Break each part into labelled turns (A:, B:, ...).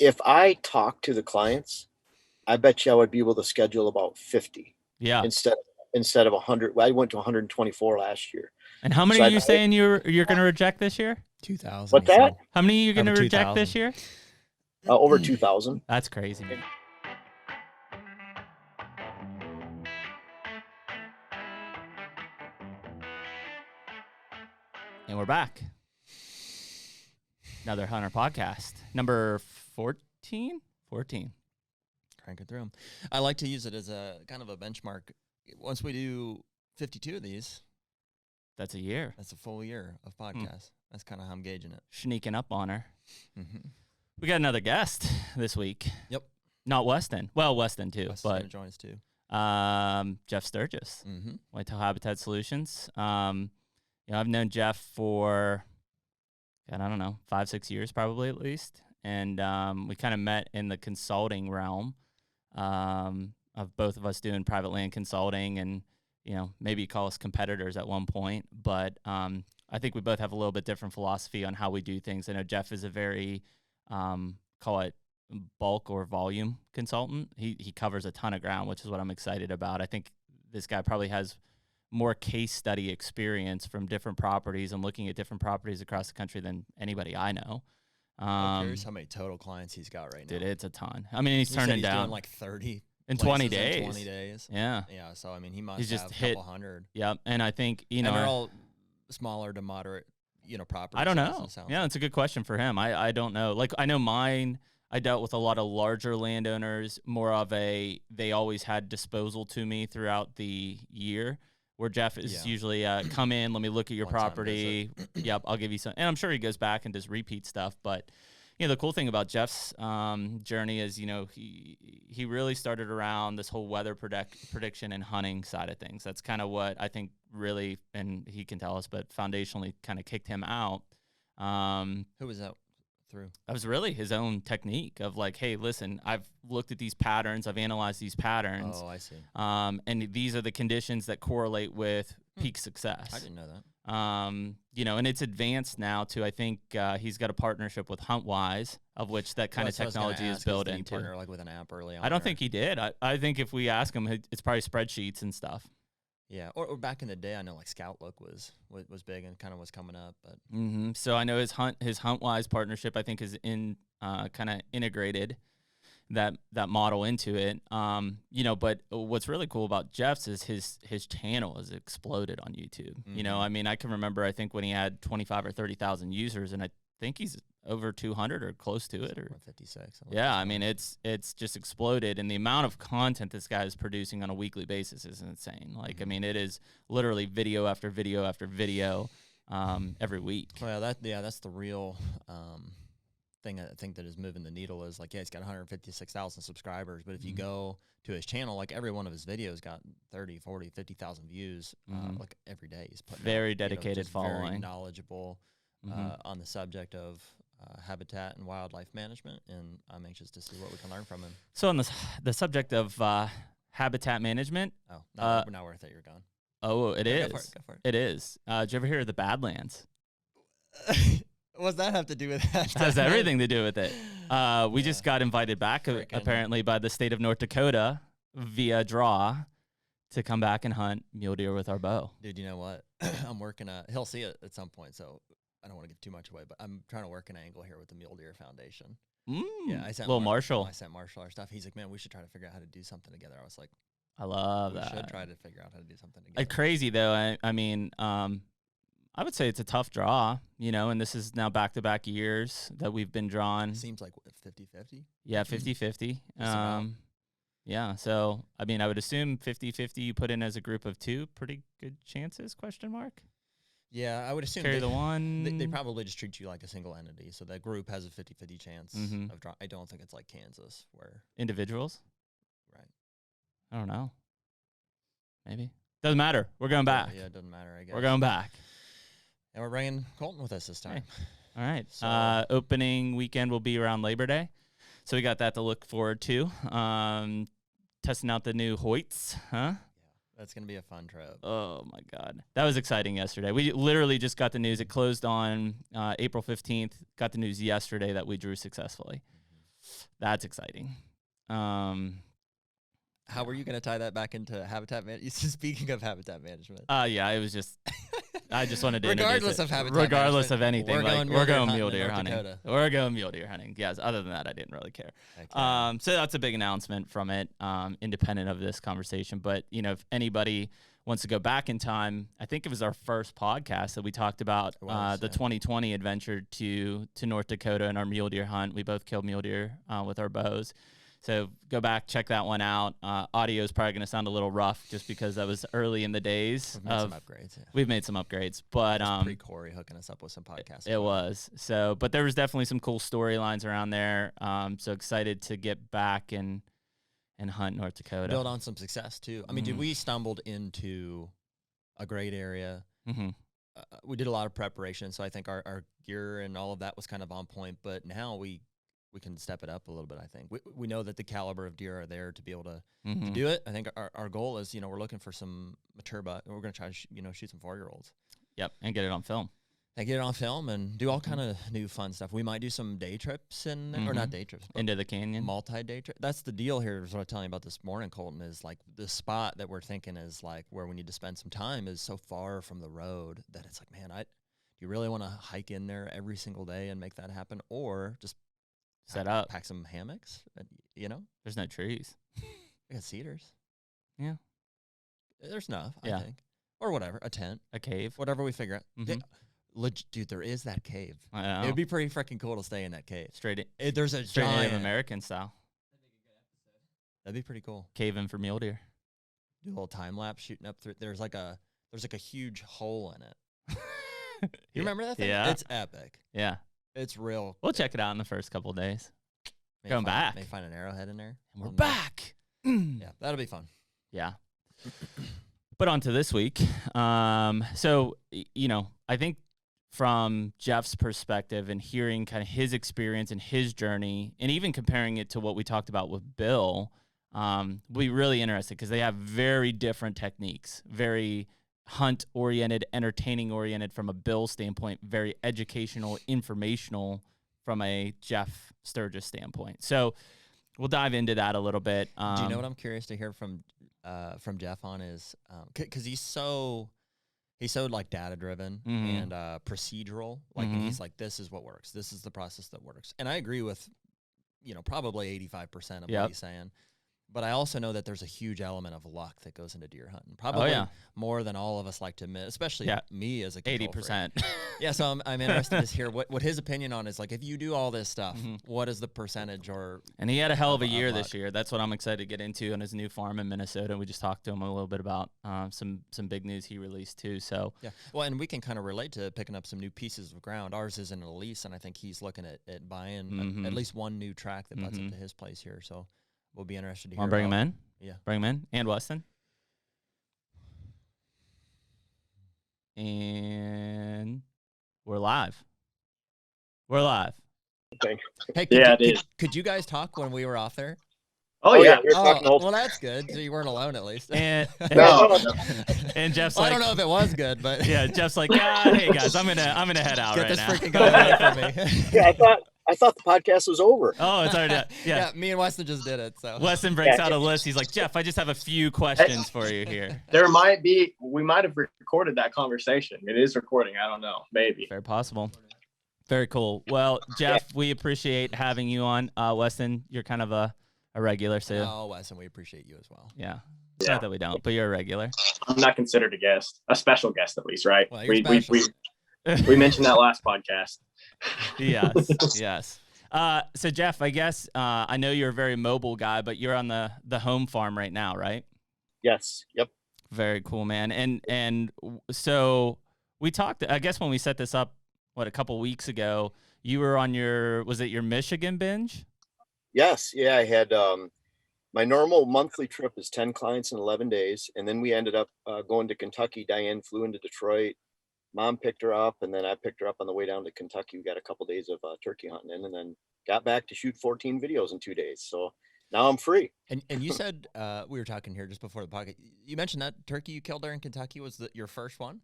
A: if I talk to the clients, I bet you I would be able to schedule about 50
B: Yeah.
A: instead of 100. I went to 124 last year.
B: And how many
A: So
B: are you saying you're going to reject this year?
C: 2,000.
A: What's that?
B: How many are you going to
C: Over
B: reject
C: 2,000.
B: this year?
A: Over 2,000.
B: That's crazy, man. And we're back. Another Hunter podcast. Number 14? 14.
C: Cranking through them. I like to use it as a kind of a benchmark. Once we do 52 of these,
B: that's a year.
C: That's a full year of podcasts. That's kind of how I'm gauging it.
B: Sneaking up on her.
C: Mm-hmm.
B: We got another guest this week.
C: Yep.
B: Not Weston. Well, Weston too.
C: Weston's
B: but
C: going to join us too.
B: Jeff Sturgis,
C: mm-hmm.
B: Whitetail Habitat Solutions. I've known Jeff for, God, I don't know, 5-6 years probably at least. And we kind of met in the consulting realm of both of us doing private land consulting, and maybe call us competitors at one point. But I think we both have a little bit different philosophy on how we do things. I know Jeff is a very, call it bulk or volume consultant. He covers a ton of ground, which is what I'm excited about. I think this guy probably has more case study experience from different properties and looking at different properties across the country than anybody I know.
C: I'm curious how many total clients he's got right now.
B: Dude, it's a ton. I mean, he's turning down
C: doing like 30
B: in 20 days.
C: In 20 days.
B: Yeah.
C: Yeah. So I mean, he must
B: he's
C: have
B: just
C: a couple hundred.
B: Yeah, and I think
C: and they're all smaller to moderate, properties.
B: I don't know. Yeah, that's a good question for him. I don't know. Like, I know mine. I dealt with a lot of larger landowners, more of they always had disposal to me throughout the year, where Jeff is usually come in, let me look at your property. Yep, I'll give you some. And I'm sure he goes back and does repeat stuff. But, the cool thing about Jeff's journey is, he really started around this whole weather prediction and hunting side of things. That's kind of what I think really, and he can tell us, but foundationally kind of kicked him out.
C: Who was that through?
B: That was really his own technique of like, hey, listen, I've looked at these patterns, I've analyzed these patterns.
C: Oh, I see.
B: And these are the conditions that correlate with peak success.
C: I didn't know that.
B: And it's advanced now to, I think he's got a partnership with HuntWise, of which that kind of technology is built into.
C: Did he partner like with an app early on?
B: I don't think he did. I think if we ask him, it's probably spreadsheets and stuff.
C: Yeah, or back in the day, I know like Scout Look was big and kind of was coming up. But
B: So I know his HuntWise partnership, I think, is in kind of integrated that model into it. But what's really cool about Jeff's is his channel has exploded on YouTube.
C: Mm-hmm.
B: I mean, I can remember, I think when he had 25 or 30,000 users, and I think he's over 200 or close to it, or
C: 56.
B: Yeah, I mean, it's just exploded, and the amount of content this guy is producing on a weekly basis is insane. Like,
C: Mm-hmm.
B: I mean, it is literally video after video after video every week.
C: Well, that's the real thing I think that is moving the needle is like, he's got 156,000 subscribers, but if you go to his channel, like every one of his videos got 30, 40, 50,000 views like every day. He's putting
B: very dedicated following.
C: Very knowledgeable on the subject of habitat and wildlife management, and I'm anxious to see what we can learn from him.
B: So on the subject of habitat management.
C: Oh, now we're at you're gone.
B: Oh, it is.
C: Go for it.
B: It is. Did you ever hear of the Badlands?
C: What does that have to do with that?
B: It has everything to do with it. We just got invited back, apparently, by the state of North Dakota via draw to come back and hunt mule deer with our bow.
C: Dude, you know what? I'm working he'll see it at some point, so I don't want to give too much away, but I'm trying to work an angle here with the Mule Deer Foundation. Yeah, I sent
B: Marshall.
C: I sent Marshall our stuff. He's like, man, we should try to figure out how to do something together. I was like,
B: I love that.
C: We should try to figure out how to do something together.
B: It's crazy, though. I mean, I would say it's a tough draw, and this is now back-to-back years that we've been drawn.
C: It seems like 50-50?
B: Yeah, 50-50. Yeah, so, I mean, I would assume 50-50 you put in as a group of two, pretty good chances, question mark?
C: Yeah, I would assume
B: carry the one.
C: They probably just treat you like a single entity, so that group has a 50-50 chance of draw. I don't think it's like Kansas where
B: individuals.
C: Right.
B: I don't know. Maybe doesn't matter. We're going back.
C: Yeah, it doesn't matter. I guess
B: we're going back,
C: and we're bringing Colton with us this time.
B: All right. So, opening weekend will be around Labor Day, so we got that to look forward to. Testing out the new Hoyts, huh?
C: That's going to be a fun trip.
B: Oh, my God. That was exciting yesterday. We literally just got the news. It closed on April 15th. Got the news yesterday that we drew successfully. that's exciting.
C: How were you going to tie that back into habitat management? Speaking of habitat management.
B: Yeah, it was just, I just wanted to
C: Regardless
B: introduce it.
C: of habitat
B: Regardless of
C: management,
B: anything,
C: we're
B: we're
C: going
B: going
C: mule
B: mule
C: deer
B: deer
C: hunting
B: hunting.
C: in North Dakota.
B: We're going mule deer hunting. Yes. Other than that, I didn't really care.
C: Okay.
B: So that's a big announcement from it, independent of this conversation. But you know, if anybody wants to go back in time, I think it was our first podcast that we talked about the 2020 adventure to North Dakota and our mule deer hunt. We both killed mule deer with our bows. So go back, check that one out. Audio is probably going to sound a little rough just because that was early in the days.
C: We've made some upgrades. Yeah.
B: We've made some upgrades, but
C: pre-Corey hooking us up with some podcasts.
B: It was so, but there was definitely some cool storylines around there. So excited to get back and hunt North Dakota.
C: Build on some success too. I mean, dude, we stumbled into a great area.
B: Mm-hmm.
C: We did a lot of preparation, so I think our gear and all of that was kind of on point. But now we can step it up a little bit. I think we know that the caliber of deer are there to be able to do it. I think our goal is, we're looking for some mature buck. We're going to try to shoot some 4-year-olds.
B: Yep, and get it on film.
C: And get it on film and do all kind of new fun stuff. We might do some day trips in there, or not day trips, but
B: into the canyon.
C: Multi-day trip. That's the deal here. Is what I was telling you about this morning, Colton. Is like the spot that we're thinking is like where we need to spend some time is so far from the road that it's like, man, do you really want to hike in there every single day and make that happen, or just
B: set up,
C: pack some hammocks?
B: There's no trees.
C: We got cedars.
B: Yeah,
C: there's enough. I think, or whatever, a tent,
B: a cave,
C: whatever we figure out. Dude, there is that cave.
B: I know.
C: It would be pretty freaking cool to stay in that cave. There's a
B: straight
C: giant
B: Native American style.
C: That'd be pretty cool.
B: Caving for mule deer.
C: Do a little time lapse shooting up through. There's like a huge hole in it. You remember that thing?
B: Yeah,
C: it's epic.
B: Yeah,
C: it's real.
B: We'll check it out in the first couple of days. Going back.
C: May find an arrowhead in there.
B: And we're back.
C: Yeah, that'll be fun.
B: Yeah. But on to this week. So, I think from Jeff's perspective and hearing kind of his experience and his journey, and even comparing it to what we talked about with Bill, we'll be really interested because they have very different techniques, very hunt-oriented, entertaining-oriented from a Bill standpoint, very educational, informational from a Jeff Sturgis standpoint. So we'll dive into that a little bit.
C: Do you know what I'm curious to hear from Jeff on is, because he's so like data driven and procedural. Like he's like, this is what works. This is the process that works. And I agree with, probably 85% of what he's saying. But I also know that there's a huge element of luck that goes into deer hunting. Probably more than all of us like to admit, especially me as a
B: 80%.
C: Yeah, so I'm interested to hear what his opinion on is. Like, if you do all this stuff, what is the percentage? And
B: he had a hell of a year this year. That's what I'm excited to get into on his new farm in Minnesota. We just talked to him a little bit about some big news he released too. So
C: yeah, well, and we can kind of relate to picking up some new pieces of ground. Ours is in a lease, and I think he's looking at buying at least one new track that butts up to his place here. So we'll be interested to hear.
B: Want to bring him in?
C: Yeah.
B: Bring him in. And Weston. And we're live. We're live.
A: Thanks.
C: Hey, could you guys talk when we were off there?
A: Oh yeah. We were talking
C: well, that's good. So you weren't alone at least.
B: And Jeff's
C: well,
B: like,
C: I don't know if it was good, but
B: yeah, Jeff's like, hey guys, I'm gonna head out
C: Get
B: right
C: this
B: now.
C: freaking guy away from me.
A: Yeah, I thought the podcast was over.
B: Oh, it's already
C: yeah. Me and Weston just did it. So
B: Weston breaks out a list. He's like, Jeff, I just have a few questions for you here.
D: We might have recorded that conversation. It is recording. I don't know. Maybe.
B: Very possible. Very cool. Well, Jeff, we appreciate having you on. Weston, you're kind of a regular. So
C: oh, Weston, we appreciate you as well.
B: Yeah. It's not that we don't, but you're a regular.
D: I'm not considered a guest, a special guest at least, right?
C: Well,
D: we mentioned that last podcast.
B: Yes. So Jeff, I guess I know you're a very mobile guy, but you're on the home farm right now, right?
A: Yes. Yep.
B: Very cool, man. And so we talked, I guess when we set this up, a couple weeks ago, you were on was it your Michigan binge?
A: Yes. Yeah. I had my normal monthly trip is 10 clients in 11 days. And then we ended up going to Kentucky. Diane flew into Detroit. Mom picked her up, and then I picked her up on the way down to Kentucky. We got a couple days of turkey hunting in, and then got back to shoot 14 videos in 2 days. So now I'm free.
C: And you said, we were talking here just before the podcast, you mentioned that turkey you killed there in Kentucky was your first one?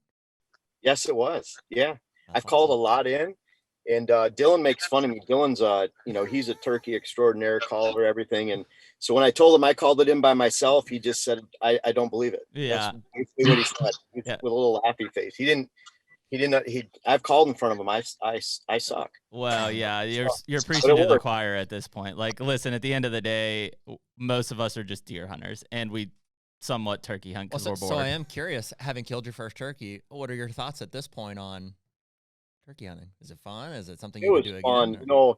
A: Yes, it was. Yeah.
C: That's
A: I've called a
C: awesome.
A: lot in, And Dylan makes fun of me. Dylan's he's a turkey extraordinaire, caller, everything. And so when I told him I called it in by myself, he just said, I don't believe it.
B: Yeah.
A: That's basically what he said.
B: Yeah.
A: With a little laughy face. I've called in front of him. I suck.
B: Well, yeah, you're
A: But
B: preaching
A: it
B: to the
A: worked.
B: choir at this point. Like, listen, at the end of the day, most of us are just deer hunters, and we somewhat turkey hunt because we're bored.
C: So I am curious, having killed your first turkey, what are your thoughts at this point on turkey hunting? Is it fun? Is it something you would do
A: fun.
C: again?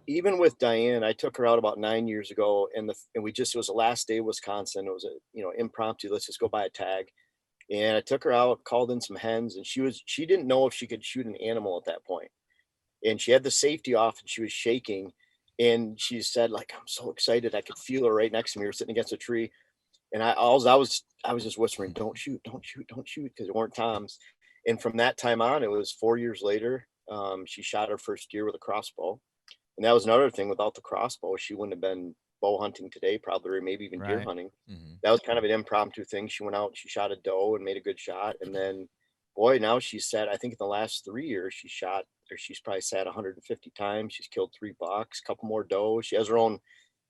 A: Even with Diane, I took her out about 9 years ago, and it was the last day of Wisconsin. It was a impromptu. Let's just go buy a tag. And I took her out, called in some hens, and she didn't know if she could shoot an animal at that point. And she had the safety off and she was shaking. And she said, like, I'm so excited. I could feel her right next to me. We were sitting against a tree. And I was just whispering, don't shoot, because it weren't Tom's. And from that time on, it was 4 years later, she shot her first deer with a crossbow. And that was another thing. Without the crossbow, she wouldn't have been bow hunting today, probably, or maybe even deer
B: Right.
A: hunting.
C: Mm-hmm.
A: That was kind of an impromptu thing. She went out, she shot a doe and made a good shot. And then, boy, now she's sat, I think in the last 3 years, she's probably sat 150 times. She's killed 3 bucks, a couple more does. She has her own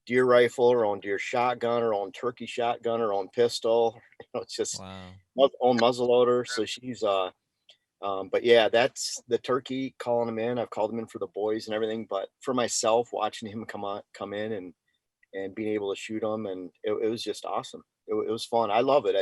A: deer rifle, her own deer shotgun, her own turkey shotgun, her own pistol. It's just own muzzleloader. So she's but yeah, that's the turkey, calling him in. I've called him in for the boys and everything, but for myself, watching him come in and being able to shoot them, and it was just awesome. It was fun. I love it.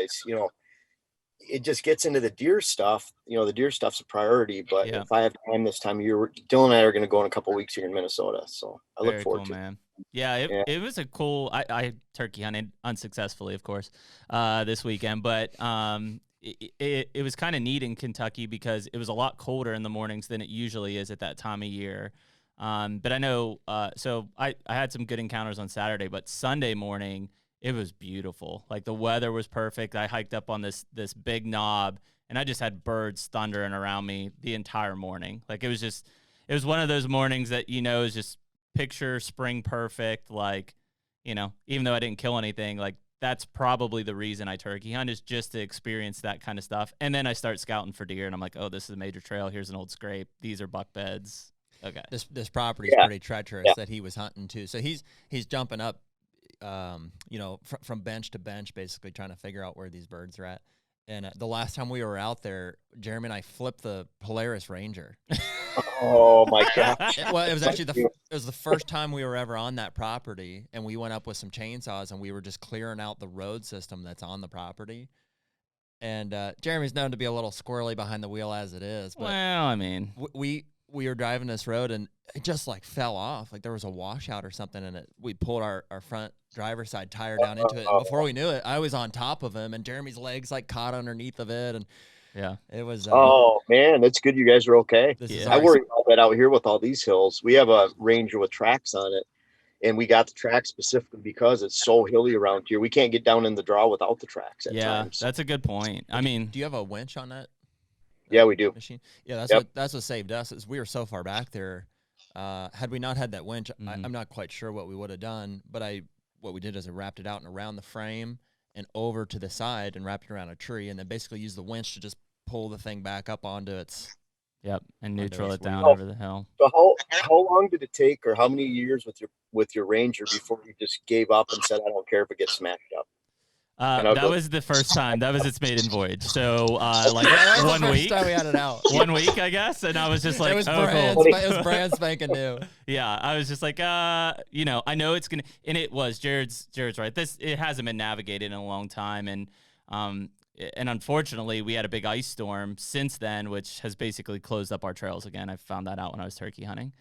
A: It just gets into the deer stuff. The deer stuff's a priority, but if I have time this time of year, Dylan and I are going to go in a couple of weeks here in Minnesota. So I look forward to it. Man.
B: Yeah, it was a cool, I turkey hunted unsuccessfully, of course, this weekend, but it was kind of neat in Kentucky because it was a lot colder in the mornings than it usually is at that time of year. But I know, so I had some good encounters on Saturday, but Sunday morning, it was beautiful. Like the weather was perfect. I hiked up on this big knob and I just had birds thundering around me the entire morning. Like it was one of those mornings that, is just picture spring perfect. Like, even though I didn't kill anything, like that's probably the reason I turkey hunt, is just to experience that kind of stuff. And then I start scouting for deer and I'm like, oh, this is a major trail. Here's an old scrape. These are buck beds. Okay.
C: This property is pretty treacherous that he was hunting too. So he's jumping up, from bench to bench, basically trying to figure out where these birds are at. And the last time we were out there, Jeremy and I flipped the Polaris Ranger.
A: Oh my gosh!
C: Well, it was actually the first time we were ever on that property, and we went up with some chainsaws and we were just clearing out the road system that's on the property. And Jeremy's known to be a little squirrely behind the wheel as it is. But
B: well, I mean,
C: we were driving this road and it just like fell off. Like there was a washout or something, and we pulled our front driver's side tire down into it. And before we knew it, I was on top of him and Jeremy's legs like caught underneath of it. And
B: yeah,
C: it was.
A: Oh man, that's good. You guys are okay.
C: I
A: worry about that out here with all these hills. We have a Ranger with tracks on it, and we got the tracks specifically because it's so hilly around here. We can't get down in the draw without the tracks at times.
B: That's a good point. I mean,
C: do you have a winch on that?
A: Yeah, we do.
C: Machine? Yeah, that's what saved us. Is we were so far back there. Had we not had that winch, I'm not quite sure what we would have done. But what we did is I wrapped it out and around the frame and over to the side and wrapped it around a tree, and then basically used the winch to just pull the thing back up onto its.
B: Yep, and neutral it down over the hill.
A: So how long did it take, or how many years with your Ranger before you just gave up and said, I don't care if it gets smashed up?
B: That was the first time. That was its maiden voyage. So, like 1 week.
C: Time we had it out.
B: 1 week, I guess. And I was just like,
C: it was brand spanking new.
B: Yeah, I was just like, I know it's gonna, and it was. Jared's right. It hasn't been navigated in a long time, and unfortunately, we had a big ice storm since then, which has basically closed up our trails again. I found that out when I was turkey hunting.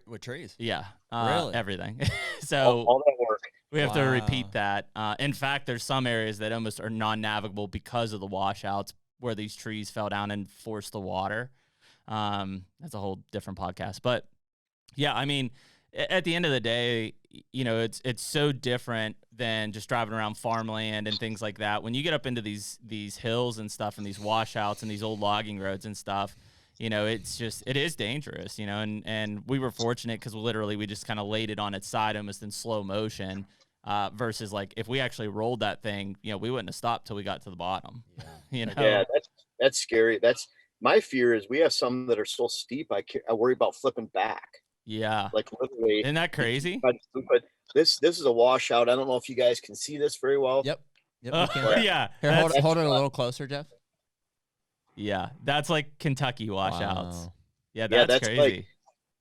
C: With trees?
B: Yeah,
C: really?
B: Everything. So
A: all that work.
B: We have to repeat that. In fact, there's some areas that almost are non-navigable because of the washouts where these trees fell down and forced the water. That's a whole different podcast. But yeah, I mean, at the end of the day, it's so different than just driving around farmland and things like that. When you get up into these hills and stuff and these washouts and these old logging roads and stuff, it is dangerous, and we were fortunate because literally we just kind of laid it on its side almost in slow motion. Versus like if we actually rolled that thing, we wouldn't have stopped till we got to the bottom.
A: Yeah, that's scary. my fear is we have some that are so steep, I worry about flipping back.
B: Yeah.
A: Like literally.
B: Isn't that crazy?
A: But this is a washout. I don't know if you guys can see this very well.
C: Yep. Yep.
B: Oh,
C: we can.
B: yeah.
C: Here,
B: That's-
C: hold it a little closer, Jeff.
B: Yeah. That's like Kentucky washouts.
C: Wow.
B: Yeah,
A: Yeah,
B: that's
A: that's
B: crazy.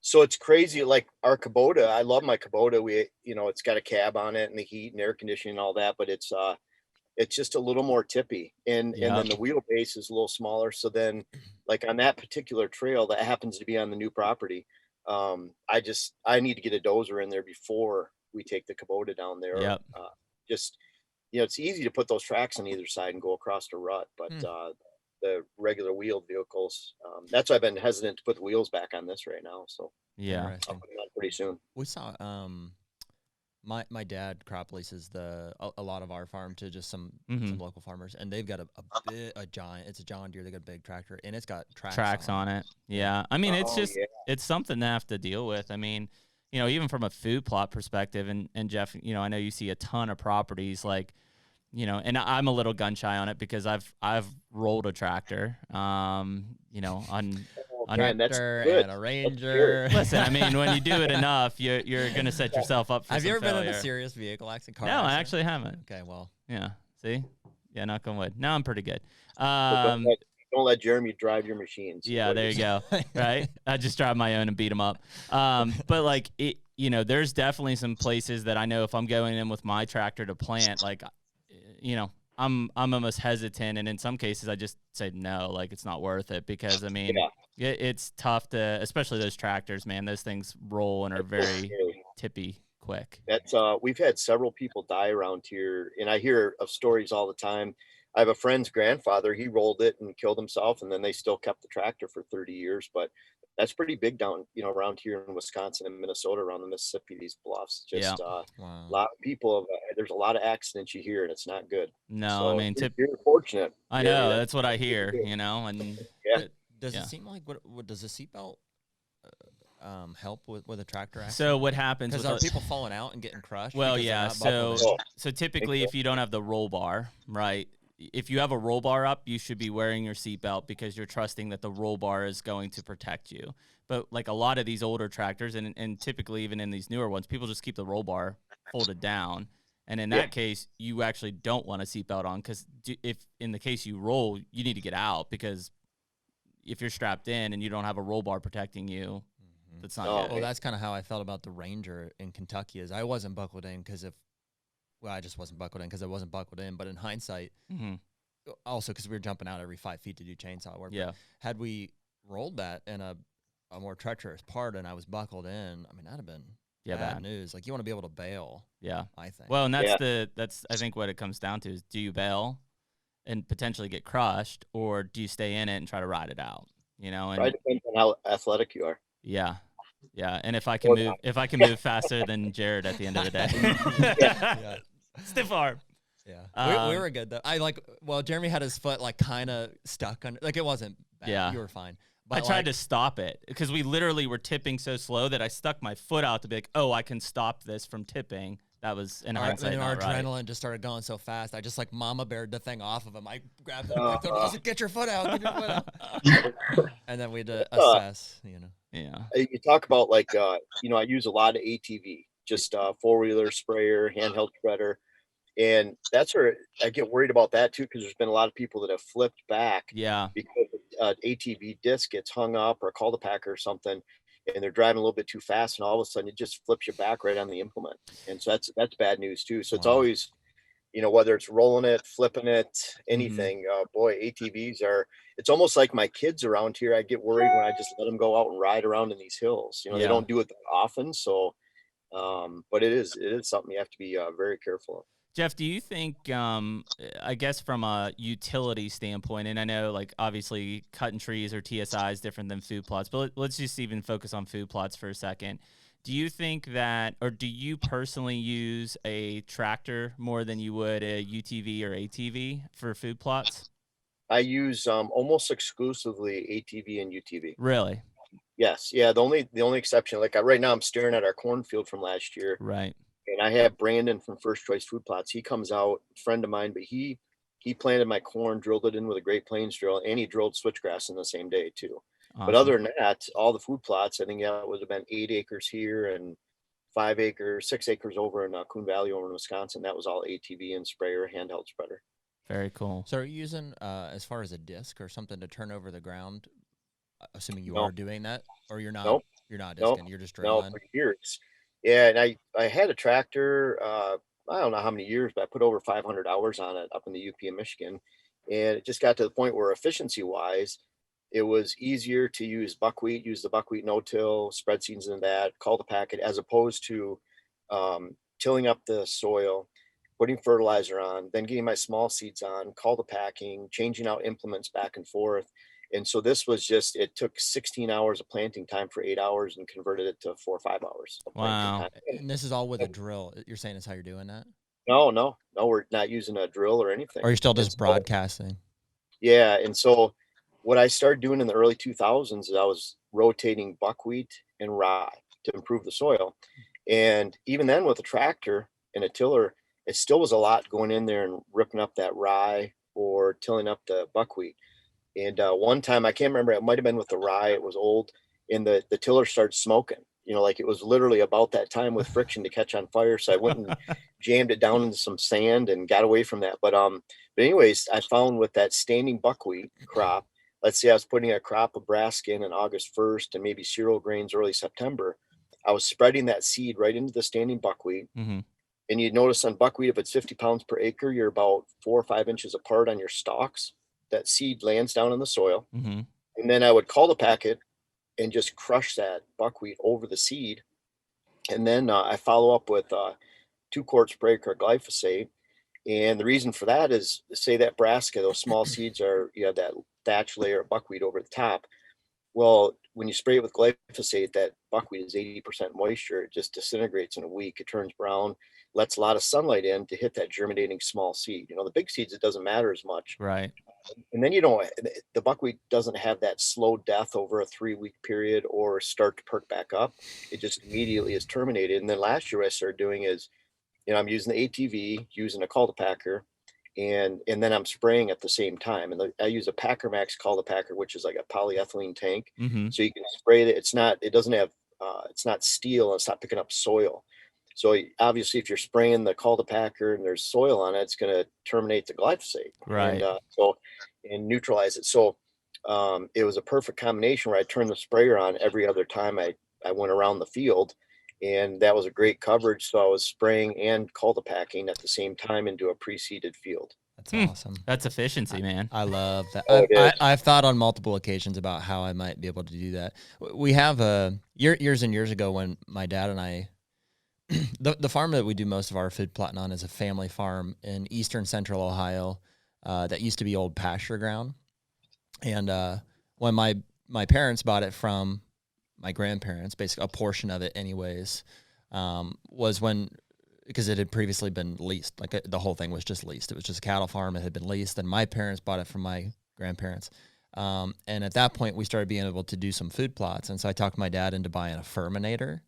A: So it's crazy. Like our Kubota, I love my Kubota. It's got a cab on it and the heat and air conditioning and all that, but it's just a little more tippy, and then the wheelbase is a little smaller. So then, like on that particular trail that happens to be on the new property, I need to get a dozer in there before we take the Kubota down there.
B: Yep.
A: It's easy to put those tracks on either side and go across the rut, but the regular wheeled vehicles, that's why I've been hesitant to put the wheels back on this right now. So
B: Yeah.
A: I'll put them on pretty soon.
C: We saw my dad crop leases a lot of our farm to just some local farmers, and they've got a giant. It's a John Deere. They got a big tractor, and it's got tracks on it.
B: Yeah, I mean, it's something to have to deal with. I mean, even from a food plot perspective, and Jeff, I know you see a ton of properties like, and I'm a little gun shy on it because I've rolled a tractor, on
A: Man, that's
C: tractor
A: good.
C: and a Ranger.
B: Listen, I mean, when you do it enough, you're gonna set yourself up for
C: Have
B: some
C: you ever
B: failure.
C: been in a serious vehicle accident?
B: No, I actually haven't.
C: Okay, well,
B: Yeah. See? Yeah, knock on wood. Now I'm pretty good.
A: Don't let Jeremy drive your machines.
B: Yeah, there you go. Right? I just drive my own and beat them up. But like it, there's definitely some places that I know if I'm going in with my tractor to plant, like, I'm almost hesitant, and in some cases I just say no, like it's not worth it because I mean, it's tough to, especially those tractors, man. Those things roll and are very tippy quick.
A: That's we've had several people die around here, and I hear of stories all the time. I have a friend's grandfather, he rolled it and killed himself, and then they still kept the tractor for 30 years. But that's pretty big down, around here in Wisconsin and Minnesota, around the Mississippi, these bluffs. Just
C: wow.
A: a lot of people there's a lot of accidents you hear, and it's not good.
B: No,
A: So
B: I mean,
A: you're fortunate.
B: I know, that's what I hear, and
C: does it seem like what does the seatbelt help with a tractor accident?
B: So what happens?
C: Because are people falling out and getting crushed?
B: Well, yeah. So typically, if you don't have the roll bar, right? If you have a roll bar up, you should be wearing your seatbelt because you're trusting that the roll bar is going to protect you. But like a lot of these older tractors, and typically even in these newer ones, people just keep the roll bar folded down. And in that case, you actually don't want a seatbelt on because if in the case you roll, you need to get out because if you're strapped in and you don't have a roll bar protecting you, that's not good.
C: Well, that's kind of how I felt about the Ranger in Kentucky. Is I wasn't buckled in I just wasn't buckled in because I wasn't buckled in. But in hindsight, also because we were jumping out every 5 feet to do chainsaw work.
B: Yeah.
C: But had we rolled that in a more treacherous part and I was buckled in, I mean, that'd have been bad news. Like you want to be able to bail. Yeah, I think.
B: Well, and that's I think what it comes down to is do you bail and potentially get crushed, or do you stay in it and try to ride it out? And
A: right, depends on how athletic you are.
B: Yeah. Yeah, and if I can move faster than Jared at the end of the day. Stiff arm.
C: Yeah. We were good though. Jeremy had his foot like kind of stuck under, like it wasn't bad. Yeah. You were fine. But
B: I tried to stop it because we literally were tipping so slow that I stuck my foot out to be like, oh, I can stop this from tipping. That was in hindsight.
C: And our
B: right.
C: adrenaline just started going so fast. I just like mama beared the thing off of him. I grabbed it. I was like, get your foot out. Get your foot out. And then we had to assess,
B: Yeah.
A: You talk about like, I use a lot of ATV, just four-wheeler sprayer, handheld shredder. And that's where I get worried about that too, because there's been a lot of people that have flipped back.
B: Yeah.
A: Because ATV disc gets hung up or called a packer or something, and they're driving a little bit too fast, and all of a sudden it just flips you back right on the implement. And so that's bad news too. So it's always, whether it's rolling it, flipping it, anything, ATVs it's almost like my kids around here. I get worried when I just let them go out and ride around in these hills. They don't do it that often. So, but it is something you have to be very careful of.
B: Jeff, do you think, I guess from a utility standpoint, and I know like obviously cutting trees or TSI is different than food plots, but let's just even focus on food plots for a second. Do you think that, or do you personally use a tractor more than you would a UTV or ATV for food plots?
A: I use almost exclusively ATV and UTV.
B: Really?
A: Yes. Yeah. The only exception, like right now I'm staring at our cornfield from last year.
B: Right.
A: And I have Brandon from First Choice Food Plots. He comes out, friend of mine, but he He planted my corn, drilled it in with a Great Plains drill, and he drilled switchgrass in the same day too.
B: Awesome.
A: But other than that, all the food plots, I think it would have been 8 acres here and 5 acres, 6 acres over in Coon Valley over in Wisconsin. That was all ATV and sprayer, handheld spreader.
B: Very cool.
C: So are you using, as far as a disc or something to turn over the ground, assuming you
A: No.
C: are doing that, or you're not?
A: Nope.
C: You're not
A: Nope.
C: discing, you're just
A: No,
C: drilling?
A: for years. Yeah, and I had a tractor, I don't know how many years, but I put over 500 hours on it up in the UP in Michigan. And it just got to the point where efficiency wise, it was easier to use buckwheat, use the buckwheat no-till, spread seeds into that, call the packet, as opposed to tilling up the soil, putting fertilizer on, then getting my small seeds on, call the packing, changing out implements back and forth. And so this was just, it took 16 hours of planting time for 8 hours and converted it to 4 or 5 hours of planting
B: Wow.
A: time.
C: And this is all with a drill. You're saying that's how you're doing that?
A: No, we're not using a drill or anything.
C: Or you're still just
A: It's
C: broadcasting?
A: Yeah, and so what I started doing in the early 2000s is I was rotating buckwheat and rye to improve the soil. And even then with a tractor and a tiller, it still was a lot going in there and ripping up that rye or tilling up the buckwheat. And one time, I can't remember, it might have been with the rye, it was old, and the tiller started smoking. Like it was literally about that time with friction to catch on fire. So I went and jammed it down into some sand and got away from that. But anyways, I found with that standing buckwheat crop, let's say I was putting a crop of Brassica in on August 1st and maybe cereal grains early September, I was spreading that seed right into the standing buckwheat.
B: Mm-hmm.
A: And you'd notice on buckwheat, if it's 50 pounds per acre, you're about 4 or 5 inches apart on your stalks. That seed lands down in the soil.
B: Mm-hmm.
A: And then I would call the packet and just crush that buckwheat over the seed. And then I follow up with 2 quarts per acre glyphosate. And the reason for that is, say that Brassica, those small seeds you have that thatch layer of buckwheat over the top. Well, when you spray it with glyphosate, that buckwheat is 80% moisture. It just disintegrates in a week. It turns brown, lets a lot of sunlight in to hit that germinating small seed. The big seeds, it doesn't matter as much.
B: Right.
A: And then the buckwheat doesn't have that slow death over a 3-week period or start to perk back up. It just immediately is terminated. And then last year what I started doing is, I'm using the ATV, using a cul-de-packer, and then I'm spraying at the same time. And I use a Packer Max cul-de-packer, which is like a polyethylene tank.
B: Mm-hmm.
A: So you can spray it. It's not steel, and it's not picking up soil. So obviously, if you're spraying the cul-de-packer and there's soil on it, it's going to terminate the glyphosate,
B: Right.
A: and neutralize it. So it was a perfect combination where I turned the sprayer on every other time I went around the field, and that was a great coverage. So I was spraying and cul-de-packing at the same time into a pre-seeded field.
C: That's awesome.
B: That's efficiency, man.
C: I love that.
A: Oh,
C: I've thought on multiple occasions about how I might be able to do that. We have years and years ago when my dad and I, the farm that we do most of our food plotting on is a family farm in eastern central Ohio that used to be old pasture ground. And when my parents bought it from my grandparents, basically a portion of it anyways, was because it had previously been leased. Like the whole thing was just leased. It was just a cattle farm. It had been leased. Then my parents bought it from my grandparents. And at that point, we started being able to do some food plots. And so I talked my dad into buying a ferminator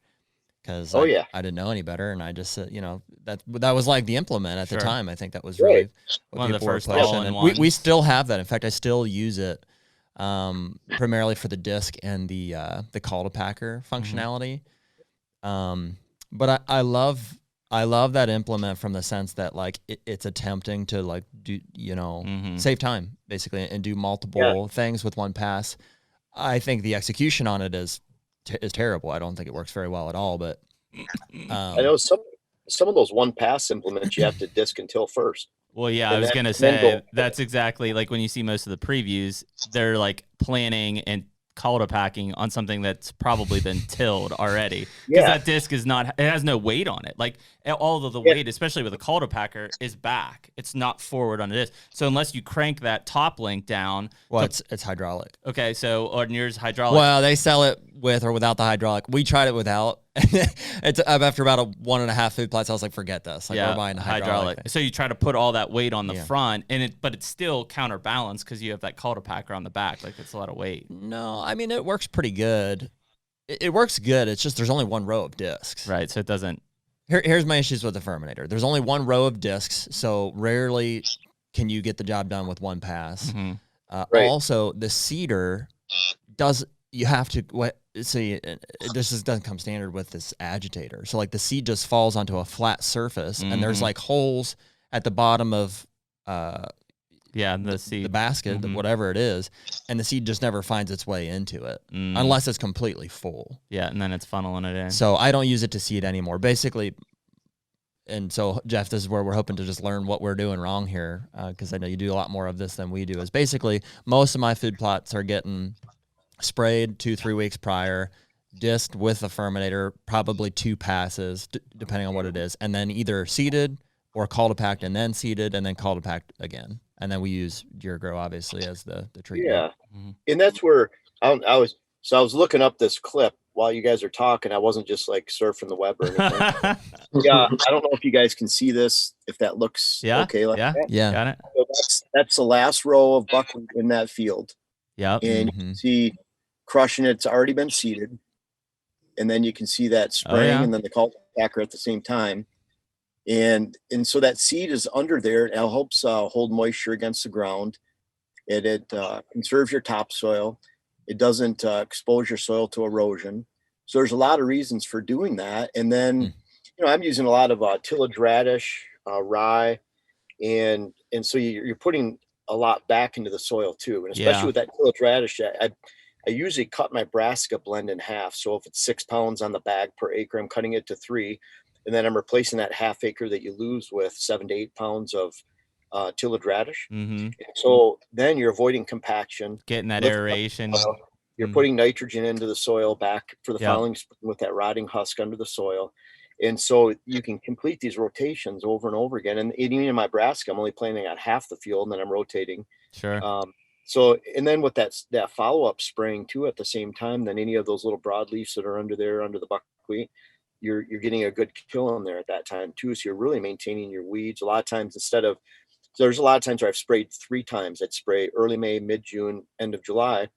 C: because I didn't know any better. And I just said, that was like the implement at the time. I think that was really
B: one of the first
C: ones. We still have that. In fact, I still use it primarily for the disc and the cul-de-packer functionality. But I love that implement from the sense that like it's attempting to like do, save time basically and do multiple things with one pass. I think the execution on it is terrible. I don't think it works very well at all, but
A: I know some of those one pass implements you have to disc and till first.
B: Well, yeah, I was going to say that's exactly like when you see most of the previews, they're like planning and cul-de-packing on something that's probably been tilled already. Because that disc it has no weight on it. Like all of the weight, especially with a cul-de-packer, is back. It's not forward on the disc. So unless you crank that top link down.
C: Well, it's hydraulic.
B: Okay, so on yours hydraulic.
C: Well, they sell it with or without the hydraulic. We tried it without. It's after about a 1.5 food plots, I was like, forget this. Like we're buying a hydraulic.
B: So you try to put all that weight on the front, but it's still counterbalanced because you have that cul-de-packer on the back. Like it's a lot of weight.
C: No, I mean it works pretty good. It works good. It's just there's only one row of discs.
B: Right. So it doesn't.
C: Here's my issues with the Ferminator. There's only one row of discs, so rarely can you get the job done with one pass?
B: Mm-hmm.
A: Right.
C: Also, the seeder you have to see this doesn't come standard with this agitator. So like the seed just falls onto a flat surface, and there's like holes at the bottom of the basket, whatever it is, and the seed just never finds its way into it unless it's completely full.
B: Yeah, and then it's funneling it in.
C: So I don't use it to seed anymore. Basically, and so, Jeff, this is where we're hoping to just learn what we're doing wrong here, because I know you do a lot more of this than we do. Is basically most of my food plots are getting sprayed 2-3 weeks prior, disked with a ferminator, probably 2 passes, depending on what it is, and then either seeded or cul-de-packed and then seeded and then cul-de-packed again. And then we use DuraGrow, obviously, as the treatment.
A: Yeah. And that's where I was looking up this clip while you guys are talking. I wasn't just like surfing the web or anything. Yeah. I don't know if you guys can see this, if that looks okay. Like that.
C: Yeah.
B: Got it.
A: So that's the last row of buckwheat in that field.
B: Yep.
A: And you can see crushing it's already been seeded. And then you can see that spraying and then the cultipacker at the same time. And so that seed is under there. It helps hold moisture against the ground. It conserves your topsoil. It doesn't expose your soil to erosion. So there's a lot of reasons for doing that. And then, I'm using a lot of tillage radish, rye, and so you're putting a lot back into the soil too. And especially with that tillage radish, I usually cut my Brassica blend in half. So if it's 6 pounds on the bag per acre, I'm cutting it to 3. And then I'm replacing that half acre that you lose with 7 to 8 pounds of tillage radish. So then you're avoiding compaction,
B: getting that aeration.
A: You're putting nitrogen into the soil back for the following spring with that rotting husk under the soil. And so you can complete these rotations over and over again. And even in my Brassica, I'm only planting on half the field and then I'm rotating.
B: Sure.
A: So, and then with that follow-up spraying too at the same time, then any of those little broadleafs that are under the buckwheat, you're getting a good kill in there at that time too. So you're really maintaining your weeds. A lot of times there's a lot of times where I've sprayed 3 times. I'd spray early May, mid-June, end of July.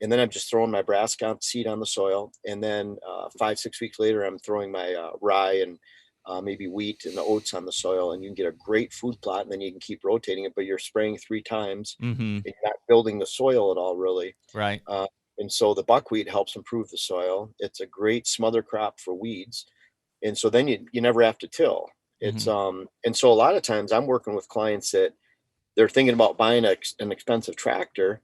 A: And then I'm just throwing my Brassica seed on the soil. And then 5-6 weeks later, I'm throwing my rye and maybe wheat and the oats on the soil. And you can get a great food plot, and then you can keep rotating it, but you're spraying 3 times and you're not building the soil at all, really.
B: Right.
A: And so the buckwheat helps improve the soil. It's a great smother crop for weeds. And so then you never have to till. It's and so a lot of times I'm working with clients that they're thinking about buying an expensive tractor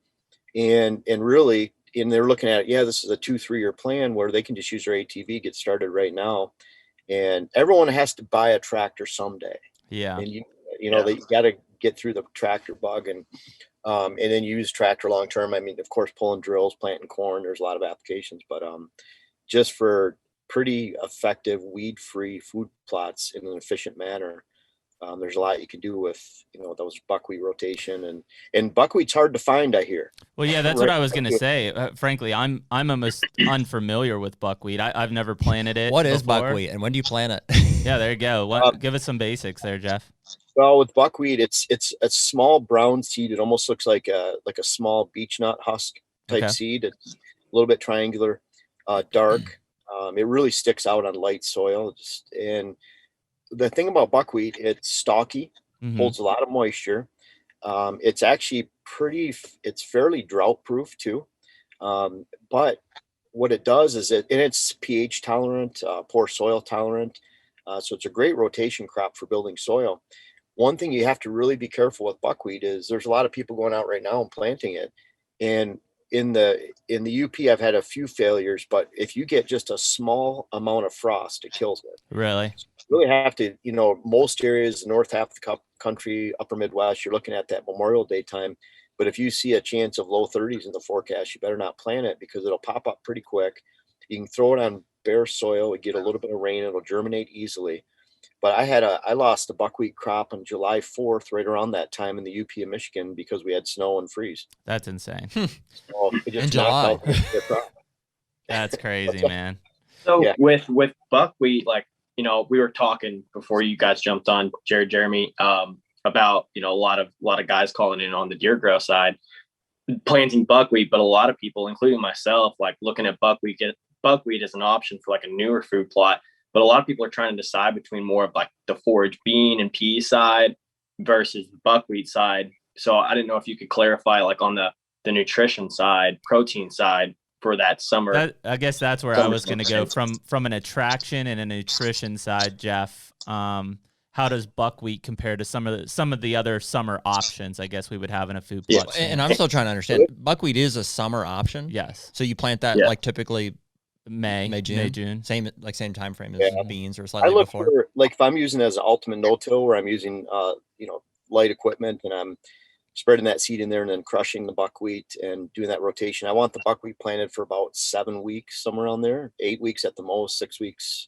A: and really, and they're looking at, this is a 2-3 year plan where they can just use their ATV, get started right now. And everyone has to buy a tractor someday. Yeah. And they got to get through the tractor bug and then use tractor long term. I mean, of course, pulling drills, planting corn, there's a lot of applications, but just for pretty effective weed-free food plots in an efficient manner, there's a lot you can do with those buckwheat rotation and buckwheat's hard to find, I hear.
B: Well, yeah, that's what I was gonna say. Frankly, I'm almost unfamiliar with buckwheat. I've never planted it.
C: What is buckwheat, and when do you plant it?
B: Yeah, there you go. Give us some basics there, Jeff.
A: Well, with buckwheat, it's a small brown seed. It almost looks like a small beech nut husk type seed. It's a little bit triangular, dark. It really sticks out on light soil. And the thing about buckwheat, it's stalky, holds a lot of moisture. It's actually it's fairly drought proof too. But what it does is it's pH tolerant, poor soil tolerant. So it's a great rotation crop for building soil. One thing you have to really be careful with buckwheat is there's a lot of people going out right now and planting it. And in the UP, I've had a few failures, but if you get just a small amount of frost, it kills it.
B: Really?
A: So you really have to, most areas, north half of the country, upper Midwest, you're looking at that Memorial Day time. But if you see a chance of low 30s in the forecast, you better not plant it because it'll pop up pretty quick. You can throw it on bare soil, get a little bit of rain, it'll germinate easily. But I lost a buckwheat crop on July 4th, right around that time in the UP of Michigan because we had snow and freeze.
B: That's insane.
A: So it just
C: in July.
B: That's crazy, man.
D: So with buckwheat, we were talking before you guys jumped on, Jeremy, about a lot of guys calling in on the DuraGrow side, planting buckwheat, but a lot of people, including myself, looking at buckwheat as an option for a newer food plot. But a lot of people are trying to decide between more of the forage bean and pea side versus the buckwheat side. So I didn't know if you could clarify, like on the nutrition side, protein side for that summer.
B: I guess that's where I was going to go from an attraction and a nutrition side, Jeff. How does buckwheat compare to some of the other summer options? I guess we would have in a food plot.
C: And I'm still trying to understand. Buckwheat is a summer option.
B: Yes.
C: So you plant that like typically
B: May, June.
C: Same time frame as beans or slightly
A: I look
C: before.
A: for, like, if I'm using it as an ultimate no-till, where I'm using light equipment and I'm spreading that seed in there and then crushing the buckwheat and doing that rotation. I want the buckwheat planted for about 7 weeks, somewhere around there, 8 weeks at the most, 6 weeks.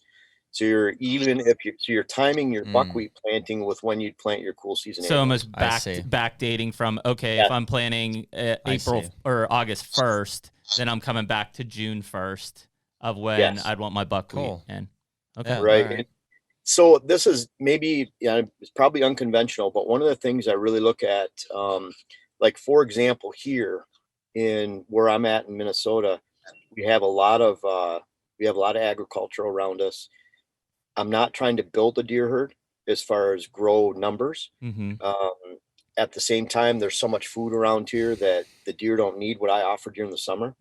A: So you're timing your buckwheat planting with when you'd plant your cool season.
B: So almost backdating from, if I'm planting April or August 1st, then I'm coming back to June 1st of when I'd want my buckwheat in. Okay.
A: Yeah, right. So this is maybe, it's probably unconventional, but one of the things I really look at, like, for example, here in where I'm at in Minnesota, we have a lot of agriculture around us. I'm not trying to build a deer herd as far as grow numbers. At the same time, there's so much food around here that the deer don't need what I offer during the summer.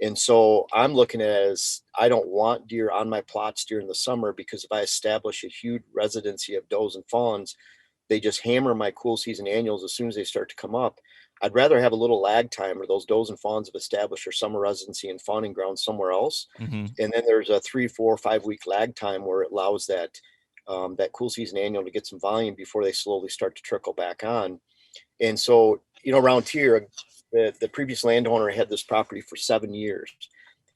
A: And so I'm looking at it as, I don't want deer on my plots during the summer, because if I establish a huge residency of does and fawns, they just hammer my cool season annuals as soon as they start to come up. I'd rather have a little lag time where those does and fawns have established their summer residency and fawning ground somewhere else. And then there's a 3, 4, 5 week lag time where it allows that cool season annual to get some volume before they slowly start to trickle back on. And so, around here, the previous landowner had this property for 7 years.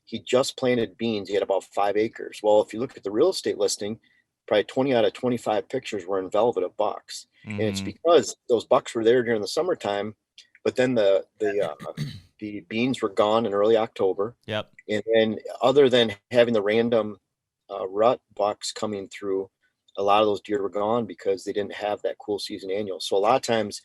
A: He just planted beans. He had about 5 acres. Well, if you look at the real estate listing, probably 20 out of 25 pictures were in velvet of bucks. And it's because those bucks were there during the summertime, but then the beans were gone in early October.
B: Yep.
A: And then, other than having the random rut bucks coming through, a lot of those deer were gone because they didn't have that cool season annual. So a lot of times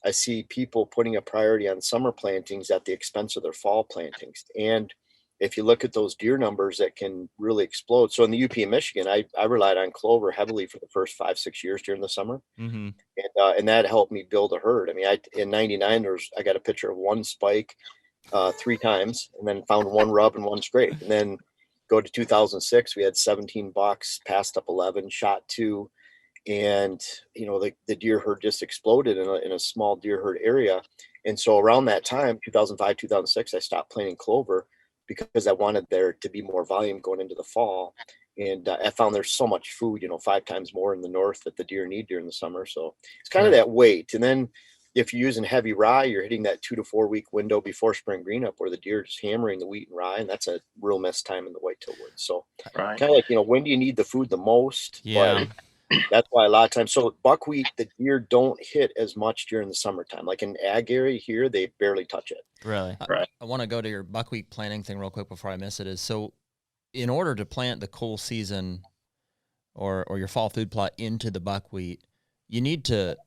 A: I see people putting a priority on summer plantings at the expense of their fall plantings. And if you look at those deer numbers, that can really explode. So in the UP in Michigan, I relied on clover heavily for the first 5-6 years during the summer. And that helped me build a herd. I mean, in 99, I got a picture of one spike 3 times, and then found one rub and one scrape. And then go to 2006, we had 17 bucks, passed up 11, shot 2. And the deer herd just exploded in a small deer herd area. And so around that time, 2005, 2006, I stopped planting clover because I wanted there to be more volume going into the fall. And I found there's so much food, 5 times more in the north that the deer need during the summer. So it's kind of that weight. And then if you're using heavy rye, you're hitting that 2 to 4 week window before spring green up, where the deer is hammering the wheat and rye, and that's a real mess time in the whitetail woods. So kind of like, when do you need the food the most?
B: Yeah.
A: But that's why a lot of times, so buckwheat, the deer don't hit as much during the summertime. Like in ag area here, they barely touch it.
B: Really?
C: I want to go to your buckwheat planting thing real quick before I miss it. So in order to plant the cool season or your fall food plot into the buckwheat, you need to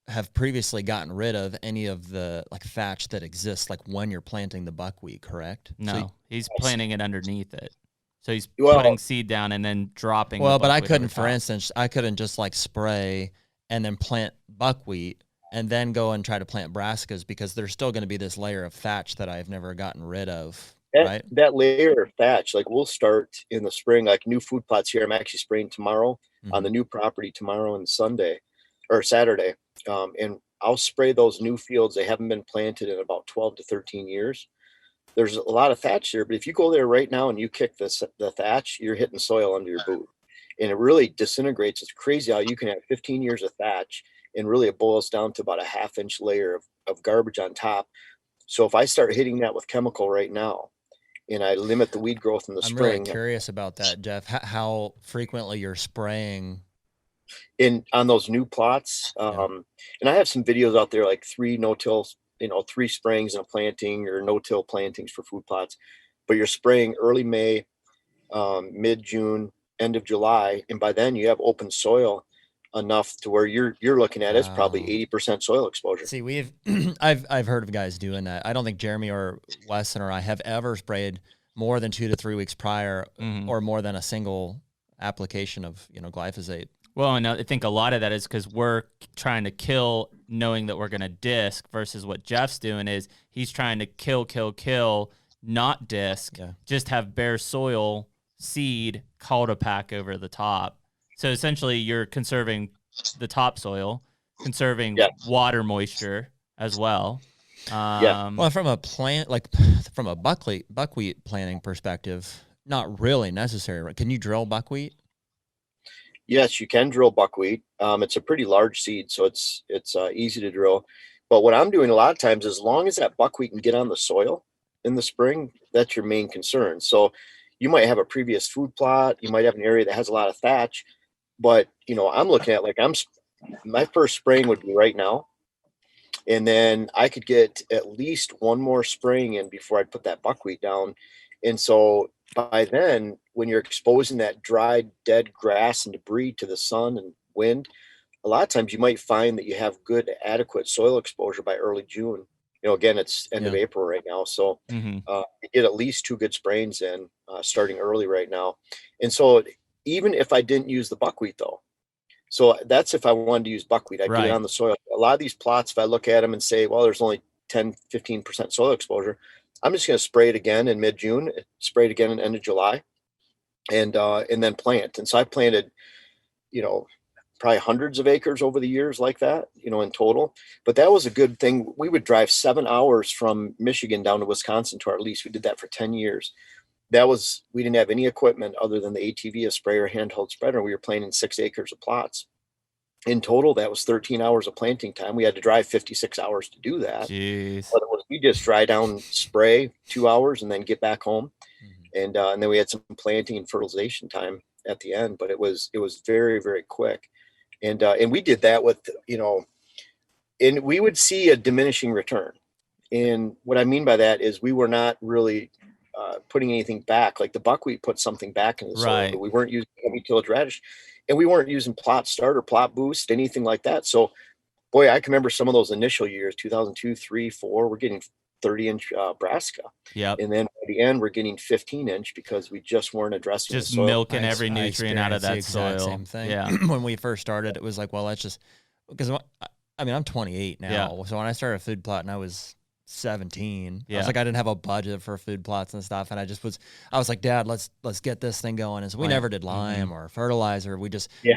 C: have previously gotten rid of any of the thatch that exists when you're planting the buckwheat, correct?
B: No, he's planting it underneath it. So he's putting seed down and then dropping.
C: Well, but I couldn't, for instance, just spray and then plant buckwheat and then go and try to plant brassicas, because there's still going to be this layer of thatch that I've never gotten rid of.
A: That layer of thatch, we'll start in the spring, new food plots here. I'm actually spraying tomorrow on the new property tomorrow and Sunday or Saturday. And I'll spray those new fields. They haven't been planted in about 12 to 13 years. There's a lot of thatch there, but if you go there right now and you kick the thatch, you're hitting soil under your boot, and it really disintegrates. It's crazy how you can have 15 years of thatch, and really it boils down to about a 1/2 inch layer of garbage on top. So if I start hitting that with chemical right now, and I limit the weed growth in the spring.
C: I'm really curious about that, Jeff. How frequently you're spraying
A: on those new plots. And I have some videos out there, 3 no-tills, 3 sprayings in a planting, or no-till plantings for food plots. But you're spraying early May, mid-June, end of July, and by then you have open soil enough to where you're looking at it's probably 80% soil exposure.
C: See, I've heard of guys doing that. I don't think Jeremy or Weston or I have ever sprayed more than 2 to 3 weeks prior, or more than a single application of glyphosate.
B: Well, and I think a lot of that is because we're trying to kill knowing that we're going to disc versus what Jeff's doing is he's trying to kill, not disc, just have bare soil, seed, pack over the top. So essentially you're conserving the topsoil, conserving water moisture as well.
C: Well, from a plant, like from a buckwheat planting perspective, not really necessary. Right? Can you drill buckwheat?
A: Yes, you can drill buckwheat. It's a pretty large seed, so it's easy to drill. But what I'm doing a lot of times, as long as that buckwheat can get on the soil in the spring, that's your main concern. So you might have a previous food plot, you might have an area that has a lot of thatch, but I'm looking at my first spraying would be right now, and then I could get at least one more spraying in before I'd put that buckwheat down. And so by then, when you're exposing that dried, dead grass and debris to the sun and wind, a lot of times you might find that you have good, adequate soil exposure by early June. Again, it's end of April right now. So you get at least 2 good sprayings in starting early right now. And so even if I didn't use the buckwheat though, so that's if I wanted to use buckwheat, I'd get it on the soil. A lot of these plots, if I look at them and say, well, there's only 10, 15% soil exposure, I'm just going to spray it again in mid-June, spray it again in end of July, and then plant. And so I planted, probably hundreds of acres over the years like that, in total. But that was a good thing. We would drive 7 hours from Michigan down to Wisconsin to our lease. We did that for 10 years. We didn't have any equipment other than the ATV, a sprayer, handheld spreader. We were planting 6 acres of plots. In total, that was 13 hours of planting time. We had to drive 56 hours to do that.
B: Jeez.
A: But we just dry down, spray 2 hours, and then get back home. And then we had some planting and fertilization time at the end. But it was very, very quick. And we did that with, and we would see a diminishing return. And what I mean by that is we were not really putting anything back. Like the buckwheat put something back in the soil, but we weren't using heavy tillage radish, and we weren't using plot start or plot boost, anything like that. So boy, I can remember some of those initial years, 2002, 3, 4, we're getting 30-inch Brassica.
B: Yep.
A: And then by the end, we're getting 15-inch because we just weren't addressing
B: just
A: the soil.
B: milking every nutrient out of that soil.
C: Same thing.
B: Yeah.
C: When we first started, it was like, well, let's just, because I'm 28 now.
B: Yeah.
C: So when I started a food plot and I was 17, I
B: Yeah.
C: was like, I didn't have a budget for food plots and stuff. And I was like, Dad, let's get this thing going. And so we never did lime or fertilizer. We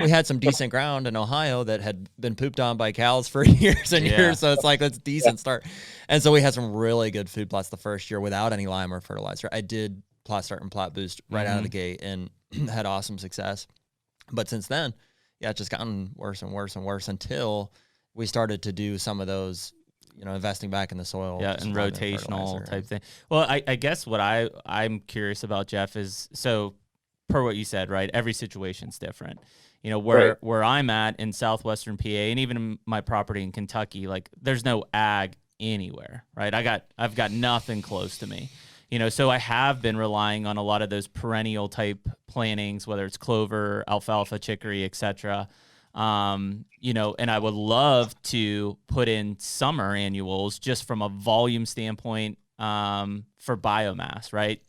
C: had some decent ground in Ohio that had been pooped on by cows for years and years. So it's like, that's a decent start. And so we had some really good food plots the first year without any lime or fertilizer. I did plot start and plot boost right out of the gate and had awesome success. But since then, it's just gotten worse and worse and worse until we started to do some of those, investing back in the soil.
B: Yeah, and rotational type thing. Well, I guess what I'm curious about, Jeff, is so per what you said, right? Every situation's different. Where I'm at in southwestern PA and even in my property in Kentucky, like there's no ag anywhere, right? I've got nothing close to me. So I have been relying on a lot of those perennial type plantings, whether it's clover, alfalfa, chicory, etc. And I would love to put in summer annuals just from a volume standpoint for biomass, right?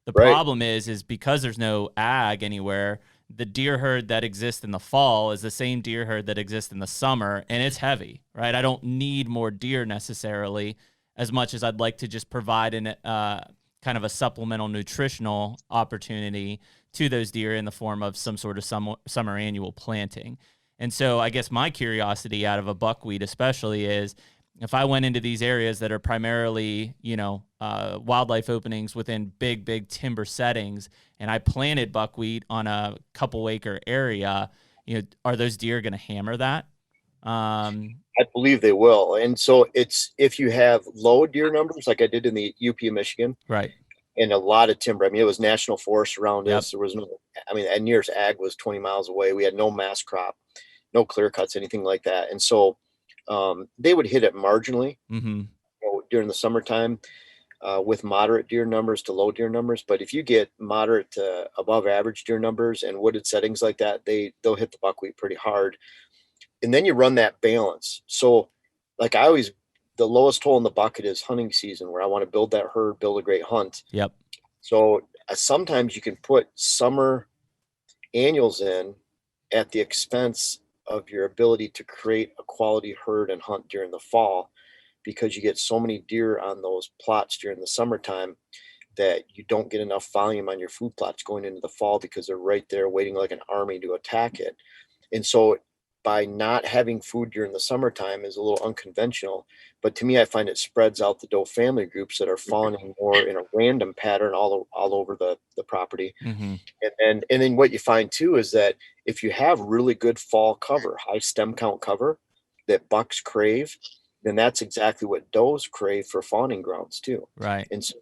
B: The problem is because there's no ag anywhere, the deer herd that exists in the fall is the same deer herd that exists in the summer, and it's heavy, right? I don't need more deer necessarily as much as I'd like to just provide an kind of a supplemental nutritional opportunity to those deer in the form of some sort of summer annual planting. And so I guess my curiosity out of a buckwheat especially is if I went into these areas that are primarily, wildlife openings within big timber settings, and I planted buckwheat on a couple acre area, are those deer going to hammer that?
A: I believe they will. And so it's, if you have low deer numbers, like I did in the UP of Michigan,
B: right,
A: and a lot of timber. I mean, it was national forest around us. There was and nearest ag was 20 miles away. We had no mass crop, no clear cuts, anything like that. And so they would hit it marginally during the summertime with moderate deer numbers to low deer numbers. But if you get moderate to above average deer numbers and wooded settings like that, they'll hit the buckwheat pretty hard. And then you run that balance. So like the lowest hole in the bucket is hunting season, where I want to build that herd, build a great hunt.
B: Yep.
A: So sometimes you can put summer annuals in at the expense of your ability to create a quality herd and hunt during the fall, because you get so many deer on those plots during the summertime that you don't get enough volume on your food plots going into the fall because they're right there waiting like an army to attack it. And so by not having food during the summertime is a little unconventional, but to me, I find it spreads out the doe family groups that are fawning more in a random pattern all over the property.
B: Mm-hmm.
A: And then what you find too is that if you have really good fall cover, high stem count cover that bucks crave, then that's exactly what does crave for fawning grounds too.
B: Right.
A: And so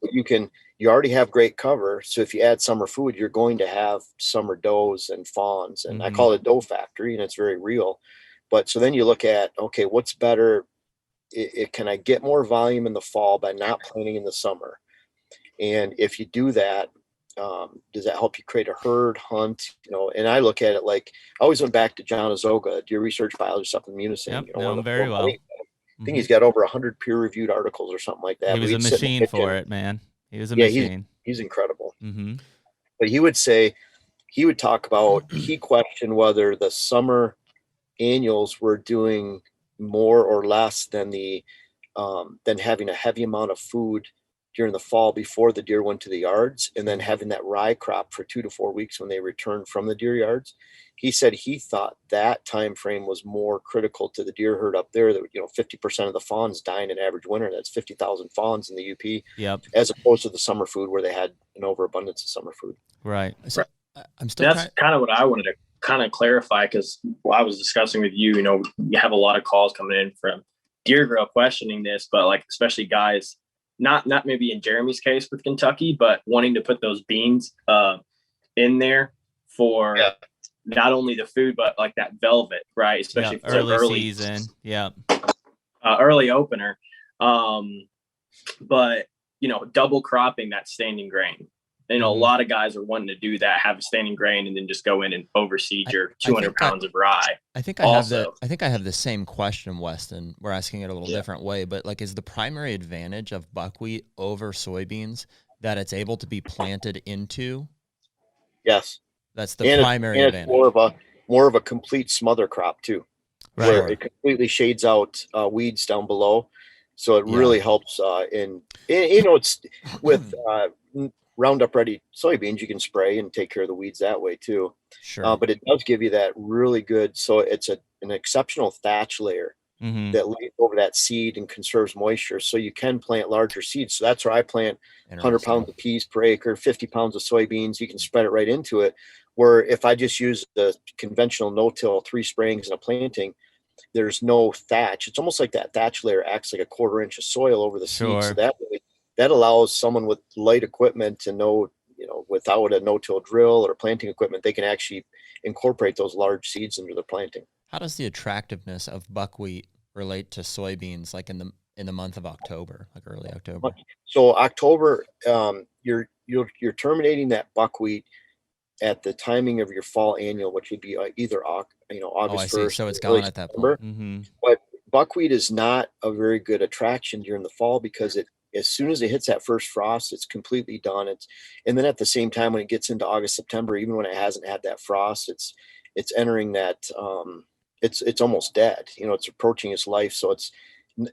A: you already have great cover. So if you add summer food, you're going to have summer does and fawns. And I call it a doe factory, and it's very real. But so then you look at, okay, what's better? Can I get more volume in the fall by not planting in the summer? And if you do that, does that help you create a herd hunt? And I look at it like, I always went back to John Azoga, deer research biologist up in Munising.
B: Yep, know him very well.
A: I think he's got over 100 peer-reviewed articles or something like that.
B: He was a machine for it, man. He was a machine.
A: He's incredible.
B: Mm-hmm.
A: But he would talk about, he questioned whether the summer annuals were doing more or less than than having a heavy amount of food during the fall before the deer went to the yards, and then having that rye crop for 2 to 4 weeks when they returned from the deer yards. He said he thought that time frame was more critical to the deer herd up there, that 50% of the fawns dying in average winter. That's 50,000 fawns in the UP.
B: Yep.
A: As opposed to the summer food where they had an overabundance of summer food.
B: Right.
C: So I'm still
D: That's kind of what I wanted to kind of clarify, because I was discussing with you, you have a lot of calls coming in from deer grow questioning this, but like, especially guys, not maybe in Jeremy's case with Kentucky, but wanting to put those beans in there for not only the food, but like that velvet, right? Especially if it's early
B: season. Yeah.
D: Early opener. But, double cropping that standing grain. A lot of guys are wanting to do that, have a standing grain, and then just go in and overseed your 200 pounds of rye.
C: I think I have the same question, Weston. We're asking it a little different way, but like, is the primary advantage of buckwheat over soybeans that it's able to be planted into?
A: Yes.
C: That's the primary advantage.
A: It's more of a complete smother crop too,
B: right,
A: where it completely shades out weeds down below. So it really helps it's with Roundup Ready soybeans, you can spray and take care of the weeds that way too.
C: Sure.
A: But it does give you that really good, so it's an exceptional thatch layer that lays over that seed and conserves moisture. So you can plant larger seeds. So that's where I plant 100 pounds of peas per acre, 50 pounds of soybeans. You can spread it right into it. Where if I just use the conventional no-till 3 sprayings and a planting, there's no thatch. It's almost like that thatch layer acts like a 1/4 inch of soil over the seed. So that allows someone with light equipment to know, without a no-till drill or planting equipment, they can actually incorporate those large seeds into their planting.
C: How does the attractiveness of buckwheat relate to soybeans, like in the month of October, like early October?
A: So October, you're terminating that buckwheat at the timing of your fall annual, which would be either August 1st.
C: So it's gone at that point. Mm-hmm.
A: But buckwheat is not a very good attraction during the fall, because as soon as it hits that first frost, it's completely done. And then at the same time, when it gets into August, September, even when it hasn't had that frost, it's entering that, it's almost dead. It's approaching its life. So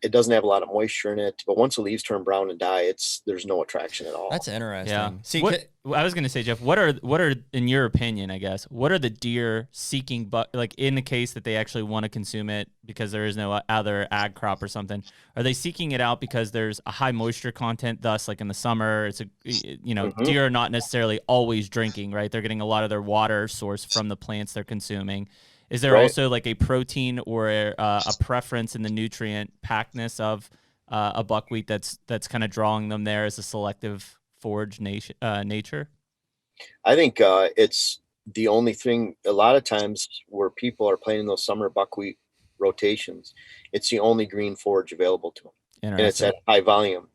A: it doesn't have a lot of moisture in it, but once the leaves turn brown and die, there's no attraction at all.
C: That's interesting.
B: Yeah. See, I was going to say, Jeff, what are, in your opinion, I guess, what are the deer seeking, like in the case that they actually want to consume it because there is no other ag crop or something, are they seeking it out because there's a high moisture content, thus like in the summer, it's deer are not necessarily always drinking, right? They're getting a lot of their water source from the plants they're consuming. Is there also like a protein or a preference in the nutrient packedness of a buckwheat that's kind of drawing them there as a selective forage nature?
A: I think it's the only thing, a lot of times where people are planting those summer buckwheat rotations, it's the only green forage available to them. And it's at high volume.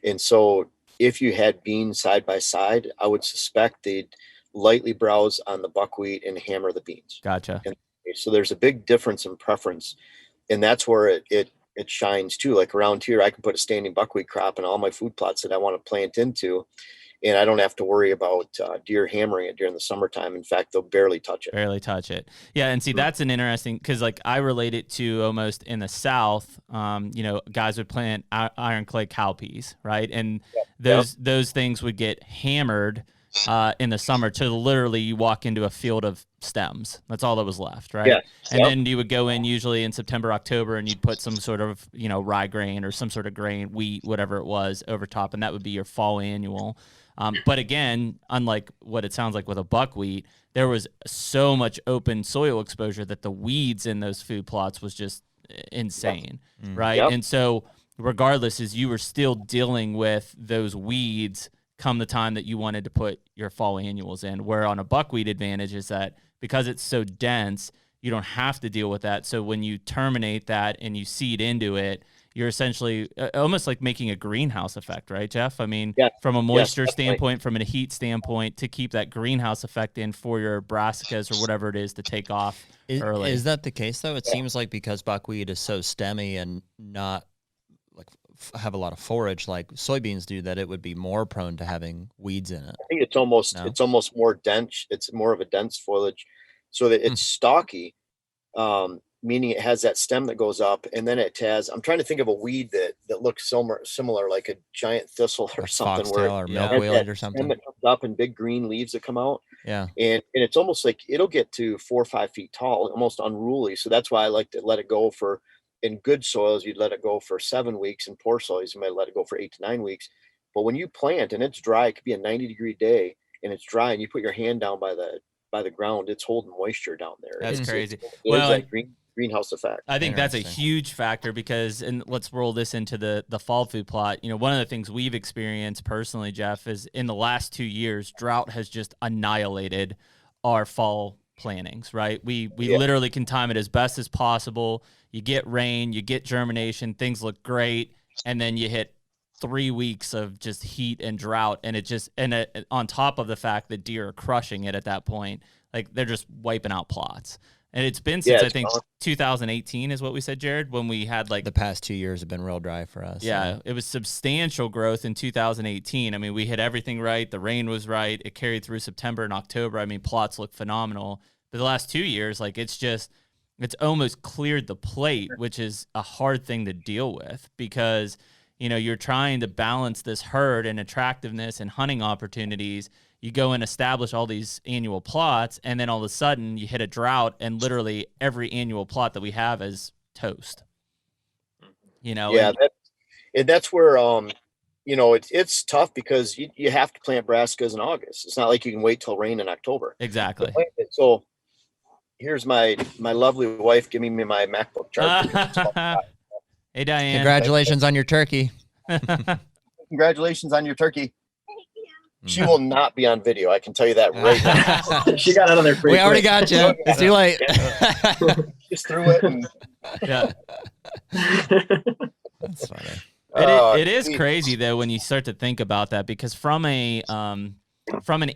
A: And so if you had beans side by side, I would suspect they'd lightly browse on the buckwheat and hammer the beans.
B: Gotcha.
A: So there's a big difference in preference, and that's where it shines too. Like around here, I can put a standing buckwheat crop in all my food plots that I want to plant into, and I don't have to worry about deer hammering it during the summertime. In fact, they'll barely touch it.
B: Barely touch it. Yeah, and see, that's an interesting, because like I relate it to almost in the South. You know, guys would plant iron clay cowpeas, right? And those things would get hammered in the summer to literally you walk into a field of stems. That's all that was left, right?
A: Yes.
B: And then you would go in usually in September, October, and you'd put some sort of, you know, rye grain or some sort of grain, wheat, whatever it was, over top, and that would be your fall annual. But again, unlike what it sounds like with a buckwheat, there was so much open soil exposure that the weeds in those food plots was just insane, right?
A: Yep.
B: And so regardless, as you were still dealing with those weeds come the time that you wanted to put your fall annuals in, where on a buckwheat advantage is that because it's so dense, you don't have to deal with that. So when you terminate that and you seed into it, you're essentially almost like making a greenhouse effect, right, Jeff? I mean, from a moisture standpoint, from a heat standpoint, to keep that greenhouse effect in for your brassicas or whatever it is to take off early.
C: Is that the case, though? It seems like because buckwheat is so stemmy and not like have a lot of forage like soybeans do, that it would be more prone to having weeds in it.
A: I think it's almost more dense. It's more of a dense foliage, so that it's stocky. Meaning it has that stem that goes up, and then it has, I'm trying to think of a weed that looks similar, like a giant thistle or something,
C: foxtail or milkweed or something.
A: That comes up and big green leaves that come out.
C: Yeah.
A: And it's almost like it'll get to 4 or 5 feet tall, almost unruly. So that's why I like to let it go for, in good soils, you'd let it go for 7 weeks. In poor soils, you might let it go for 8 to 9 weeks. But when you plant and it's dry, it could be a 90-degree day and it's dry, and you put your hand down by the ground, it's holding moisture down there.
B: That's crazy.
A: Well, that greenhouse effect.
B: I think that's a huge factor because, and let's roll this into the fall food plot. You know, one of the things we've experienced personally, Jeff, is in the last 2 years, drought has just annihilated our fall plantings, right? We literally can time it as best as possible. You get rain, you get germination, things look great, and then you hit 3 weeks of just heat and drought, and it just, and on top of the fact that deer are crushing it at that point, like they're just wiping out plots. And it's been since I think 2018 is what we said, Jared, when we had like
C: the past 2 years have been real dry for us.
B: Yeah, it was substantial growth in 2018. I mean, we hit everything right. The rain was right. It carried through September and October. I mean, plots look phenomenal. But the last 2 years, like it's almost cleared the plate, which is a hard thing to deal with because, you know, you're trying to balance this herd and attractiveness and hunting opportunities. You go and establish all these annual plots, and then all of a sudden you hit a drought, and literally every annual plot that we have is toast. You know,
A: and that's where you know, it's tough because you have to plant brassicas in August. It's not like you can wait till rain in October.
B: Exactly.
A: So here's my lovely wife giving me my MacBook chart.
B: Hey, Diane.
C: Congratulations on your turkey.
A: Congratulations on your turkey. She will not be on video. I can tell you that right now.
D: She got out of there pretty
C: We already got you. It's too late.
A: Just threw it. And...
B: Yeah.
C: That's funny.
B: It is crazy though when you start to think about that, because from an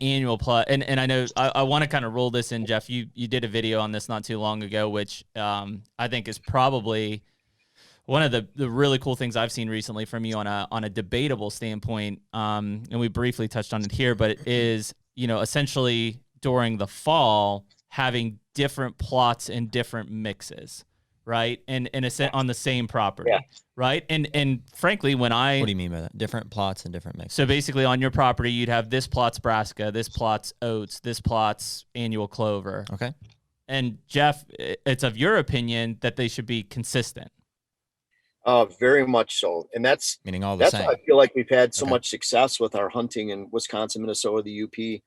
B: annual plot, and I know I want to kind of roll this in, Jeff. You did a video on this not too long ago, which I think is probably one of the really cool things I've seen recently from you on a debatable standpoint, and we briefly touched on it here, but it is, you know, essentially during the fall having different plots and different mixes, right? And on the same property, right? And frankly, what do
C: you mean by that? Different plots and different mixes.
B: So basically, on your property, you'd have this plot's brassica, this plot's oats, this plot's annual clover.
C: Okay.
B: And Jeff, it's of your opinion that they should be consistent.
A: Very much so. And that's
C: meaning all the same.
A: Why I feel like we've had so much success with our hunting in Wisconsin, Minnesota, the UP,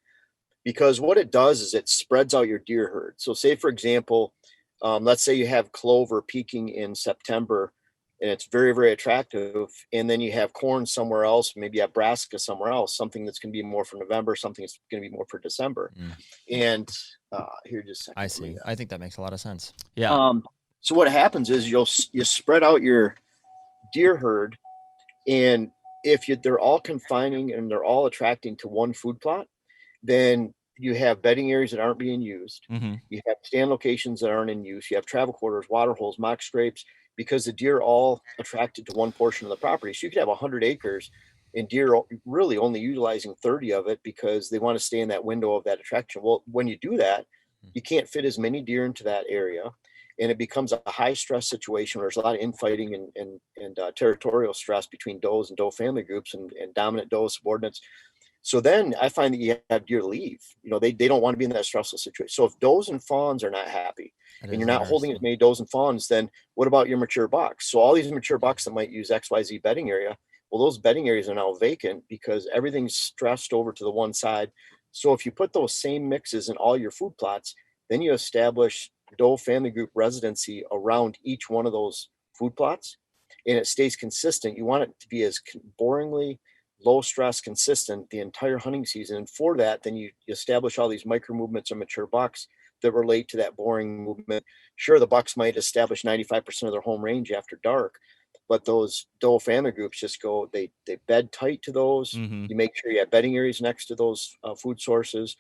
A: because what it does is it spreads out your deer herd. So say, for example, let's say you have clover peaking in September and it's very, very attractive. And then you have corn somewhere else, maybe you have brassica somewhere else, something that's going to be more for November, something that's going to be more for December. And here, just a second.
C: I see. I think that makes a lot of sense.
B: Yeah.
A: So what happens is you spread out your deer herd, and if they're all confining and they're all attracting to one food plot, then you have bedding areas that aren't being used. You have stand locations that aren't in use. You have travel quarters, water holes, mock scrapes, because the deer are all attracted to one portion of the property. So you could have 100 acres and deer are really only utilizing 30 of it because they want to stay in that window of that attraction. Well, when you do that, you can't fit as many deer into that area, and it becomes a high stress situation where there's a lot of infighting and territorial stress between does and doe family groups and dominant doe subordinates. So then I find that you have deer leave. They don't want to be in that stressful situation. So if does and fawns are not happy and you're not holding as many does and fawns, then what about your mature bucks? So all these mature bucks that might use XYZ bedding area, well, those bedding areas are now vacant because everything's stressed over to the one side. So if you put those same mixes in all your food plots, then you establish doe family group residency around each one of those food plots, and it stays consistent. You want it to be as boringly low stress consistent the entire hunting season. And for that, then you establish all these micro movements of mature bucks that relate to that boring movement. Sure, the bucks might establish 95% of their home range after dark, but those doe family groups just go, they bed tight to those.
B: Mm-hmm.
A: You make sure you have bedding areas next to those food sources,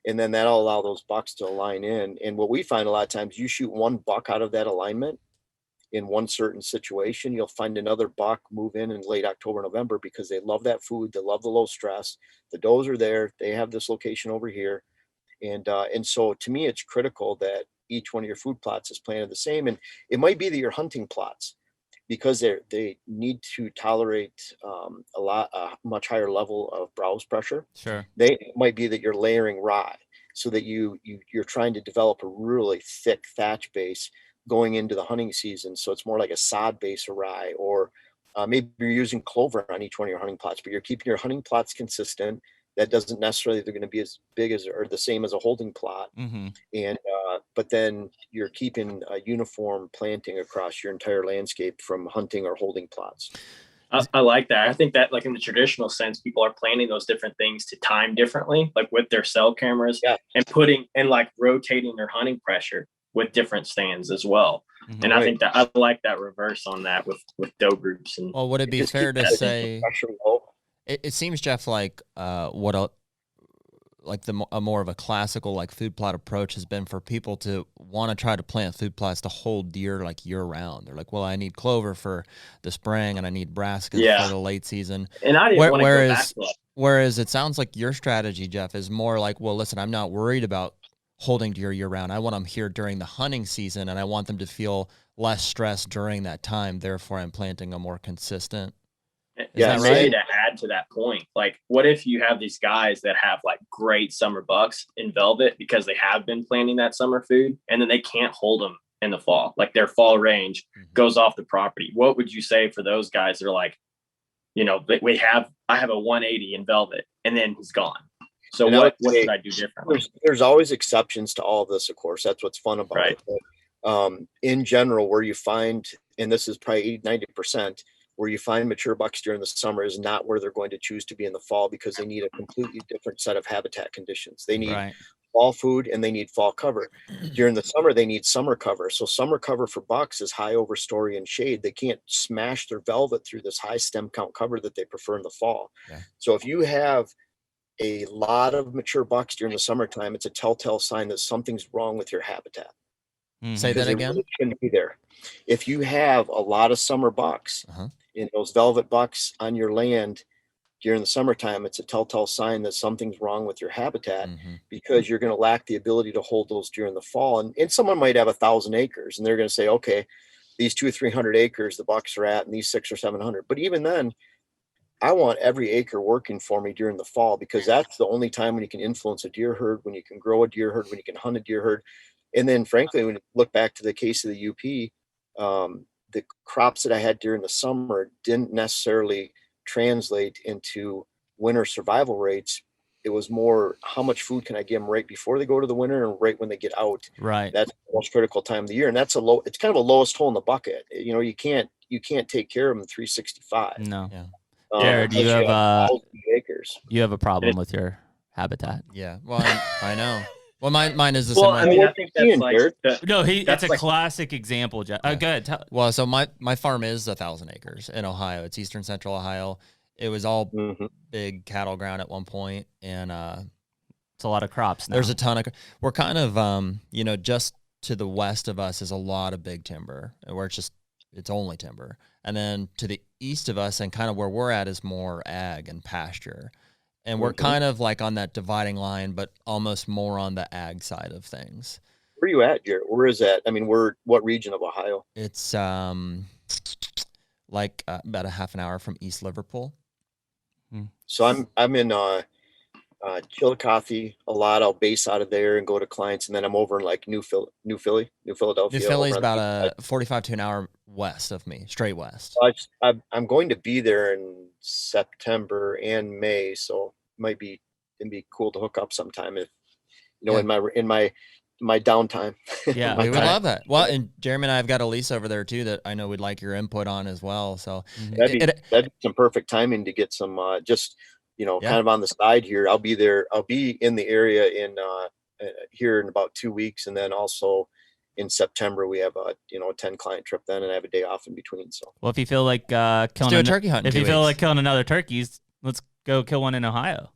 A: and then that'll allow those bucks to align in. And what we find a lot of times, you shoot one buck out of that alignment in one certain situation, you'll find another buck move in late October, November, because they love that food. They love the low stress. The does are there. They have this location over here. And so to me, it's critical that each one of your food plots is planted the same. And it might be that your hunting plots, because they need to tolerate a much higher level of browse pressure.
B: Sure.
A: It might be that you're layering rye so that you're trying to develop a really thick thatch base going into the hunting season. So it's more like a sod base of rye, or maybe you're using clover on each one of your hunting plots, but you're keeping your hunting plots consistent. That doesn't necessarily, they're going to be as big as or the same as a holding plot.
B: Mm-hmm.
A: And, but then you're keeping a uniform planting across your entire landscape from hunting or holding plots.
D: I like that. I think that, like, in the traditional sense, people are planning those different things to time differently, like with their cell cameras, and like rotating their hunting pressure with different stands as well.
B: Mm-hmm.
D: And I think that I like that reverse on that with doe groups. And
C: well, would it be fair to say it seems, Jeff, like a more of a classical like food plot approach has been for people to want to try to plant food plots to hold deer like year round. They're like, well, I need clover for the spring and I need brassicas for the late season.
D: And I didn't want to go back to that.
C: Whereas it sounds like your strategy, Jeff, is more like, well, listen, I'm not worried about holding deer year round. I want them here during the hunting season, and I want them to feel less stressed during that time. Therefore, I'm planting a more consistent.
D: Yeah, maybe to add to that point, like, what if you have these guys that have like great summer bucks in velvet because they have been planting that summer food, and then they can't hold them in the fall, like their fall range goes off the property? What would you say for those guys that are like, I have a 180 in velvet, and then he's gone. So what should I do differently?
A: There's always exceptions to all of this, of course. That's what's fun about it. But, in general, where you find, and this is probably 80-90%, where you find mature bucks during the summer is not where they're going to choose to be in the fall, because they need a completely different set of habitat conditions. They need fall food and they need fall cover. During the summer, they need summer cover. So summer cover for bucks is high overstory and shade. They can't smash their velvet through this high stem count cover that they prefer in the fall. Yeah. So if you have a lot of mature bucks during the summertime, it's a telltale sign that something's wrong with your habitat.
C: Say that again.
A: Really shouldn't be there. If you have a lot of summer bucks in those velvet bucks on your land during the summertime, it's a telltale sign that something's wrong with your habitat, because you're going to lack the ability to hold those during the fall. And someone might have 1,000 acres and they're going to say, okay, these 200-300 acres the bucks are at, and these 600 or 700. But even then, I want every acre working for me during the fall, because that's the only time when you can influence a deer herd, when you can grow a deer herd, when you can hunt a deer herd. And then frankly, when you look back to the case of the UP, the crops that I had during the summer didn't necessarily translate into winter survival rates. It was more, how much food can I give them right before they go to the winter and right when they get out?
B: Right.
A: That's the most critical time of the year. And that's it's kind of a lowest hole in the bucket. You can't take care of them 365.
B: No. Yeah. Jared, you have
A: acres.
B: You have a problem with your habitat.
C: Yeah. Well, I know. Well, mine is the
D: same.
C: Well,
D: I mean, I think that's like
B: that's a classic example, Jeff. Yeah. Go ahead.
C: Well, so my farm is 1,000 acres in Ohio. It's eastern central Ohio. It was all big cattle ground at one point, and
B: it's a lot of crops now.
C: There's a ton of. We're kind of just to the west of us is a lot of big timber, where it's just it's only timber. And then to the east of us and kind of where we're at is more ag and pasture. And we're kind of like on that dividing line, but almost more on the ag side of things.
A: Where are you at, Jared? Where is that? I mean, what region of Ohio?
C: It's like about a half an hour from East Liverpool.
A: So I'm in Chillicothe a lot. I'll base out of there and go to clients, and then I'm over in like New Philadelphia.
C: New Philly's about 45 to an hour west of me, straight west.
A: I'm going to be there in September and May, so it'd be cool to hook up sometime if in my downtime.
B: Yeah,
C: we would love that. Well, and Jeremy and I have got a lease over there too that I know we'd like your input on as well. So
A: that'd be some perfect timing to get some kind of on the side here. I'll be there. I'll be in the area in here in about 2 weeks, and then also in September we have a 10 client trip then, and I have a day off in between. So
B: well, if you feel like killing
C: a turkey hunt,
B: if you feel like killing another turkey, let's go kill one in Ohio.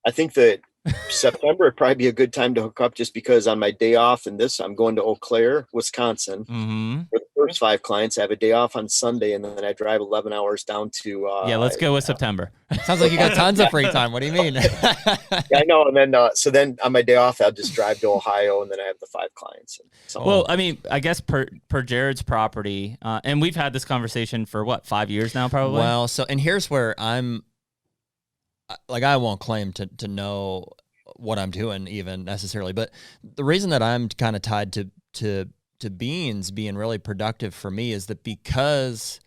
A: I think that September would probably be a good time to hook up, just because on my day off I'm going to Eau Claire, Wisconsin. For the first 5 clients, I have a day off on Sunday, and then I drive 11 hours down to
B: let's go with September.
C: Sounds like you got tons of free time. What do you mean?
A: Yeah, I know. And then so then on my day off I'll just drive to Ohio, and then I have the 5 clients.
B: Well, I mean, I guess per Jared's property, and we've had this conversation for 5 years now, probably.
C: Well, so and here's where I'm like, I won't claim to know what I'm doing even necessarily, but the reason that I'm kind of tied to beans being really productive for me is that because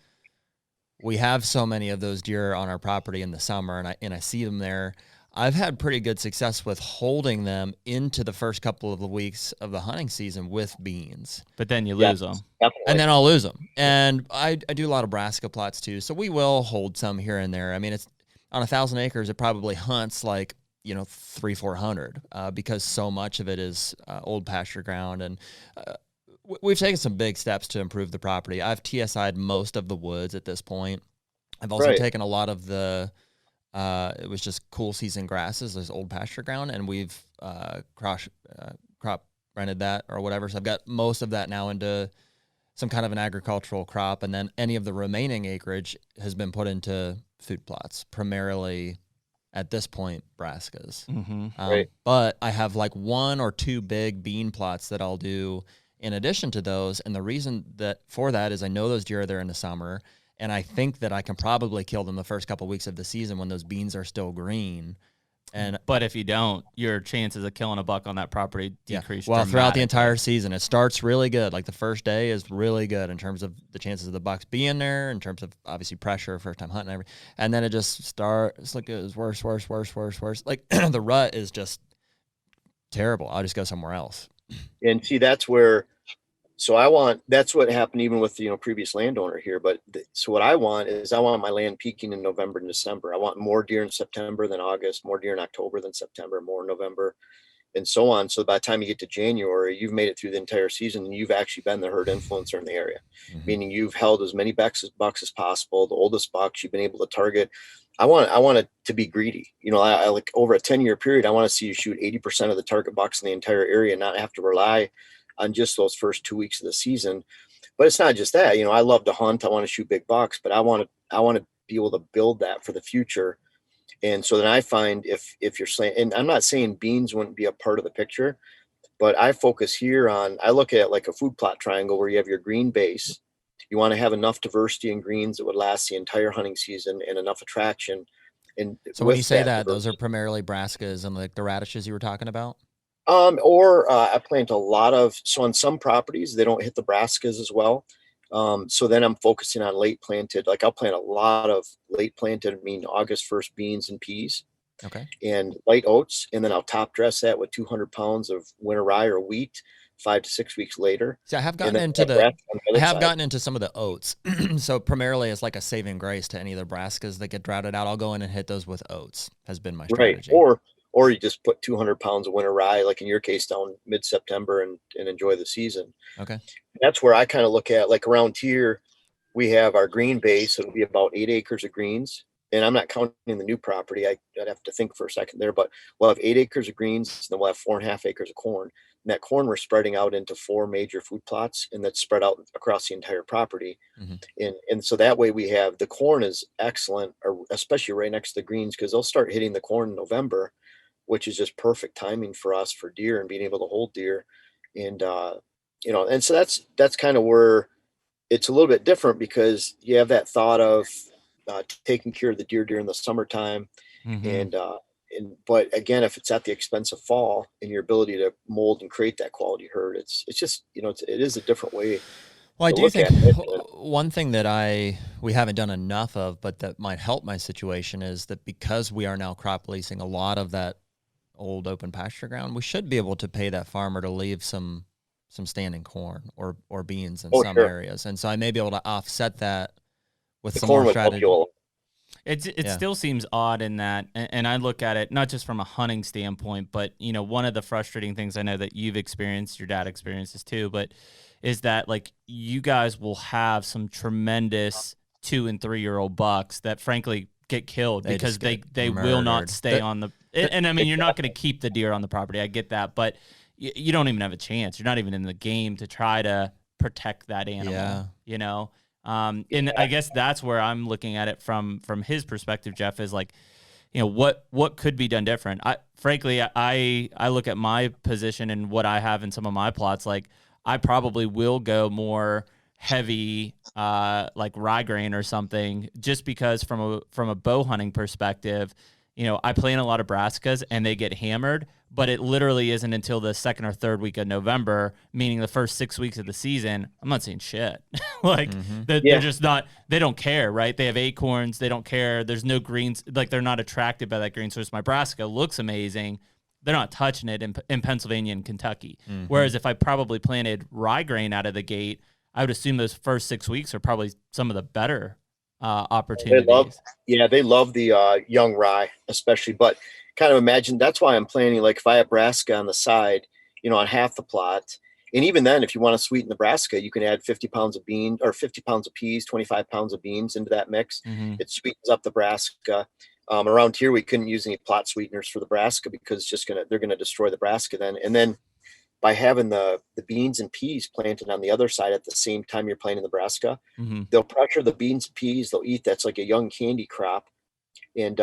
C: we have so many of those deer on our property in the summer, and I see them there, I've had pretty good success with holding them into the first couple of the weeks of the hunting season with beans.
B: But then you lose them.
A: Definitely.
C: And then I'll lose them. And I do a lot of brassica plots too, so we will hold some here and there. I mean, it's on 1,000 acres, it probably hunts like 300-400 because so much of it is old pasture ground, and we've taken some big steps to improve the property. I've TSI'd most of the woods at this point. I've also taken a lot of the it was just cool season grasses, there's old pasture ground, and we've crop rented that or whatever. So I've got most of that now into some kind of an agricultural crop, and then any of the remaining acreage has been put into food plots, primarily at this point brassicas. But I have like 1 or 2 big bean plots that I'll do in addition to those, and the reason for that is I know those deer are there in the summer, and I think that I can probably kill them the first couple of weeks of the season when those beans are still green.
B: But if you don't, your chances of killing a buck on that property decrease.
C: Well, throughout the entire season, it starts really good. Like the first day is really good in terms of the chances of the bucks being there, in terms of obviously pressure, first time hunting, everything. And then it just starts like it was worse. Like the rut is just terrible. I'll just go somewhere else.
A: And see, that's what happened even with the previous landowner here. But so what I want is, I want my land peaking in November and December. I want more deer in September than August, more deer in October than September, more in November, and so on. So by the time you get to January, you've made it through the entire season, and you've actually been the herd influencer in the area, meaning you've held as many bucks as possible, the oldest bucks you've been able to target. I want it to be greedy. I like over a 10-year period, I want to see you shoot 80% of the target bucks in the entire area, and not have to rely on just those first 2 weeks of the season. But it's not just that. I love to hunt, I want to shoot big bucks, but I want to be able to build that for the future. And so then I find if you're saying, and I'm not saying beans wouldn't be a part of the picture, but I focus here on, I look at like a food plot triangle where you have your green base. You want to have enough diversity in greens that would last the entire hunting season, and enough attraction. And
C: so when you say that, those are primarily brassicas and like the radishes you were talking about?
A: I plant a lot of, so on some properties, they don't hit the brassicas as well. So then I'm focusing on late planted. Like I'll plant a lot of late planted, August 1st beans and peas.
C: Okay.
A: And light oats. And then I'll top dress that with 200 pounds of winter rye or wheat 5 to 6 weeks later.
C: See, I have gotten into some of the oats. So primarily as like a saving grace to any of the brassicas that get droughted out, I'll go in and hit those with oats, has been my strategy.
A: Right. Or you just put 200 pounds of winter rye, like in your case, down mid-September and enjoy the season.
C: Okay.
A: That's where I kind of look at, like around here, we have our green base. It'll be about 8 acres of greens. And I'm not counting the new property. I'd have to think for a second there, but we'll have 8 acres of greens, and then we'll have 4.5 acres of corn. And that corn we're spreading out into 4 major food plots, and that's spread out across the entire property. And so that way we have, the corn is excellent, especially right next to the greens, because they'll start hitting the corn in November, which is just perfect timing for us for deer and being able to hold deer. And and so that's kind of where it's a little bit different, because you have that thought of taking care of the deer during the summertime. But again, if it's at the expense of fall and your ability to mold and create that quality herd, it's just, it is a different way.
C: Well, I do think one thing that we haven't done enough of, but that might help my situation, is that because we are now crop leasing a lot of that old open pasture ground, we should be able to pay that farmer to leave some standing corn or beans in some areas. And so I may be able to offset that with some more strategy.
B: It still seems odd in that, and I look at it not just from a hunting standpoint, but one of the frustrating things I know that you've experienced, your dad experiences too, but is that like you guys will have some tremendous 2 and 3 year old bucks that frankly get killed because they will not stay on the. And I mean, you're not going to keep the deer on the property. I get that, but you don't even have a chance. You're not even in the game to try to protect that animal. And I guess that's where I'm looking at it from his perspective, Jeff, is like, what could be done different? Frankly, I look at my position and what I have in some of my plots. Like, I probably will go more heavy, like rye grain or something, just because from a bow hunting perspective, I plant a lot of Brassicas and they get hammered, but it literally isn't until the 2nd or 3rd week of November, meaning the first 6 weeks of the season, I'm not seeing shit. They're just not, they don't care, right? They have acorns. They don't care. There's no greens. Like, they're not attracted by that green source. My Brassica looks amazing. They're not touching it in Pennsylvania and Kentucky. Whereas if I probably planted rye grain out of the gate, I would assume those first 6 weeks are probably some of the better opportunities.
A: They love the young rye, especially. But kind of imagine, that's why I'm planning, like if I have Brassica on the side, on half the plot. And even then, if you want to sweeten the Brassica, you can add 50 pounds of beans or 50 pounds of peas, 25 pounds of beans into that mix. It sweetens up the Brassica. Around here, we couldn't use any plot sweeteners for the Brassica because they're gonna destroy the Brassica then. And then by having the beans and peas planted on the other side at the same time you're planting the Brassica, they'll pressure the beans and peas. They'll eat. That's like a young candy crop. And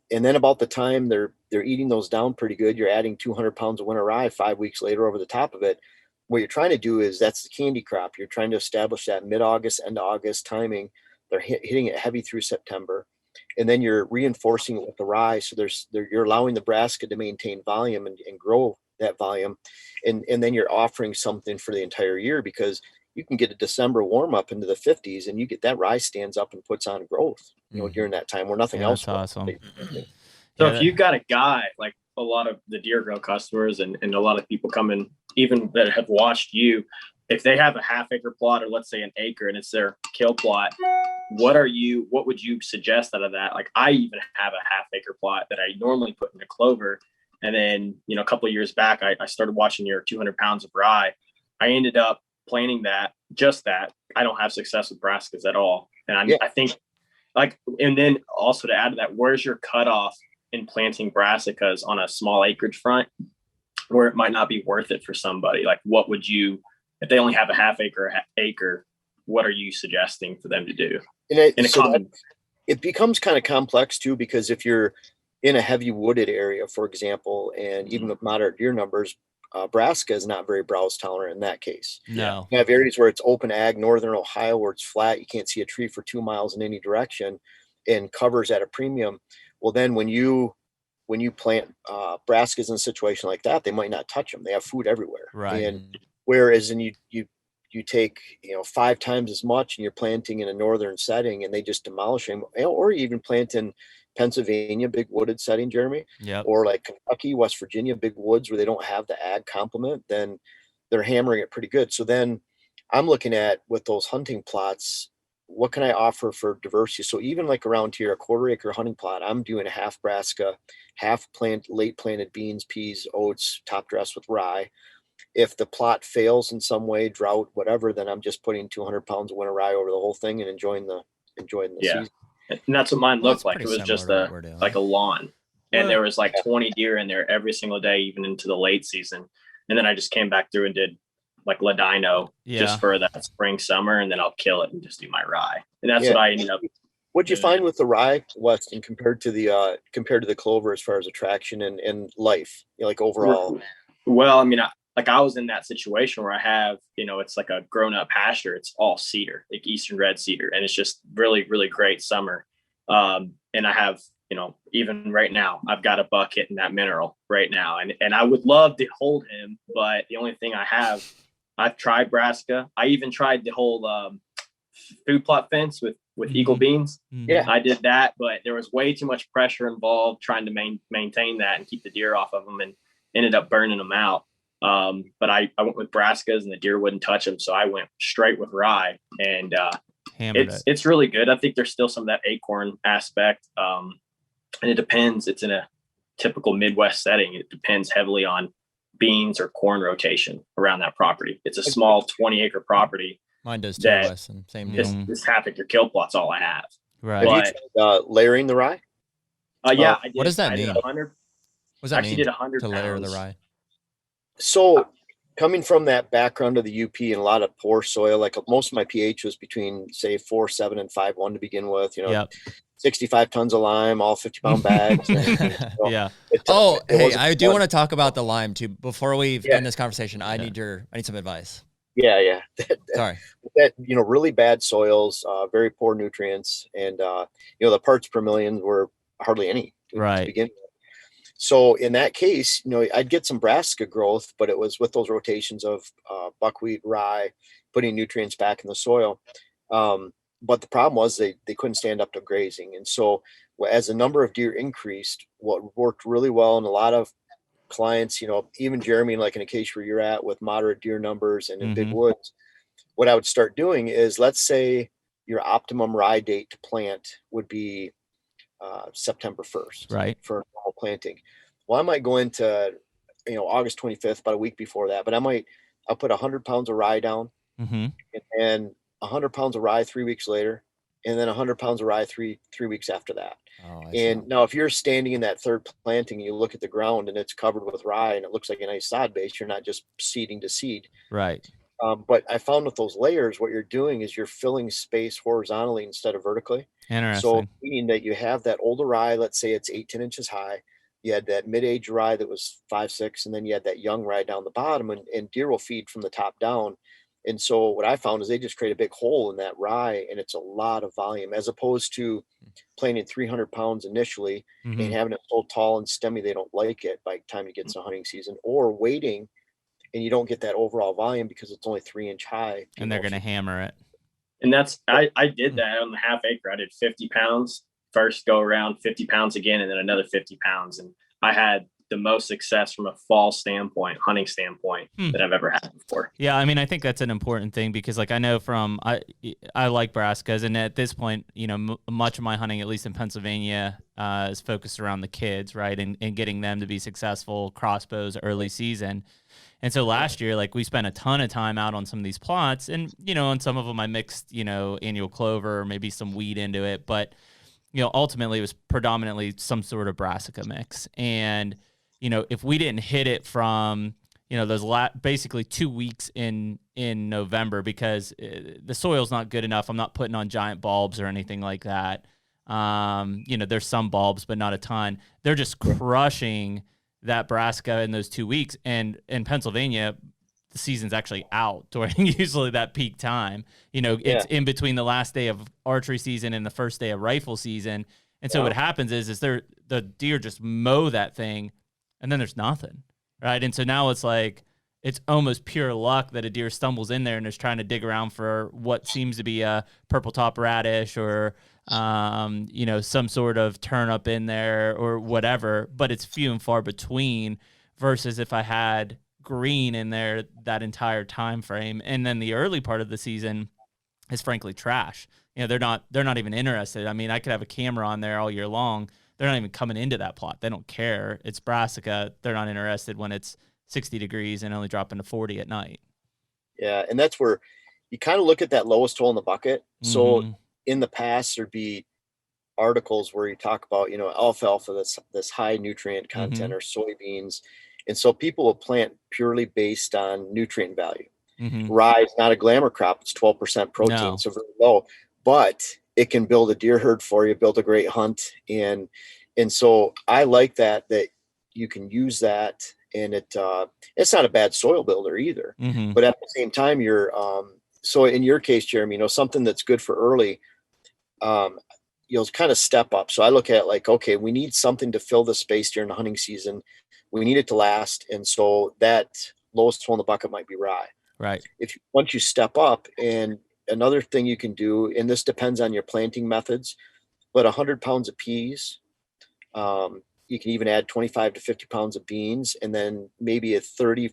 A: then about the time they're eating those down pretty good, you're adding 200 pounds of winter rye 5 weeks later over the top of it. What you're trying to do is, that's the candy crop. You're trying to establish that mid-August, end of August timing. They're hitting it heavy through September. And then you're reinforcing it with the rye. So you're allowing the Brassica to maintain volume and grow that volume. And then you're offering something for the entire year, because you can get a December warm up into the 50s and you get that rye stands up and puts on growth, during that time where nothing else.
B: That's awesome.
D: So if you've got a guy, like a lot of the Deer Grill customers and a lot of people coming, even that have watched you, if they have a half-acre plot or let's say an acre and it's their kill plot, what would you suggest out of that? Like, I even have a half-acre plot that I normally put into clover. And then, a couple of years back, I started watching your 200 pounds of rye. I ended up planting that. I don't have success with Brassicas at all. And I think, like, and then also to add to that, where's your cutoff in planting Brassicas on a small acreage front where it might not be worth it for somebody? Like, what would you, if they only have a half acre, what are you suggesting for them to do?
A: It becomes kind of complex too, because if you're in a heavy wooded area, for example, and even with moderate deer numbers, Brassica is not very browse tolerant in that case.
B: No.
A: You have areas where it's open ag, northern Ohio, where it's flat, you can't see a tree for 2 miles in any direction, and covers at a premium. Well, then when you plant Brassicas in a situation like that, they might not touch them. They have food everywhere.
B: Right.
A: And whereas you take 5 times as much and you're planting in a northern setting and they just demolish them, or you even plant in Pennsylvania, big wooded setting, Jeremy, or like Kentucky, West Virginia, big woods where they don't have the ag complement, then they're hammering it pretty good. So then I'm looking at, with those hunting plots, what can I offer for diversity? So even like around here, a 1/4 acre hunting plot, I'm doing a half Brassica, late planted beans, peas, oats, top dressed with rye. If the plot fails in some way, drought, whatever, then I'm just putting 200 pounds of winter rye over the whole thing and enjoying the season.
D: And that's what mine looked like. It was just like a lawn. And there was like 20 deer in there every single day, even into the late season. And then I just came back through and did like Ladino just for that spring, summer, and then I'll kill it and just do my rye. And that's what I ended up.
A: What'd you find with the rye, Weston, compared to the clover as far as attraction and life, like overall?
D: Well, I mean, I was in that situation where I have, it's like a grown up pasture. It's all cedar, like Eastern red cedar. And it's just really, really great summer. And I have, even right now, I've got a buck hitting that mineral right now. And I would love to hold him, but the only thing I've tried Brassica. I even tried the whole food plot fence with Eagle beans.
A: Yeah,
D: I did that, but there was way too much pressure involved trying to maintain that and keep the deer off of them, and ended up burning them out. But I went with Brassicas and the deer wouldn't touch them. So I went straight with rye, and it's really good. I think there's still some of that acorn aspect. And it depends. It's in a typical Midwest setting. It depends heavily on beans or corn rotation around that property. It's a small 20-acre property.
C: Mine does too, Weston. Same deal.
D: This half-acre kill plot's all I have.
B: Right.
A: Have you tried, layering the rye?
D: Yeah, I did.
C: What does that mean?
D: What does that mean? Did 100
C: to layer the rye?
A: So coming from that background of the UP and a lot of poor soil, like most of my pH was between say 4.7 and 5.1 to begin with, 65 tons of lime, all 50-pound bags.
C: I do want to talk about the lime too. Before we end this conversation, I need some advice.
A: Yeah.
C: Sorry.
A: That, really bad soils, very poor nutrients. And, the parts per million were hardly any to begin with. So in that case, I'd get some brassica growth, but it was with those rotations of buckwheat, rye, putting nutrients back in the soil. But the problem was they couldn't stand up to grazing. And so as the number of deer increased, what worked really well, and a lot of clients, even Jeremy, like in a case where you're at with moderate deer numbers and in big woods, what I would start doing is, let's say your optimum rye date to plant would be September 1st,
B: right,
A: for normal planting. Well, I might go into, August 25th, about a week before that, but I'll put 100 pounds of rye down, and 100 pounds of rye 3 weeks later, and then 100 pounds of rye three weeks after that. And now if you're standing in that third planting, you look at the ground and it's covered with rye and it looks like a nice sod base, you're not just seeding to seed.
B: Right.
A: But I found with those layers, what you're doing is you're filling space horizontally instead of vertically.
B: Interesting.
A: So meaning that you have that older rye, let's say it's 8-10 inches high. You had that mid-age rye that was 5-6, and then you had that young rye down the bottom, and deer will feed from the top down. And so what I found is they just create a big hole in that rye, and it's a lot of volume, as opposed to planting 300 pounds initially and having it so tall and stemmy they don't like it by the time it gets to hunting season, or waiting and you don't get that overall volume because it's only 3-inch high.
B: And they're going to hammer it.
D: And that's, I did that on the half acre. I did 50 pounds first go around, 50 pounds again, and then another 50 pounds. And I had the most success from a fall standpoint, hunting standpoint that I've ever had before.
B: Yeah. I mean, I think that's an important thing because like I know I like brassicas, and at this point, much of my hunting, at least in Pennsylvania, is focused around the kids, right. And getting them to be successful crossbows early season. And so last year, like we spent a ton of time out on some of these plots, and, on some of them I mixed, annual clover, maybe some wheat into it. But, ultimately it was predominantly some sort of brassica mix. And, if we didn't hit it from, those basically 2 weeks in November, because the soil's not good enough. I'm not putting on giant bulbs or anything like that. There's some bulbs, but not a ton. They're just crushing that brassica in those 2 weeks. And in Pennsylvania, the season's actually out during usually that peak time. It's in between the last day of archery season and the first day of rifle season. And so what happens is the deer just mow that thing, and then there's nothing, right? And so now it's like, it's almost pure luck that a deer stumbles in there and is trying to dig around for what seems to be a purple top radish or, some sort of turnip in there or whatever, but it's few and far between versus if I had green in there that entire time frame. And then the early part of the season is frankly trash. They're not even interested. I mean, I could have a camera on there all year long. They're not even coming into that plot. They don't care. It's brassica. They're not interested when it's 60 degrees and only dropping to 40 at night. Yeah.
A: And that's where you kind of look at that lowest hole in the bucket. So in the past, there'd be articles where you talk about, alfalfa, this high nutrient content, or soybeans. And so people will plant purely based on nutrient value.
B: Mm-hmm.
A: Rye is not a glamour crop. It's 12% protein,
B: No.
A: so very low, but it can build a deer herd for you, build a great hunt. And so I like that you can use that, and it's not a bad soil builder either.
B: Mm-hmm.
A: But at the same time, you're, so in your case, Jeremy, something that's good for early, you'll kind of step up. So I look at like, okay, we need something to fill the space during the hunting season. We need it to last. And so that lowest hole in the bucket might be rye.
B: Right.
A: Once you step up, and another thing you can do, and this depends on your planting methods, but 100 pounds of peas, you can even add 25 to 50 pounds of beans, and then maybe 30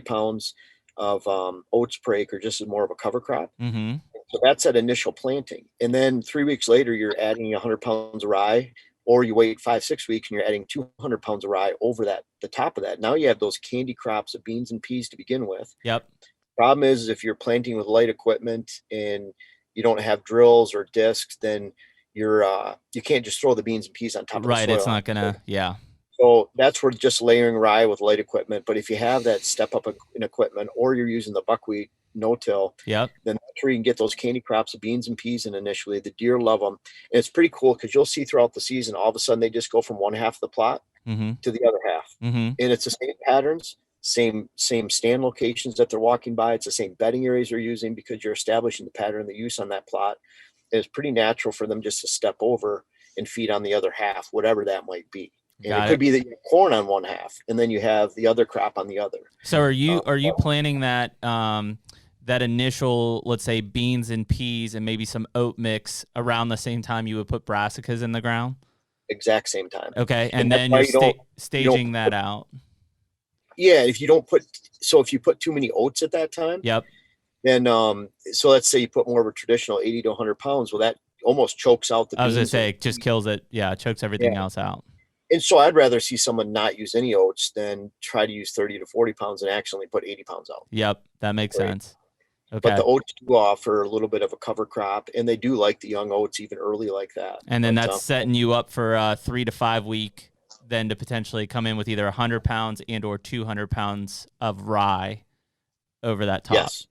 A: pounds of oats per acre, just as more of a cover crop.
B: Mm-hmm.
A: So that's at initial planting. And then 3 weeks later, you're adding 100 pounds of rye, or you wait 5-6 weeks and you're adding 200 pounds of rye over the top of that. Now you have those candy crops of beans and peas to begin with.
B: Yep.
A: Problem is, if you're planting with light equipment and you don't have drills or discs, then you can't just throw the beans and peas on top of the soil.
B: Right. It's not gonna, yeah.
A: So that's where just layering rye with light equipment. But if you have that step up in equipment, or you're using the buckwheat no-till,
B: Yep.
A: then that's where you can get those candy crops of beans and peas in initially. The deer love them. And it's pretty cool because you'll see throughout the season, all of a sudden they just go from one half of the plot
B: Mm-hmm.
A: to the other half.
B: Mm-hmm.
A: And it's the same patterns, same stand locations that they're walking by. It's the same bedding areas they're using, because you're establishing the pattern of the use on that plot. And it's pretty natural for them just to step over and feed on the other half, whatever that might be. And it could be that you have corn on one half and then you have the other crop on the other.
B: So are you planting that that initial, let's say, beans and peas and maybe some oat mix around the same time you would put brassicas in the ground?
A: Exact same time.
B: Okay, and then you're staging that out.
A: Yeah, if you put too many oats at that time,
B: yep.
A: Then so let's say you put more of a traditional 80 to 100 pounds. Well, that almost chokes out the beans.
B: I was gonna say, it just kills it. Yeah, it chokes everything else out.
A: And so I'd rather see someone not use any oats than try to use 30 to 40 pounds and actually put 80 pounds out.
B: Yep, that makes sense. Okay.
A: But the oats do offer a little bit of a cover crop, and they do like the young oats even early like that.
B: And then that's setting you up for a 3 to 5 week, then to potentially come in with either 100 pounds and or 200 pounds of rye over that top.
A: Yes.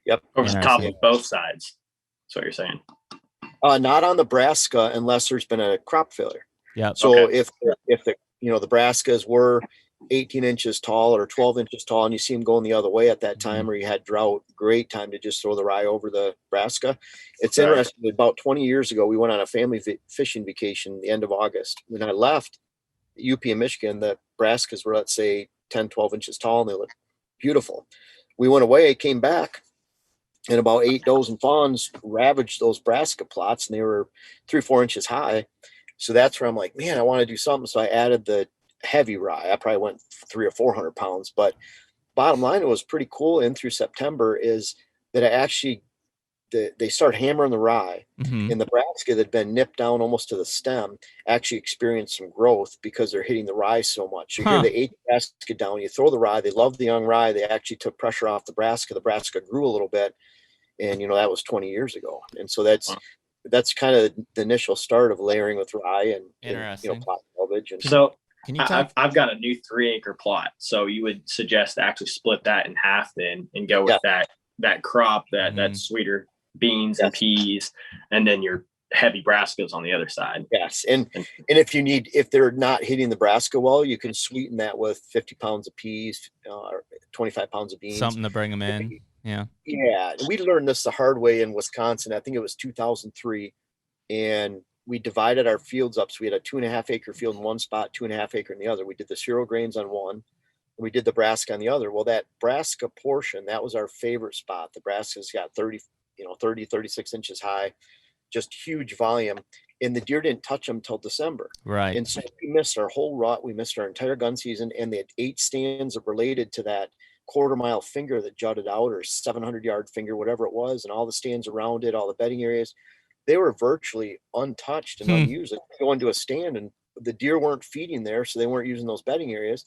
A: Yep.
D: Over the top of both sides. That's what you're saying.
A: Not on the Brassica unless there's been a crop failure.
B: Yeah.
A: So if the the Brassicas were 18 inches tall or 12 inches tall, and you see them going the other way at that time, or you had drought, great time to just throw the rye over the Brassica. It's interesting. About 20 years ago, we went on a family fishing vacation the end of August. When I left UP in Michigan, the Brassicas were, let's say, 10, 12 inches tall, and they looked beautiful. We went away, came back, and about 8 does and fawns ravaged those Brassica plots, and they were 3-4 inches high. So that's where I'm like, man, I want to do something. So I added the heavy rye. I probably went 300 or 400 pounds, but bottom line, it was pretty cool. In through September is that they start hammering the rye, and the Brassica that had been nipped down almost to the stem actually experienced some growth because they're hitting the rye so much. So here they ate the Brassica down. You throw the rye. They love the young rye. They actually took pressure off the Brassica. The Brassica grew a little bit, and that was 20 years ago. And so that's kind of the initial start of layering with rye and plot salvage. And
D: so I've got a new 3-acre plot. So you would suggest to actually split that in half then and go with that crop, that sweeter beans and peas, and then your heavy Brassicas on the other side.
A: Yes. And if they're not hitting the Brassica well, you can sweeten that with 50 pounds of peas, or 25 pounds of beans.
B: Something to bring them in. Yeah.
A: Yeah. We learned this the hard way in Wisconsin. I think it was 2003. And we divided our fields up. So we had a 2.5 acre field in one spot, 2.5 acre in the other. We did the cereal grains on one, and we did the Brassica on the other. Well, that Brassica portion, that was our favorite spot. The Brassica's got 30, 36 inches high, just huge volume. And the deer didn't touch them till December.
B: Right.
A: And so we missed our whole rut. We missed our entire gun season. And they had 8 stands that related to that 1/4 mile finger that jutted out, or 700-yard finger, whatever it was. And all the stands around it, all the bedding areas, they were virtually untouched and unused. Go into a stand, and the deer weren't feeding there, so they weren't using those bedding areas.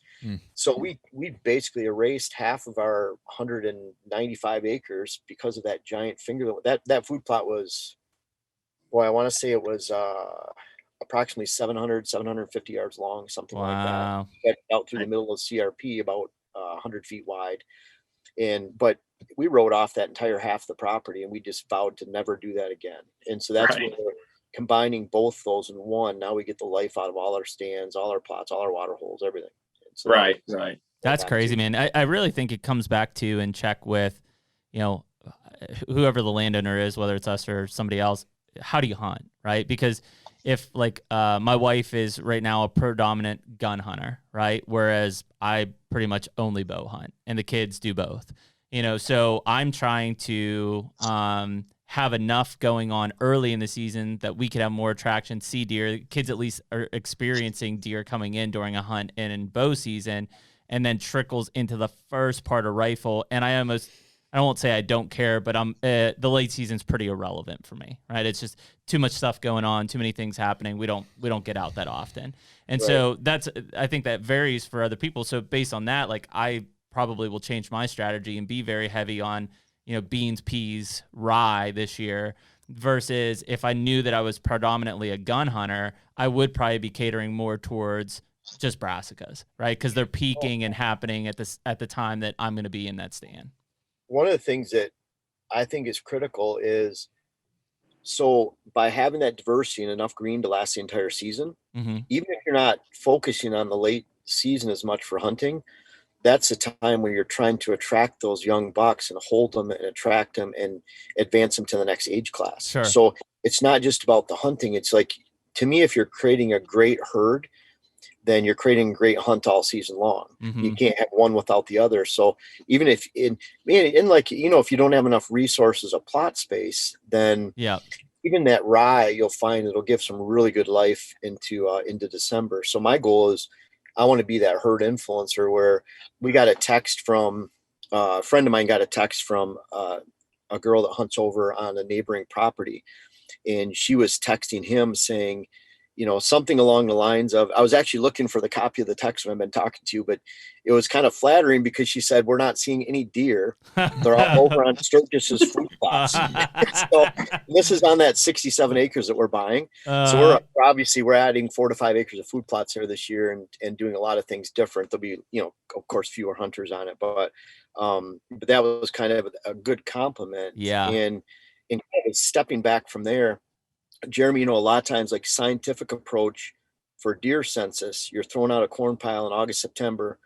A: So we basically erased half of our 195 acres because of that giant finger. That food plot was, I want to say it was a approximately 750 yards long, something like
B: Wow.
A: that, out through the middle of CRP, about 100 feet wide. But we wrote off that entire half the property, and we just vowed to never do that again. And so that's
D: Right.
A: where we're combining both those in one. Now we get the life out of all our stands, all our plots, all our water holes, everything. And so
D: Right.
B: That's crazy, man. I really think it comes back to, and check with, you know, whoever the landowner is, whether it's us or somebody else, how do you hunt, right? Because if like my wife is right now a predominant gun hunter, right? Whereas I pretty much only bow hunt, and the kids do both, you know, so I'm trying to have enough going on early in the season that we could have more attraction, see deer. Kids at least are experiencing deer coming in during a hunt and in bow season, and then trickles into the first part of rifle. And I won't say I don't care, but the late season's pretty irrelevant for me, right? It's just too much stuff going on, too many things happening. We don't get out that often. And so I think that varies for other people. So based on that, like I probably will change my strategy and be very heavy on, you know, beans, peas, rye this year, versus if I knew that I was predominantly a gun hunter, I would probably be catering more towards just brassicas, right? Because they're peaking and happening at the time that I'm going to be in that stand.
A: one of the things that I think is critical is, so by having that diversity and enough green to last the entire season,
B: Mm-hmm.
A: even if you're not focusing on the late season as much for hunting, that's the time when you're trying to attract those young bucks and hold them and attract them and advance them to the next age class.
B: Sure.
A: So it's not just about the hunting. It's like, to me, if you're creating a great herd, then you're creating a great hunt all season long.
B: Mm-hmm.
A: You can't have one without the other. So even if like, you know, if you don't have enough resources of plot space, then even that rye, you'll find it'll give some really good life into December. So my goal is, I want to be that herd influencer, where we got a text from a friend of mine, got a text from a girl that hunts over on a neighboring property. And she was texting him saying, you know, something along the lines of, I was actually looking for the copy of the text when I've been talking to you, but it was kind of flattering because she said, we're not seeing any deer. They're all over on Sturgis's food plots. So this is on that 67 acres that we're buying. So we're adding 4 to 5 acres of food plots there this year, and doing a lot of things different. There'll be, you know, of course, fewer hunters on it, but that was kind of a good compliment.
B: Yeah.
A: And kind of stepping back from there, Jeremy, you know, a lot of times, like, scientific approach for deer census, you're throwing out a corn pile in August, September.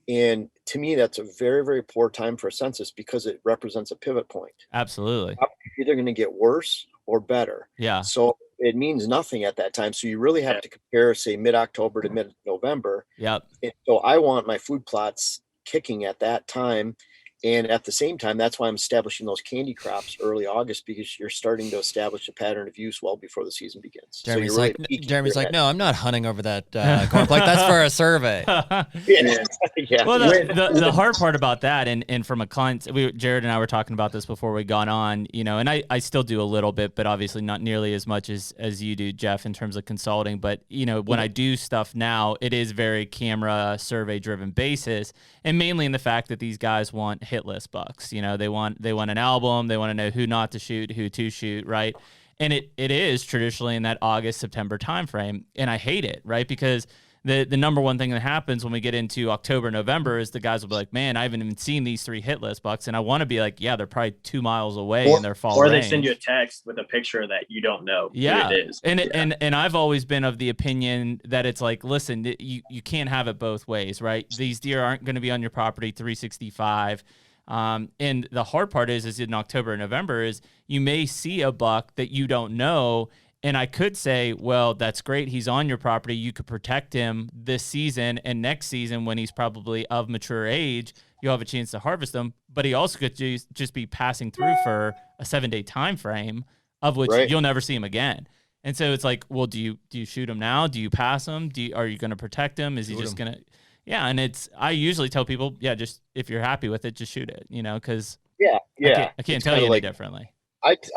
A: And to me, that's a very, very poor time for a census, because it represents a pivot point.
B: Absolutely.
A: It's either going to get worse or better.
B: Yeah.
A: So it means nothing at that time. So you really have to compare, say, mid-October to mid-November.
B: Yep.
A: And so I want my food plots kicking at that time. And at the same time, that's why I'm establishing those candy crops early August, because you're starting to establish a pattern of use well before the season begins.
C: Jeremy's
A: so
C: Jeremy's like, no, I'm not hunting over that corn plate. That's for a survey.
A: Yeah.
B: Well, the hard part about that, and from a client, Jared and I were talking about this before we got on, you know, and I still do a little bit, but obviously not nearly as much as you do, Jeff, in terms of consulting. But, you know, when I do stuff now, it is very camera survey driven basis, and mainly in the fact that these guys want hit list bucks. You know, they want an album, they want to know who not to shoot, who to shoot, right? And it is traditionally in that August, September timeframe. And I hate it, right? Because the number one thing that happens when we get into October, November is the guys will be like, man, I haven't even seen these 3 hit list bucks. And I want to be like, yeah, they're probably 2 miles away in their fall
D: Or
B: range.
D: they send you a text with a picture that you don't know who
B: it
D: is.
B: And I've always been of the opinion that it's like, listen, you can't have it both ways, right? These deer aren't going to be on your property 365. And the hard part is in October and November is you may see a buck that you don't know. And I could say, well, that's great. He's on your property. You could protect him this season, and next season, when he's probably of mature age, you'll have a chance to harvest him. But he also could just be passing through for a 7-day time frame, of which you'll never see him again. And so it's like, well, do you shoot him now? Do you pass him? Are you going to protect him? Is he just going to? Yeah. And I usually tell people, just if you're happy with it, just shoot it, you know, because I can't tell you any differently.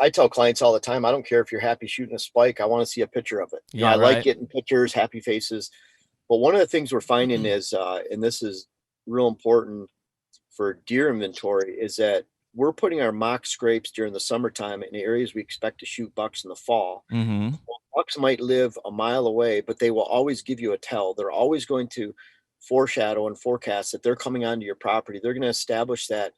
A: I tell clients all the time, I don't care if you're happy shooting a spike. I want to see a picture of it. You know, I like getting pictures, happy faces. But one of the things we're finding is, and this is real important for deer inventory, is that we're putting our mock scrapes during the summertime in areas we expect to shoot bucks in the fall.
B: Mm-hmm.
A: bucks might live a mile away, but they will always give you a tell. They're always going to foreshadow and forecast that they're coming onto your property. They're going to establish that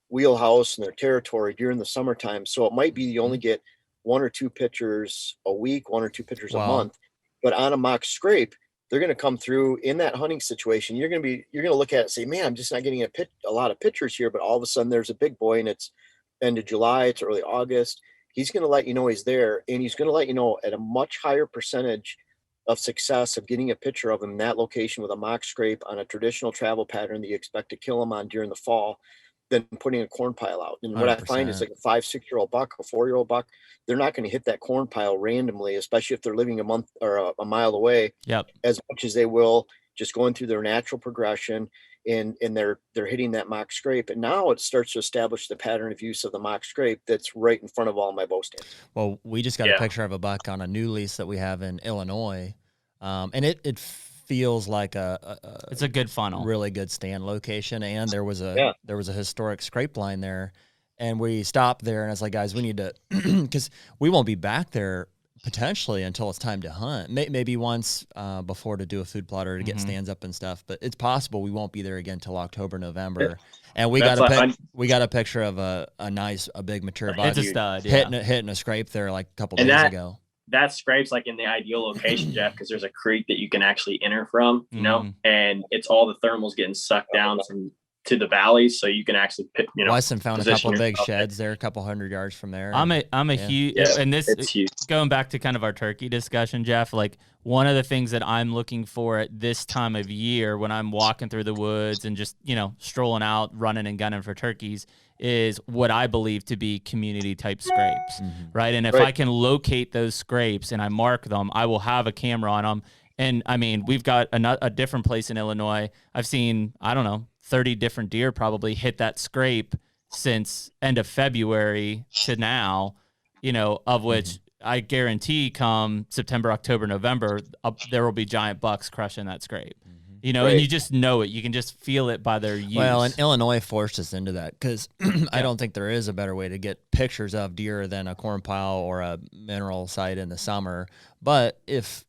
A: wheelhouse in their territory during the summertime. So it might be you only get 1 or 2 pictures a week, 1 or 2 pictures a month, but on a mock scrape, they're going to come through in that hunting situation. You're going to look at it and say, man, I'm just not getting a lot of pictures here. But all of a sudden there's a big boy and it's end of July, it's early August. He's going to let you know he's there, and he's going to let you know at a much higher percentage of success of getting a picture of him in that location with a mock scrape on a traditional travel pattern that you expect to kill him on during the fall than putting a corn pile out. And what I find is like a 5-6-year-old buck, a 4-year-old buck, they're not going to hit that corn pile randomly, especially if they're living a month or a mile away, as much as they will just going through their natural progression. And they're hitting that mock scrape. And now it starts to establish the pattern of use of the mock scrape that's right in front of all my bow stands.
C: Well, we just got a picture of a buck on a new lease that we have in Illinois. And it feels like it's
B: a good funnel,
C: really good stand location. And there was a historic scrape line there, and we stopped there and I was like, guys, we need to, cause we won't be back there potentially until it's time to hunt. Maybe once before to do a food plotter to get stands up and stuff, but it's possible we won't be there again till October, November. And we got a picture of a big mature buck.
B: It's a stud,
C: hitting a scrape there like a couple days ago.
D: That scrape's like in the ideal location, Jeff, because there's a creek that you can actually enter from, you know, and it's all the thermals getting sucked down to the valleys, so you can actually pick,
C: Weston found a couple of big sheds there, a couple 100 yards from there.
B: I'm a huge, and this going back to kind of our turkey discussion, Jeff, like one of the things that I'm looking for at this time of year when I'm walking through the woods and just, strolling out, running and gunning for turkeys is what I believe to be community type scrapes, right? And if I can locate those scrapes and I mark them, I will have a camera on them. And I mean, we've got a different place in Illinois. I've seen, 30 different deer probably hit that scrape since end of February to now, of which I guarantee come September, October, November, there will be giant bucks crushing that scrape. And you just know it. You can just feel it by their use.
C: Well, and Illinois forced us into that because I don't think there is a better way to get pictures of deer than a corn pile or a mineral site in the summer. But if,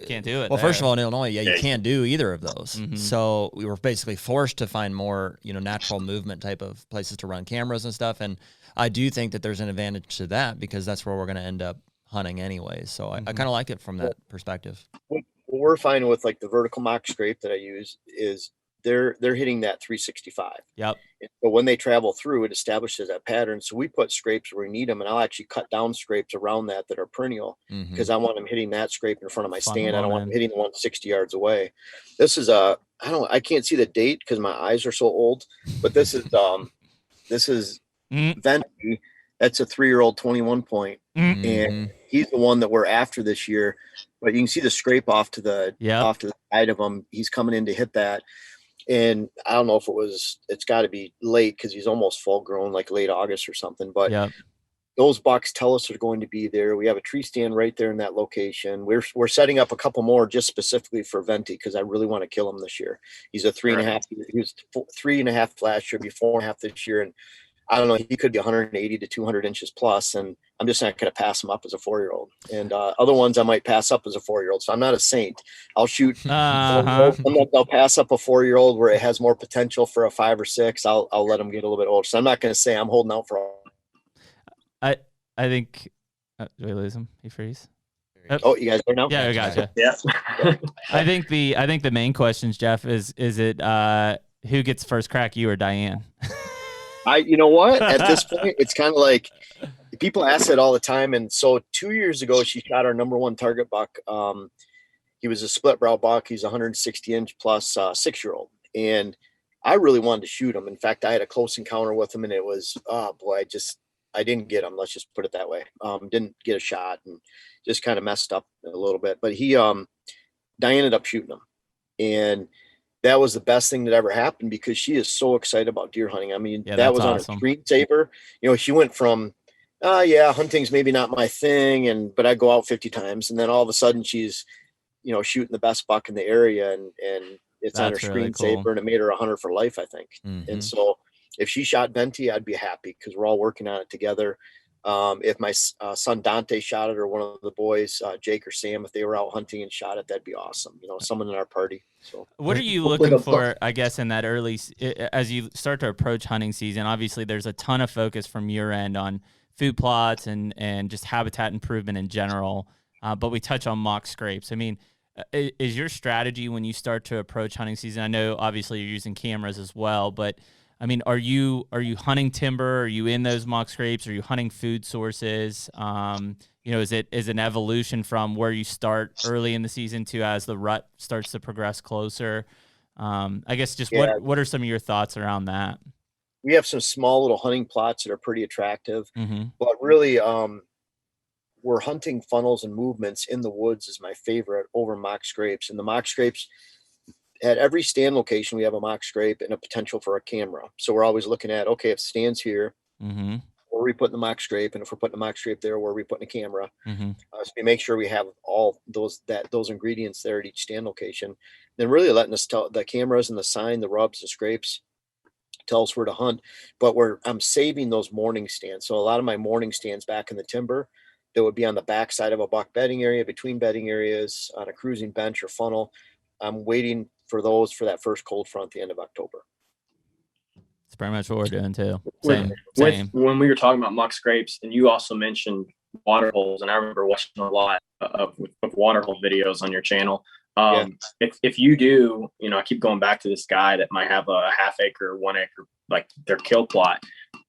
B: can't do it.
C: Well, first of all, in Illinois, you can't do either of those. So we were basically forced to find more, natural movement type of places to run cameras and stuff. And I do think that there's an advantage to that because that's where we're going to end up hunting anyway. So I kind of like it from that perspective.
A: What we're finding with like the vertical mock scrape that I use is they're hitting that 365.
B: Yep.
A: But when they travel through, it establishes that pattern. So we put scrapes where we need them, and I'll actually cut down scrapes around that are perennial because I want them hitting that scrape in front of my stand. I don't want them hitting the one 60 yards away. This is I can't see the date because my eyes are so old, but this is Venti. That's a 3-year-old 21 point, and he's the one that we're after this year. But you can see the scrape off to the side of him. He's coming in to hit that. And I don't know if it's got to be late because he's almost full grown, like late August or something. But those bucks tell us they're going to be there. We have a tree stand right there in that location. We're setting up a couple more just specifically for Venti because I really want to kill him this year. He's a 3.5. He was 3.5 last year, be 4.5 this year. And I don't know, he could be 180 to 200 inches plus, and I'm just not going to pass him up as a 4-year-old. And other ones I might pass up as a 4-year-old. So I'm not a saint. I'll shoot. I'll pass up a 4-year-old where it has more potential for a 5 or 6. I'll let him get a little bit older. So I'm not going to say I'm holding out for all.
B: I think. Do we lose him? He freeze.
A: Oh, you guys are now?
B: Yeah, we got you.
D: Yeah.
B: I think the main questions, Jeff, is it who gets first crack, you or Diane?
A: You know what? At this point, it's kind of like people ask it all the time. And so 2 years ago, she shot our number 1 target buck. He was a split brow buck. He's 160 inch plus 6-year-old. And I really wanted to shoot him. In fact, I had a close encounter with him, and it was, I didn't get him. Let's just put it that way. Didn't get a shot and just kind of messed up a little bit. But Diane ended up shooting him. And that was the best thing that ever happened because she is so excited about deer hunting. I mean, that was awesome. On her screensaver. She went from, hunting's maybe not my thing. But I go out 50 times. And then all of a sudden she's, shooting the best buck in the area and it's on her screensaver, cool. And it made her a hunter for life, I think. And so if she shot Venti, I'd be happy because we're all working on it together. If my son Dante shot it, or one of the boys, Jake or Sam, if they were out hunting and shot it, that'd be awesome. Someone in our party. So
B: what are you
E: Hopefully
B: looking
E: the
B: for, I guess, in that early, as you start to approach hunting season? Obviously, there's a ton of focus from your end on food plots and just habitat improvement in general. But we touch on mock scrapes. I mean, is your strategy when you start to approach hunting season? I know obviously you're using cameras as well, but I mean, are you hunting timber? Are you in those mock scrapes? Are you hunting food sources? Is it an evolution from where you start early in the season to as the rut starts to progress closer? I guess just what are some of your thoughts around that?
A: We have some small little hunting plots that are pretty attractive,
B: Mm-hmm.
A: but really, we're hunting funnels and movements in the woods is my favorite over mock scrapes. And the mock scrapes, at every stand location, we have a mock scrape and a potential for a camera. So we're always looking at, okay, if it stands here,
B: Mm-hmm.
A: where are we putting the mock scrape? And if we're putting a mock scrape there, where are we putting a camera?
B: Mm-hmm.
A: So we make sure we have all those ingredients there at each stand location. Then really letting us tell the cameras and the sign, the rubs, the scrapes, tell us where to hunt. But I'm saving those morning stands. So a lot of my morning stands back in the timber, that would be on the back side of a buck bedding area, between bedding areas, on a cruising bench or funnel. I'm waiting for those for that first cold front at the end of October.
B: It's pretty much what we're doing too.
D: With when we were talking about mock scrapes, and you also mentioned water holes, and I remember watching a lot of water hole videos on your channel. If you do, I keep going back to this guy that might have a half acre, 1 acre, like their kill plot.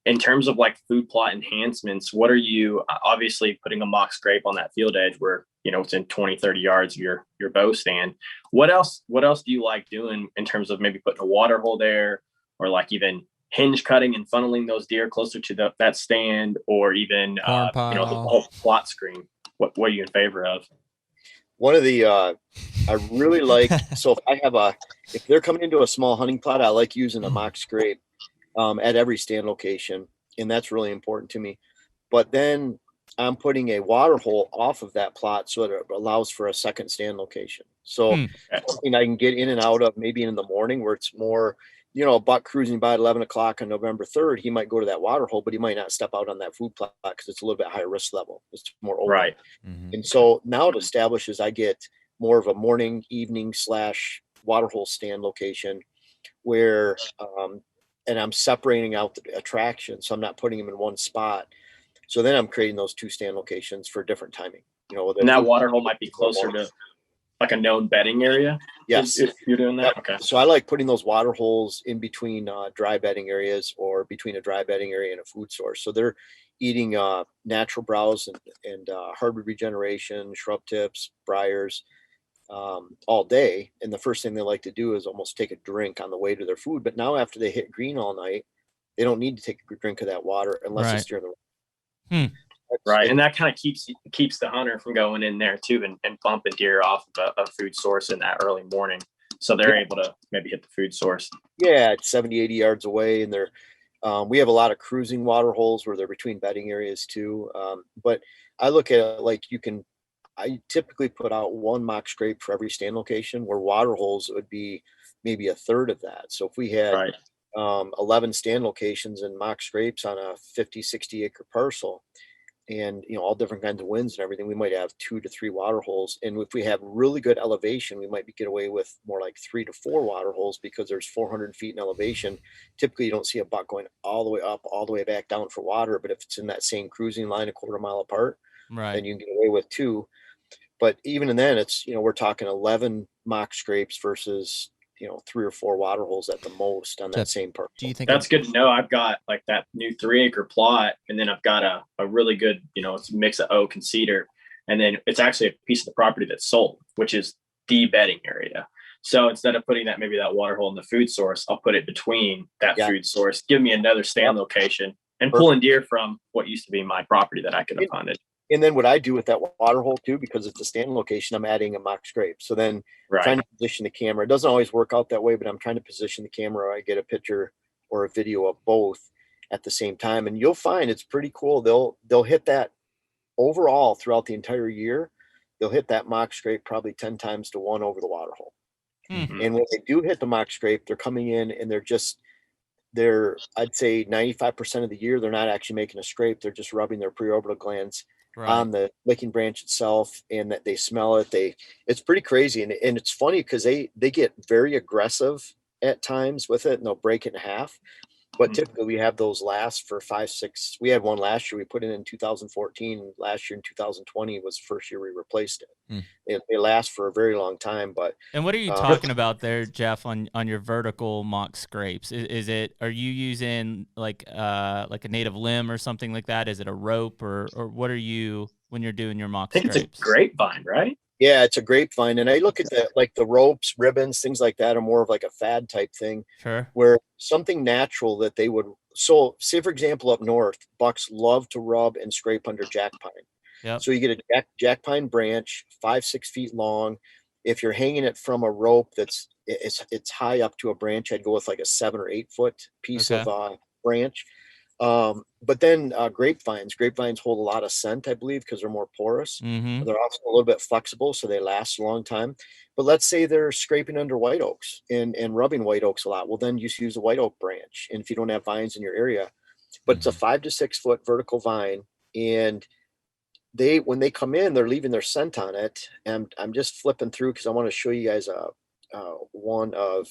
D: In terms of like food plot enhancements, what are you obviously putting a mock scrape on that field edge where, it's in 20, 30 yards of your bow stand? What else do you like doing in terms of maybe putting a water hole there, or like even hinge cutting and funneling those deer closer to that stand, or even, the whole plot screen? What are you in favor of?
A: One of the, I really like, so if they're coming into a small hunting plot, I like using a mock scrape at every stand location. And that's really important to me. But then I'm putting a water hole off of that plot so that it allows for a second stand location. So something I can get in and out of maybe in the morning, where it's more, a buck cruising by at 11 o'clock on November 3rd, he might go to that water hole, but he might not step out on that food plot because it's a little bit higher risk level. It's more open.
D: Right.
B: Mm-hmm.
A: And so now it establishes I get more of a morning, evening / water hole stand location where, and I'm separating out the attraction. So I'm not putting them in one spot. So then I'm creating those 2 stand locations for different timing.
D: And that water hole might be closer to like a known bedding area.
A: Yes.
D: If you're doing that.
A: Yep.
D: Okay.
A: So I like putting those water holes in between dry bedding areas, or between a dry bedding area and a food source. So they're eating natural browse and hardwood regeneration, shrub tips, briars, all day. And the first thing they like to do is almost take a drink on the way to their food. But now after they hit green all night, they don't need to take a drink of that water unless it's during the
D: Right. And that kind of keeps the hunter from going in there too and bumping deer off of a food source in that early morning. So they're able to maybe hit the food source.
A: Yeah, it's 70, 80 yards away. And we have a lot of cruising water holes where they're between bedding areas too. But I look at it like I typically put out 1 mock scrape for every stand location, where water holes would be maybe a third of that. So if we had 11 stand locations and mock scrapes on a 50, 60 acre parcel, and all different kinds of winds and everything, we might have 2 to 3 water holes. And if we have really good elevation, we might get away with more like 3 to 4 water holes, because there's 400 feet in elevation. Typically you don't see a buck going all the way up, all the way back down for water. But if it's in that same cruising line, a quarter mile apart, then you can get away with 2. But even then, it's, we're talking 11 mock scrapes versus, 3 or 4 water holes at the most on that same parcel.
C: Do you think
D: that's good to know? I've got like that new 3 acre plot, and then I've got a really good, it's a mix of oak and cedar. And then it's actually a piece of the property that's sold, which is the bedding area. So instead of putting maybe that water hole in the food source, I'll put it between that food source, give me another stand location, and pulling deer from what used to be my property that I could have hunted.
A: And then what I do with that water hole too, because it's a stand location, I'm adding a mock scrape. So then trying to position the camera, it doesn't always work out that way, but I'm trying to position the camera. I get a picture or a video of both at the same time. And you'll find it's pretty cool. They'll hit that overall throughout the entire year. They'll hit that mock scrape probably 10 times to 1 over the water hole. Mm-hmm. And when they do hit the mock scrape, they're coming in and I'd say 95% of the year, they're not actually making a scrape. They're just rubbing their preorbital glands on the licking branch itself, and that they smell it. It's pretty crazy. And it's funny because they get very aggressive at times with it, and they'll break it in half. But typically we have those last for 5, 6. We had one last year. We put it in 2014. Last year in 2020 was the first year we replaced it. They last for a very long time.
B: And what are you talking about there, Jeff, on your vertical mock scrapes? Are you using like a native limb or something like that? Is it a rope or what are you when you're doing your mock scrapes?
D: I think it's a grapevine, right?
A: Yeah, it's a grapevine. And I look at the ropes, ribbons, things like that are more of like a fad type thing.
B: Sure.
A: Where something natural that they would, so say for example, up north, bucks love to rub and scrape under jack pine.
B: Yep.
A: So you get a jack pine branch, 5-6 feet long. If you're hanging it from a rope it's high up to a branch, I'd go with like a 7 or 8 foot piece of branch. But then grapevines hold a lot of scent, I believe, because they're more porous.
B: Mm-hmm.
A: They're also a little bit flexible, so they last a long time. But let's say they're scraping under white oaks and rubbing white oaks a lot. Well, then you just use a white oak branch. And if you don't have vines in your area, but it's a 5 to 6 foot vertical vine, and when they come in, they're leaving their scent on it. And I'm just flipping through because I want to show you guys one of.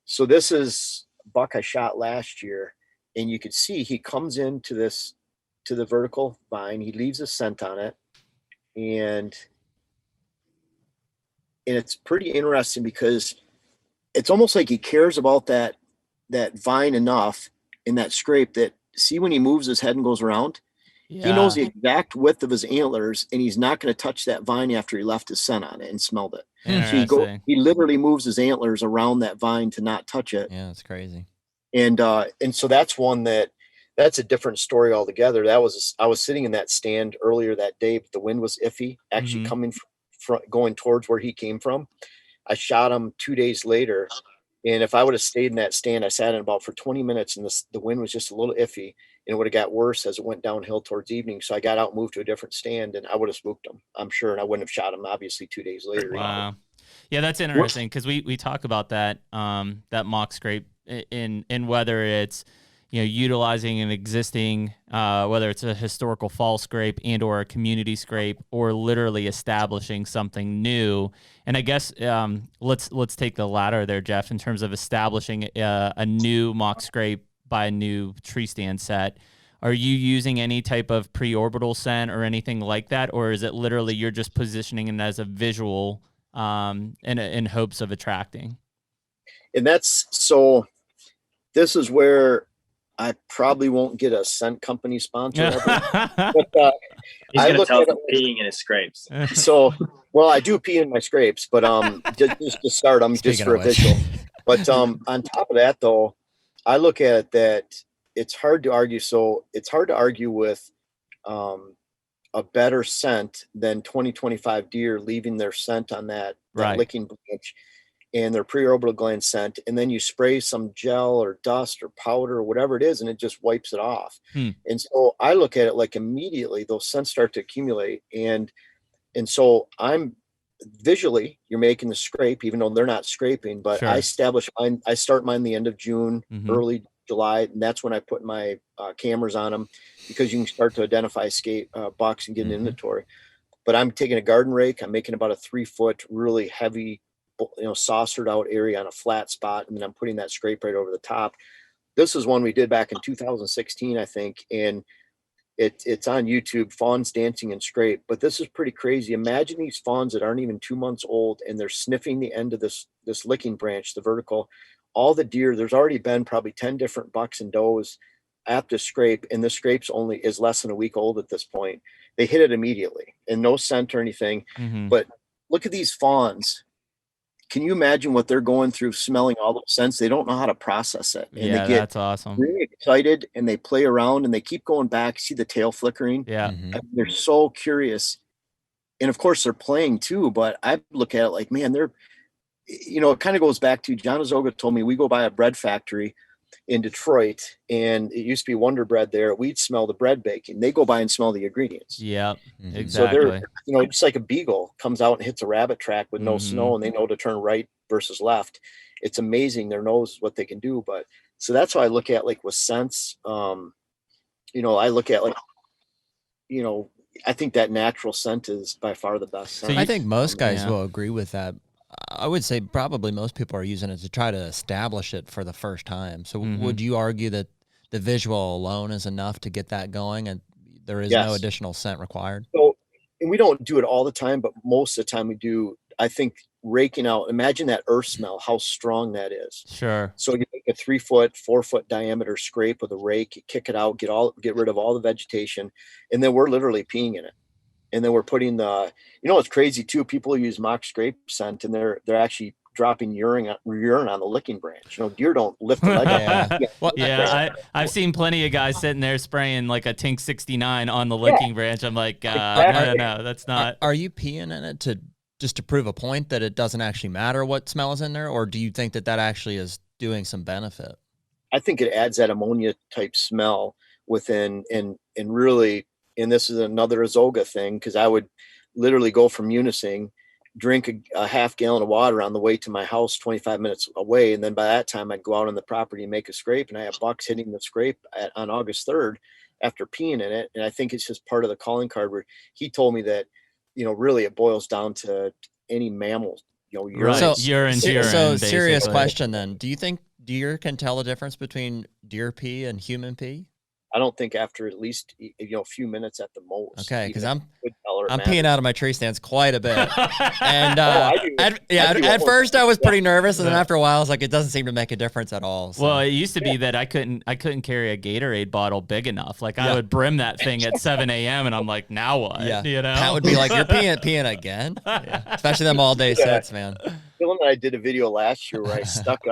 A: So this is a buck I shot last year. And you can see he comes into the vertical vine. He leaves a scent on it, and it's pretty interesting because it's almost like he cares about that vine enough in that scrape that see when he moves his head and goes around, he knows the exact width of his antlers, and he's not going to touch that vine after he left his scent on it and smelled it. So he literally moves his antlers around that vine to not touch it.
C: Yeah, it's crazy.
A: And so that's one that's a different story altogether. I was sitting in that stand earlier that day, but the wind was iffy, actually coming from going towards where he came from. I shot him 2 days later. And if I would have stayed in that stand, I sat in about for 20 minutes and the wind was just a little iffy, and it would have got worse as it went downhill towards evening. So I got out and moved to a different stand, and I would have spooked him, I'm sure. And I wouldn't have shot him obviously 2 days later.
B: Wow. Yeah, that's interesting because we talk about that mock scrape in whether it's utilizing an existing whether it's a historical fall scrape and or a community scrape, or literally establishing something new. And I guess let's take the latter there, Jeff, in terms of establishing a new mock scrape by a new tree stand set. Are you using any type of preorbital scent or anything like that, or is it literally you're just positioning it as a visual in hopes of attracting?
A: And this is where I probably won't get a scent company sponsor ever. But,
D: he's going to tell us peeing in his scrapes.
A: So, well, I do pee in my scrapes, but just to start, just for a visual. But on top of that, though, I look at it that it's hard to argue. So it's hard to argue with a better scent than 20-25 deer leaving their scent on that licking branch and their preorbital gland scent, and then you spray some gel or dust or powder or whatever it is, and it just wipes it off. And so I look at it like immediately those scents start to accumulate, and so I'm visually, you're making the scrape even though they're not scraping, but I establish mine. I start mine the end of June, early July, and that's when I put my cameras on them, because you can start to identify bucks and get an inventory. But I'm taking a garden rake, I'm making about a 3 foot really heavy saucered out area on a flat spot, and then I'm putting that scrape right over the top. This is one we did back in 2016, I think, and it's on YouTube, fawns dancing and scrape. But this is pretty crazy. Imagine these fawns that aren't even 2 months old, and they're sniffing the end of this licking branch, the vertical. All the deer, there's already been probably 10 different bucks and does at the scrape, and the scrape's is less than a week old at this point. They hit it immediately, and no scent or anything. But look at these fawns. Can you imagine what they're going through, smelling all those scents? They don't know how to process it. And
B: yeah,
A: they get
B: that's awesome.
A: Really excited, and they play around, and they keep going back. See the tail flickering?
B: Yeah.
A: They're so curious. And of course they're playing too, but I look at it like, man, it kind of goes back to John Azoga told me, we go by a bread factory in Detroit, and it used to be Wonder Bread there. We'd smell the bread baking. They go by and smell the ingredients.
B: Yeah, exactly.
A: So they're, just like a beagle comes out and hits a rabbit track with no snow, and they know to turn right versus left. It's amazing their nose, what they can do. But So that's how I look at like with scents. I look at like, I think that natural scent is by far the best scent.
C: I think most guys
B: Yeah.
C: will agree with that. I would say probably most people are using it to try to establish it for the first time. So would you argue that the visual alone is enough to get that going, and there is no additional scent required?
A: So, and we don't do it all the time, but most of the time we do. I think raking out, imagine that earth smell, how strong that is.
B: Sure.
A: So you make a 3 foot, 4 foot diameter scrape with a rake, you kick it out, get rid of all the vegetation, and then we're literally peeing in it. And then we're putting it's crazy too. People use mock scrape scent, and they're actually dropping urine on the licking branch. Deer don't lift the leg up.
B: I've seen plenty of guys sitting there spraying like a Tink 69 on the licking branch. I'm like, no, that's not.
C: Are you peeing in it just to prove a point that it doesn't actually matter what smell is in there, or do you think that actually is doing some benefit?
A: I think it adds that ammonia type smell within, and really, and this is another Azoga thing, because I would literally go from Munising, drink a half gallon of water on the way to my house 25 minutes away. And then by that time I'd go out on the property and make a scrape, and I have bucks hitting the scrape on August 3rd after peeing in it. And I think it's just part of the calling card where he told me that, really it boils down to any mammal, urine.
B: So
C: serious question then. Do you think deer can tell the difference between deer pee and human pee?
A: I don't think after at least a few minutes at the most.
C: Okay, because I'm peeing out of my tree stands quite a bit, and at first I was pretty nervous, and then after a while I was like, it doesn't seem to make a difference at all. So.
B: Well, it used to be that I couldn't carry a Gatorade bottle big enough. Like I would brim that thing at 7 a.m. and I'm like, now what?
C: Yeah, that would be like, you're peeing again, especially them all day sets, man.
A: Phil and I did a video last year where I stuck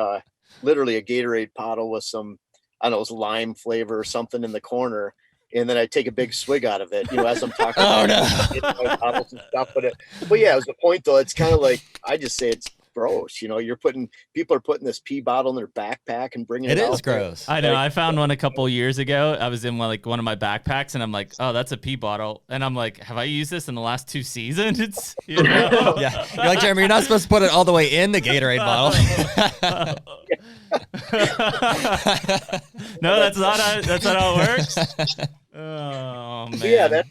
A: literally a Gatorade bottle with some, I don't know, it was lime flavor or something in the corner, and then I take a big swig out of it, as I'm talking. Bottles and stuff. But yeah, it was the point though. It's kind of like, I just say it's gross. People are putting this pee bottle in their backpack and bringing it out.
C: It is gross.
B: I know. I found one a couple years ago. I was in one of my backpacks, and I'm like, oh, that's a pee bottle. And I'm like, have I used this in the last 2 seasons?
C: Yeah. You're like, Jeremy, you're not supposed to put it all the way in the Gatorade bottle.
B: No, that's not how it works. Oh man.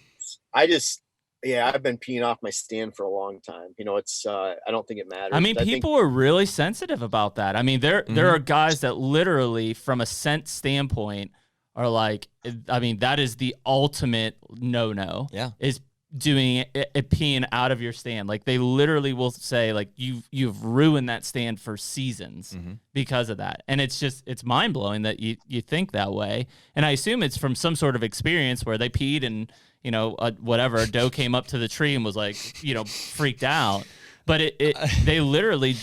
A: Yeah, I've been peeing off my stand for a long time. It's I don't think it matters.
B: I mean, people are really sensitive about that. I mean, there are guys that literally, from a scent standpoint, are like, I mean, that is the ultimate no-no.
C: Yeah.
B: Is doing it peeing out of your stand. Like they literally will say like you've ruined that stand for seasons because of that. And it's mind blowing that you think that way. And I assume it's from some sort of experience where they peed and a doe came up to the tree and was like, freaked out. But they literally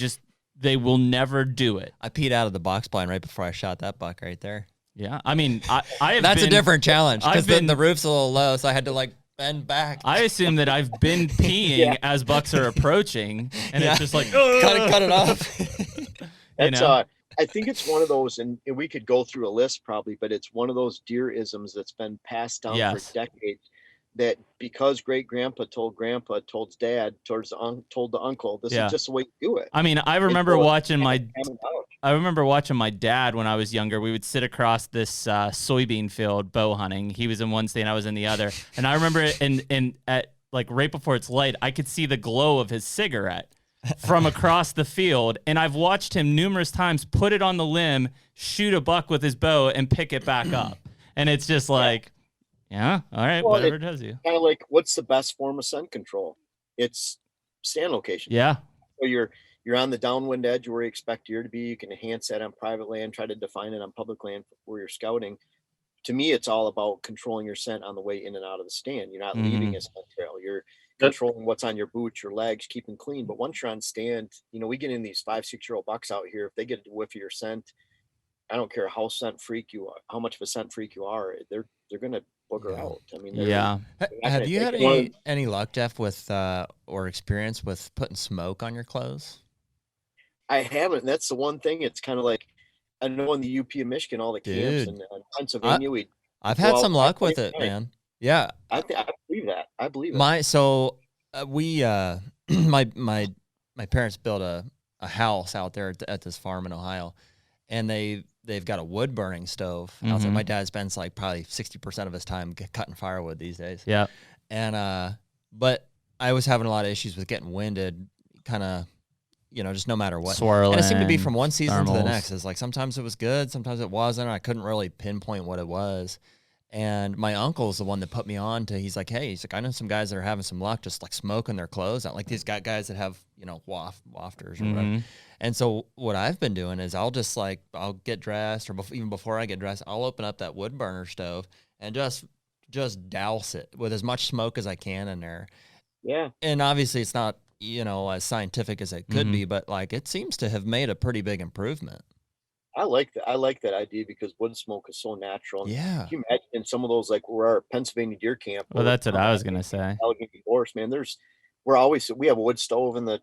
B: they will never do it.
C: I peed out of the box blind right before I shot that buck right there.
B: Yeah. I mean, I have
C: That's a different challenge because the roof's a little low. So I had to like bend back.
B: I assume that I've been peeing as bucks are approaching, and it's just like,
C: cut it off.
A: I think it's one of those, and we could go through a list probably, but it's one of those deer-isms that's been passed down for decades. That because great grandpa told dad, told the uncle, this is just the way you do it.
B: I mean, I remember watching my dad when I was younger. We would sit across this soybean field bow hunting. He was in one stand, I was in the other. And I remember at like right before it's light, I could see the glow of his cigarette from across the field. And I've watched him numerous times put it on the limb, shoot a buck with his bow, and pick it back up. And it's just like, yeah, all right, whatever it does you.
A: Kind of like, what's the best form of scent control? It's stand location.
B: Yeah.
A: So you're on the downwind edge where you expect deer to be. You can enhance that on private land, try to define it on public land where you're scouting. To me, it's all about controlling your scent on the way in and out of the stand. You're not leaving a scent trail. You're controlling what's on your boots, your legs, keeping clean. But once you're on stand, we get in these 5-6-year-old bucks out here. If they get a whiff of your scent, I don't care how how much of a scent freak you are, they're going to booger out. I mean,
C: have you had any luck, Jeff, with or experience with putting smoke on your clothes?
A: I haven't. That's the one thing. It's kind of like, I know in the UP of Michigan, all the camps in Pennsylvania,
C: I've had some luck with it, man. Yeah,
A: I believe that. I believe it.
C: My parents built a house out there at this farm in Ohio, and they they've got a wood burning stove. Outside. My dad spends like probably 60% of his time cutting firewood these days.
B: Yeah.
C: And but I was having a lot of issues with getting winded, kind of, just no matter what.
B: Swirling.
C: And it seemed to be from one season to the
B: thermals.
C: next. It's like sometimes it was good, sometimes it wasn't. I couldn't really pinpoint what it was. And my uncle's the one that put me on to, he's like, I know some guys that are having some luck just like smoking their clothes out. Like these guys that have, wafters or whatever. And so what I've been doing is I'll get dressed, or even before I get dressed, I'll open up that wood burner stove and just douse it with as much smoke as I can in there.
A: Yeah.
C: And obviously it's not, as scientific as it could be, but like it seems to have made a pretty big improvement.
A: I like that idea because wood smoke is so natural. And
C: Yeah.
A: can you imagine in some of those, like where our Pennsylvania deer camp?
B: Well, that's what I was going to say.
A: Allegheny Forest, man, we have a wood stove in the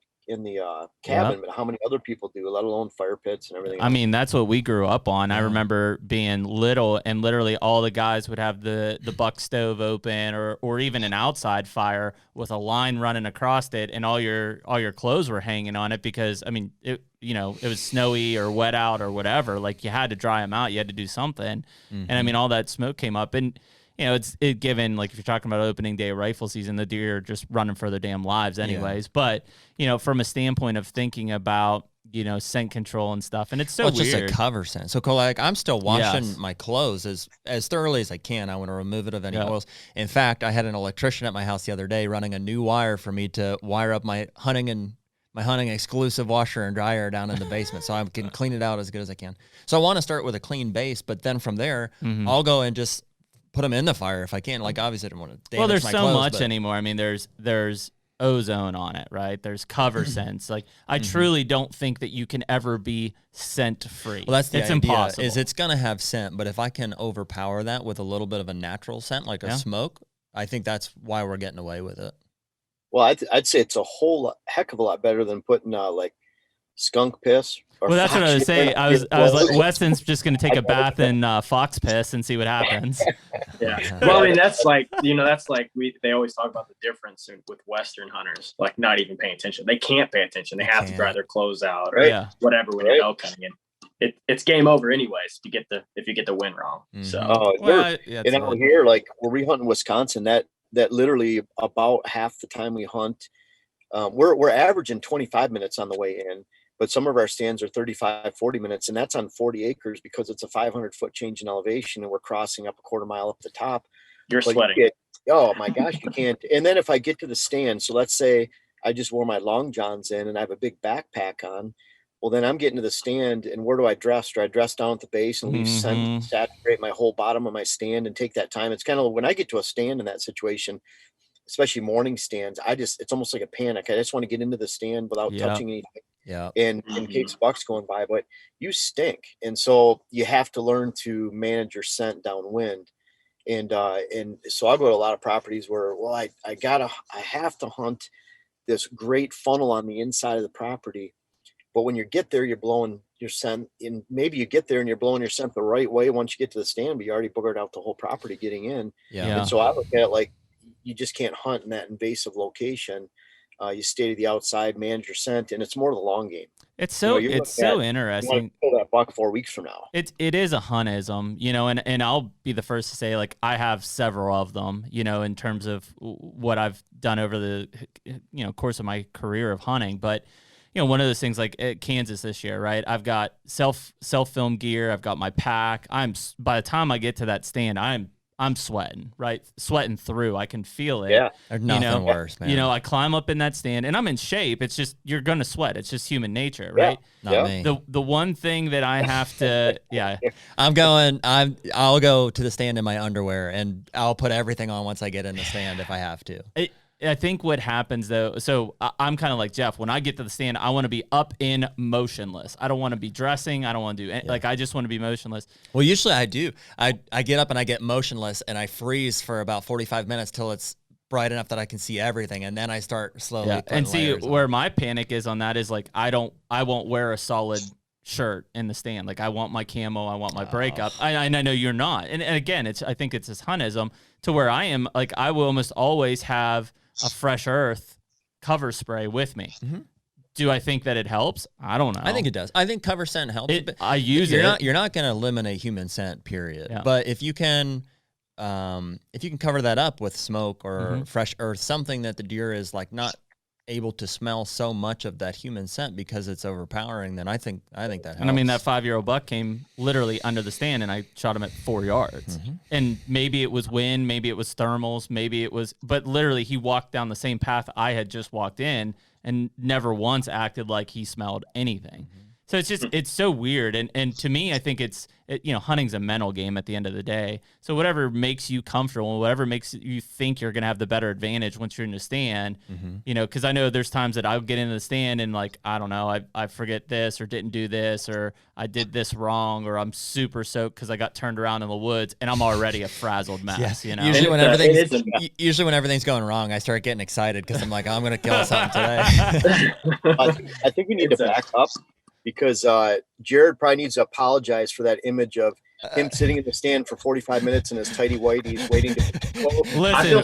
A: cabin, but how many other people do, let alone fire pits and everything
B: I
A: else?
B: mean, that's what we grew up on. I remember being little and literally all the guys would have the buck stove open or even an outside fire with a line running across it, and all your clothes were hanging on it because, I mean, it was snowy or wet out or whatever. Like you had to dry them out. You had to do something. And I mean, all that smoke came up, and it's given, like if you're talking about opening day rifle season, the deer are just running for their damn lives anyways. But, from a standpoint of thinking about, scent control and stuff, and it's so
C: Well, it's
B: weird.
C: just a cover scent. So like I'm still washing my clothes as thoroughly as I can. I want to remove it of any oils. In fact, I had an electrician at my house the other day running a new wire for me to wire up my hunting exclusive washer and dryer down in the basement so I can clean it out as good as I can. So I want to start with a clean base, but then from there, I'll go and just put them in the fire if I can. Like obviously I don't want to damage
B: Well, there's
C: my
B: so
C: clothes,
B: much
C: but
B: anymore. I mean, there's ozone on it, right? There's cover scents. Like I truly don't think that you can ever be scent free.
C: Well, that's the
B: it's
C: idea,
B: impossible.
C: is it's going to have scent, but if I can overpower that with a little bit of a natural scent, like a smoke, I think that's why we're getting away with it.
A: Well, I'd say it's a heck of a lot better than putting like skunk piss.
B: Well, that's what I was saying. I was like, Weston's just going to take a bath in fox piss and see what happens.
D: Yeah. Well, I mean, that's like they always talk about the difference with Western hunters, like not even paying attention. They can't pay attention. They have to dry their clothes out or whatever when you're elk hunting. It's game over anyways if you get the wind wrong. So
A: out here, like where we hunt in Wisconsin, that literally about half the time we hunt, we're averaging 25 minutes on the way in. But some of our stands are 35, 40 minutes, and that's on 40 acres because it's a 500-foot change in elevation, and we're crossing up a quarter mile up the top.
D: You're sweating.
A: Oh, my gosh, you can't. And then if I get to the stand, so let's say I just wore my long johns in and I have a big backpack on, well, then I'm getting to the stand, and where do I dress? Do I dress down at the base and leave scent, saturate my whole bottom of my stand and take that time? It's kind of when I get to a stand in that situation, especially morning stands, it's almost like a panic. I just want to get into the stand without touching anything.
C: Yeah.
A: And in case bucks going by, but you stink. And so you have to learn to manage your scent downwind. And so I go to a lot of properties where, well, I have to hunt this great funnel on the inside of the property. But when you get there, you're blowing your scent, and maybe you get there and you're blowing your scent the right way once you get to the stand, but you already boogered out the whole property getting in.
C: Yeah.
A: And so I look at it like you just can't hunt in that invasive location. You stay to the outside, manage your scent, and it's more of the long game.
B: It's so interesting.
A: You want to pull that buck 4 weeks from now.
B: It is a huntism, and I'll be the first to say, like, I have several of them, in terms of what I've done over the, course of my career of hunting. But, one of those things, like at Kansas this year, right? I've got self film gear. I've got my pack. By the time I get to that stand, I'm sweating, right? Sweating through. I can feel it.
A: Yeah.
C: There's nothing worse, man.
B: I climb up in that stand and I'm in shape. It's just, you're going to sweat. It's just human nature, right?
C: Not me.
B: The one thing that I have to,
C: I'll go to the stand in my underwear and I'll put everything on once I get in the stand if I have to.
B: I think what happens though, so I'm kind of like Jeff. When I get to the stand, I want to be up in motionless. I don't want to be dressing. I don't want to do like, I just want to be motionless.
C: Well, usually I do. I get up and I get motionless and I freeze for about 45 minutes till it's bright enough that I can see everything, and then I start slowly.
B: And see where my panic is on that is like I won't wear a solid shirt in the stand. Like I want my camo, I want my breakup. I know you're not. And again, I think it's this huntism to where I am like I will almost always have a Fresh Earth cover spray with me Do I think that it helps? I don't know.
C: I think it does. I think cover scent helps. But
B: I use it.
C: You're not going to eliminate human scent, period.
B: Yeah.
C: But if you can cover that up with smoke or fresh earth, something that the deer is like not able to smell so much of that human scent because it's overpowering, then I think that helps.
B: And I mean, that 5-year-old buck came literally under the stand, and I shot him at 4 yards. And maybe it was wind, maybe it was thermals, maybe it was, but literally he walked down the same path I had just walked in and never once acted like he smelled anything. So it's just, it's so weird. And to me, I think hunting's a mental game at the end of the day. So whatever makes you comfortable, whatever makes you think you're going to have the better advantage once you're in the stand, because I know there's times that I'll get into the stand and like, I don't know, I forget this or didn't do this, or I did this wrong, or I'm super soaked because I got turned around in the woods and I'm already a frazzled mess,
C: Usually when everything's going wrong, I start getting excited because I'm like, I'm going to kill something today.
A: I think we need to back up, because Jared probably needs to apologize for that image of him sitting in the stand for 45 minutes in his tighty whiteies waiting to.
B: Listen,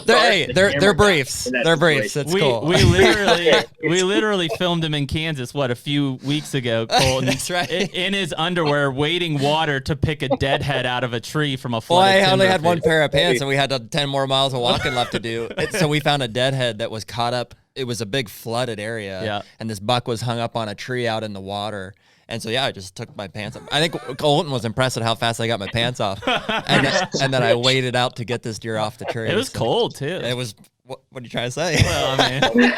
C: they're briefs. They're briefs. It's cool.
B: We literally filmed him in Kansas a few weeks ago, Colton.
C: That's right.
B: In his underwear, wading water to pick a deadhead out of a tree from a
C: Well,
B: flooded
C: I only
B: timber
C: had one
B: field.
C: pair of pants, and we had 10 more miles of walking left to do. So we found a deadhead that was caught up. It was a big flooded area, and this buck was hung up on a tree out in the water. And so, I just took my pants off. I think Colton was impressed at how fast I got my pants off. and then I waited out to get this deer off the tree.
B: It was cold, too.
C: It was, what are you trying to say?
B: Well, I mean.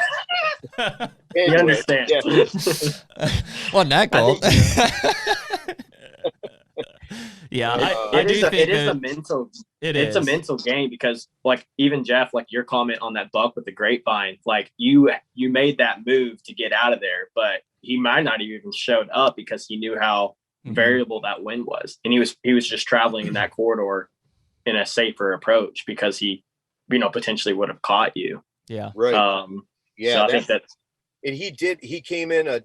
D: You understand.
A: Yeah.
C: Wasn't that cold?
B: I do think
D: it is a mental. It's a mental game, because like even Jeff, like your comment on that buck with the grapevine, like you made that move to get out of there, but he might not have even showed up because he knew how variable that wind was, and he was just traveling in that corridor in a safer approach because he, potentially would have caught you.
B: Yeah.
A: Right.
D: So I think that's.
A: And he came in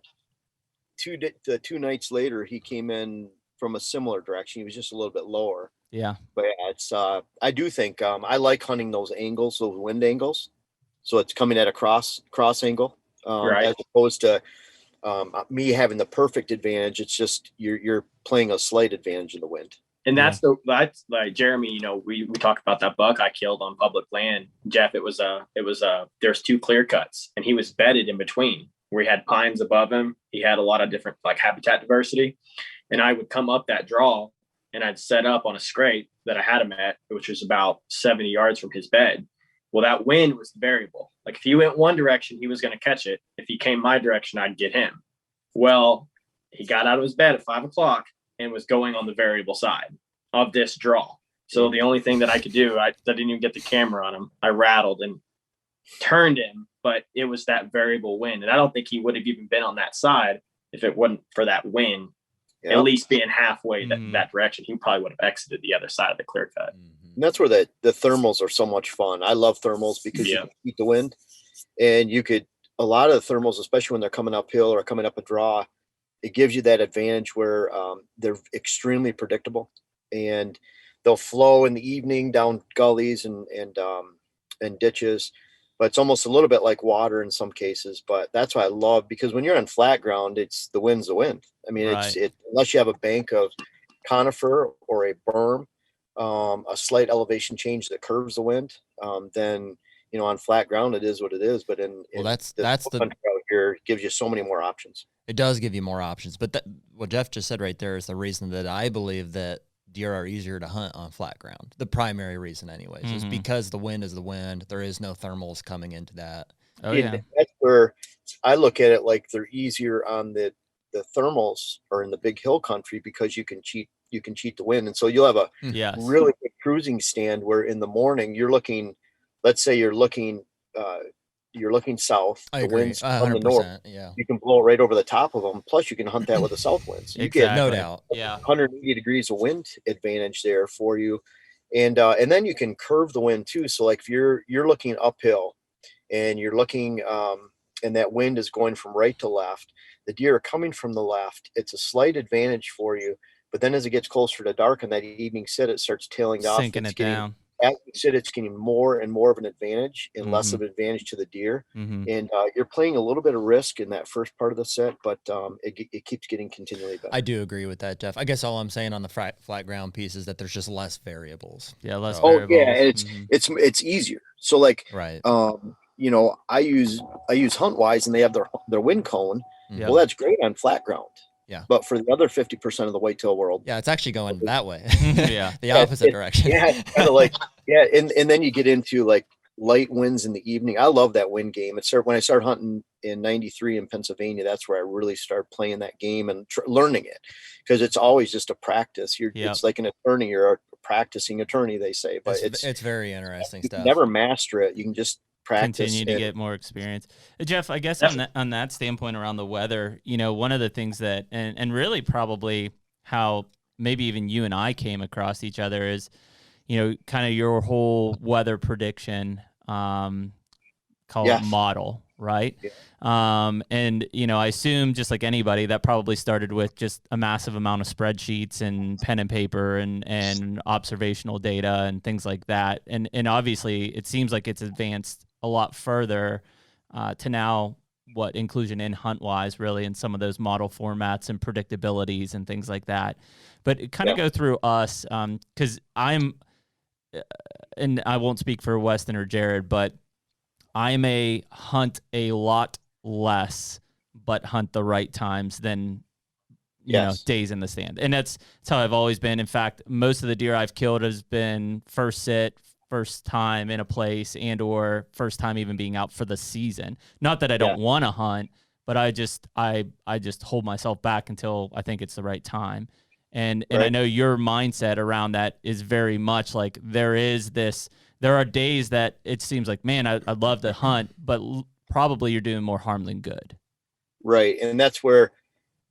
A: two nights later, he came in from a similar direction. He was just a little bit lower.
B: Yeah.
A: But it's I do think I like hunting those angles, those wind angles. So it's coming at a cross angle,
D: Right.
A: as opposed to me having the perfect advantage. It's just you're playing a slight advantage in the wind.
D: And that's like Jeremy, we talked about that buck I killed on public land. Jeff, it was there's 2 clear cuts, and he was bedded in between where he had pines above him. He had a lot of different like habitat diversity. And I would come up that draw and I'd set up on a scrape that I had him at, which was about 70 yards from his bed. Well, that wind was variable. Like if he went one direction, he was going to catch it. If he came my direction, I'd get him. Well, he got out of his bed at 5 o'clock and was going on the variable side of this draw. So the only thing that I could do, I didn't even get the camera on him. I rattled and turned him, but it was that variable wind. And I don't think he would have even been on that side if it wasn't for that wind.
A: Yep.
D: At least being halfway that direction, he probably would have exited the other side of the clear cut.
A: And that's where the thermals are so much fun. I love thermals because you can beat the wind, and a lot of the thermals, especially when they're coming uphill or coming up a draw, it gives you that advantage where they're extremely predictable, and they'll flow in the evening down gullies and ditches. But it's almost a little bit like water in some cases. But that's what I love, because when you're on flat ground, it's the wind's the wind. I mean,
B: Right.
A: Unless you have a bank of conifer or a berm, a slight elevation change that curves the wind, then on flat ground it is what it is. But
C: that's the
A: country out here gives you so many more options.
C: It does give you more options. But what Jeff just said right there is the reason that I believe that deer are easier to hunt on flat ground. The primary reason anyways is because the wind is the wind. There is no thermals coming into that.
B: Oh, yeah.
A: That's where I look at it, like they're easier on the thermals or in the big hill country, because you can cheat the wind. And so you'll have a really good cruising stand where in the morning let's say you're looking south, the wind's from the north.
C: Yeah.
A: You can blow it right over the top of them. Plus you can hunt that with the south winds. You get
C: no doubt.
B: Yeah.
A: 180 degrees of wind advantage there for you. And then you can curve the wind too. So like if you're looking uphill and you're looking, and that wind is going from right to left, the deer are coming from the left. It's a slight advantage for you. But then as it gets closer to dark and that evening sit, it starts tailing off.
B: Sinking it down.
A: as you said, it's getting more and more of an advantage and less
B: Mhm.
A: of an advantage to the deer.
B: Mhm.
A: And you're playing a little bit of risk in that first part of the set, but it keeps getting continually better.
C: I do agree with that, Jeff. I guess all I'm saying on the flat ground piece is that there's just less variables.
B: Yeah, less
C: So-
A: Oh yeah,
B: variables.
A: and
B: Mhm.
A: it's easier. So like,
C: Right.
A: you know, I use HuntWise, and they have their wind cone.
B: Yep.
A: Well, that's great on flat ground.
C: Yeah.
A: But for the other 50% of the whitetail world,
C: Yeah, it's actually going that way.
B: Yeah.
C: The opposite direction.
A: yeah, it's kind of like, yeah, and then you get into like light winds in the evening. I love that wind game. When I started hunting in '93 in Pennsylvania. That's where I really started playing that game and learning it, because it's always just a practice.
B: Yep.
A: It's like an attorney. You're a practicing attorney, they say, but
C: it's very interesting
A: you
C: stuff.
A: can never master it. You can just practice,
B: continue to get more experience. Jeff, I guess on that standpoint around the weather, you know, one of the things that, and really probably how maybe even you and I came across each other is, you know, kind of your whole weather prediction, call it model, right?
A: Yeah.
B: And, you know, I assume just like anybody that probably started with just a massive amount of spreadsheets and pen and paper and observational data and things like that. And obviously it seems like it's advanced a lot further to now what inclusion in HuntWise really in some of those model formats and predictabilities and things like that. But kind of go through us, because I'm, and I won't speak for Weston or Jared, but I may hunt a lot less, but hunt the right times than, you know, days in the stand. And that's how I've always been. In fact, most of the deer I've killed has been first sit, first time in a place, and or first time even being out for the season. Not that I don't want to hunt, but I just hold myself back until I think it's the right time. And I know your mindset around that is very much like there are days that it seems like, man, I'd love to hunt, but probably you're doing more harm than good.
A: Right. And that's where,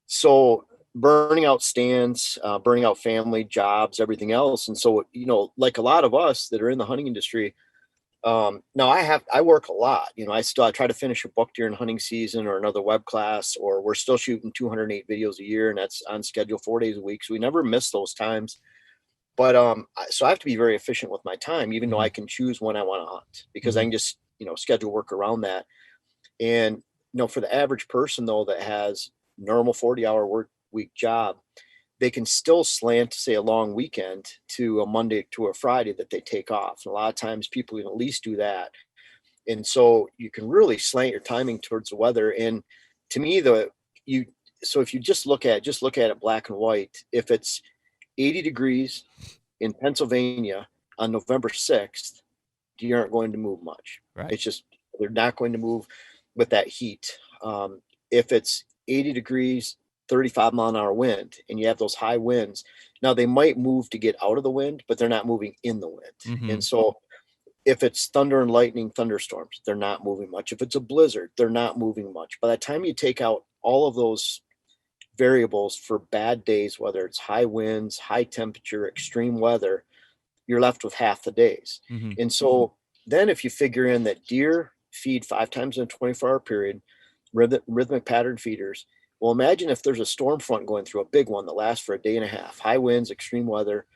A: so burning out stands, burning out family, jobs, everything else. And so, you know, like a lot of us that are in the hunting industry, now I work a lot, you know, I try to finish a book during hunting season or another web class, or we're still shooting 208 videos a year, and that's on schedule 4 days a week. So we never miss those times. But so I have to be very efficient with my time, even though I can choose when I want to hunt, because I can just, you know, schedule work around that. And, you know, for the average person though, that has normal 40-hour work week job, they can still slant, say, a long weekend to a Monday to a Friday that they take off. And a lot of times people can at least do that. And so you can really slant your timing towards the weather. And to me, so if you just look at it black and white, if it's 80 degrees in Pennsylvania on November 6th, deer aren't going to move much.
B: Right.
A: It's just, they're not going to move with that heat. If it's 80 degrees, 35-mile-an-hour wind, and you have those high winds, now they might move to get out of the wind, but they're not moving in the wind. And so if it's thunder and lightning, thunderstorms, they're not moving much. If it's a blizzard, they're not moving much. By the time you take out all of those variables for bad days, whether it's high winds, high temperature, extreme weather, you're left with half the days. And so then if you figure in that deer feed 5 times in a 24-hour period, rhythmic pattern feeders, well, imagine if there's a storm front going through, a big one that lasts for a day and a half, high winds, extreme weather,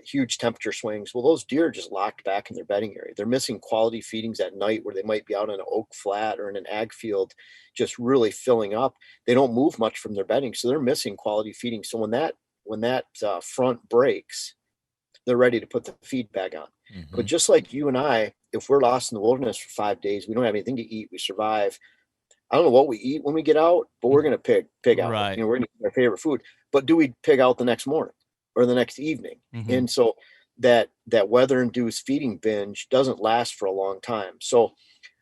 A: huge temperature swings. Well, those deer are just locked back in their bedding area. They're missing quality feedings at night where they might be out on an oak flat or in an ag field, just really filling up. They don't move much from their bedding, so they're missing quality feeding. So when that front breaks, they're ready to put the feed bag on. But just like you and I, if we're lost in the wilderness for 5 days, we don't have anything to eat, we survive. I don't know what we eat when we get out, but we're going to pig out.
B: Right.
A: You know, we're going to eat our favorite food. But do we pig out the next morning or the next evening? And so that weather-induced feeding binge doesn't last for a long time. So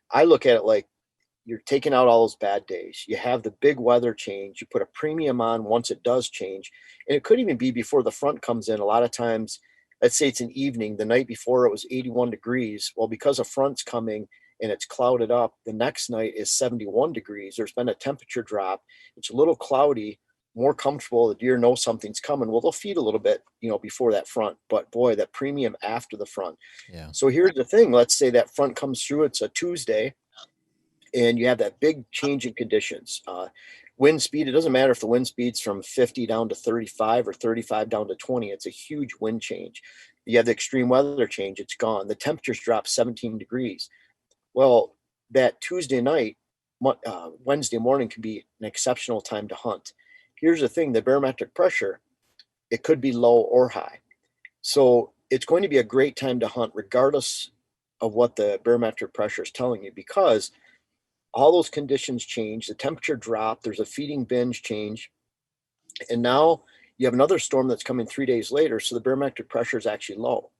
A: I look at it like you're taking out all those bad days. You have the big weather change. You put a premium on once it does change. And it could even be before the front comes in. A lot of times, let's say it's an evening, the night before it was 81 degrees. Well, because a front's coming and it's clouded up, the next night is 71 degrees. There's been a temperature drop. It's a little cloudy, more comfortable. The deer know something's coming. Well, they'll feed a little bit, you know, before that front, but boy, that premium after the front.
C: Yeah.
A: So here's the thing. Let's say that front comes through. It's a Tuesday and you have that big change in conditions. Wind speed, it doesn't matter if the wind speed's from 50 down to 35 or 35 down to 20. It's a huge wind change. You have the extreme weather change, it's gone. The temperatures drop 17 degrees. Well, that Tuesday night, Wednesday morning can be an exceptional time to hunt. Here's the thing, the barometric pressure, it could be low or high. So it's going to be a great time to hunt regardless of what the barometric pressure is telling you, because all those conditions change, the temperature drop, there's a feeding binge change. And now you have another storm that's coming 3 days later. So the barometric pressure is actually low.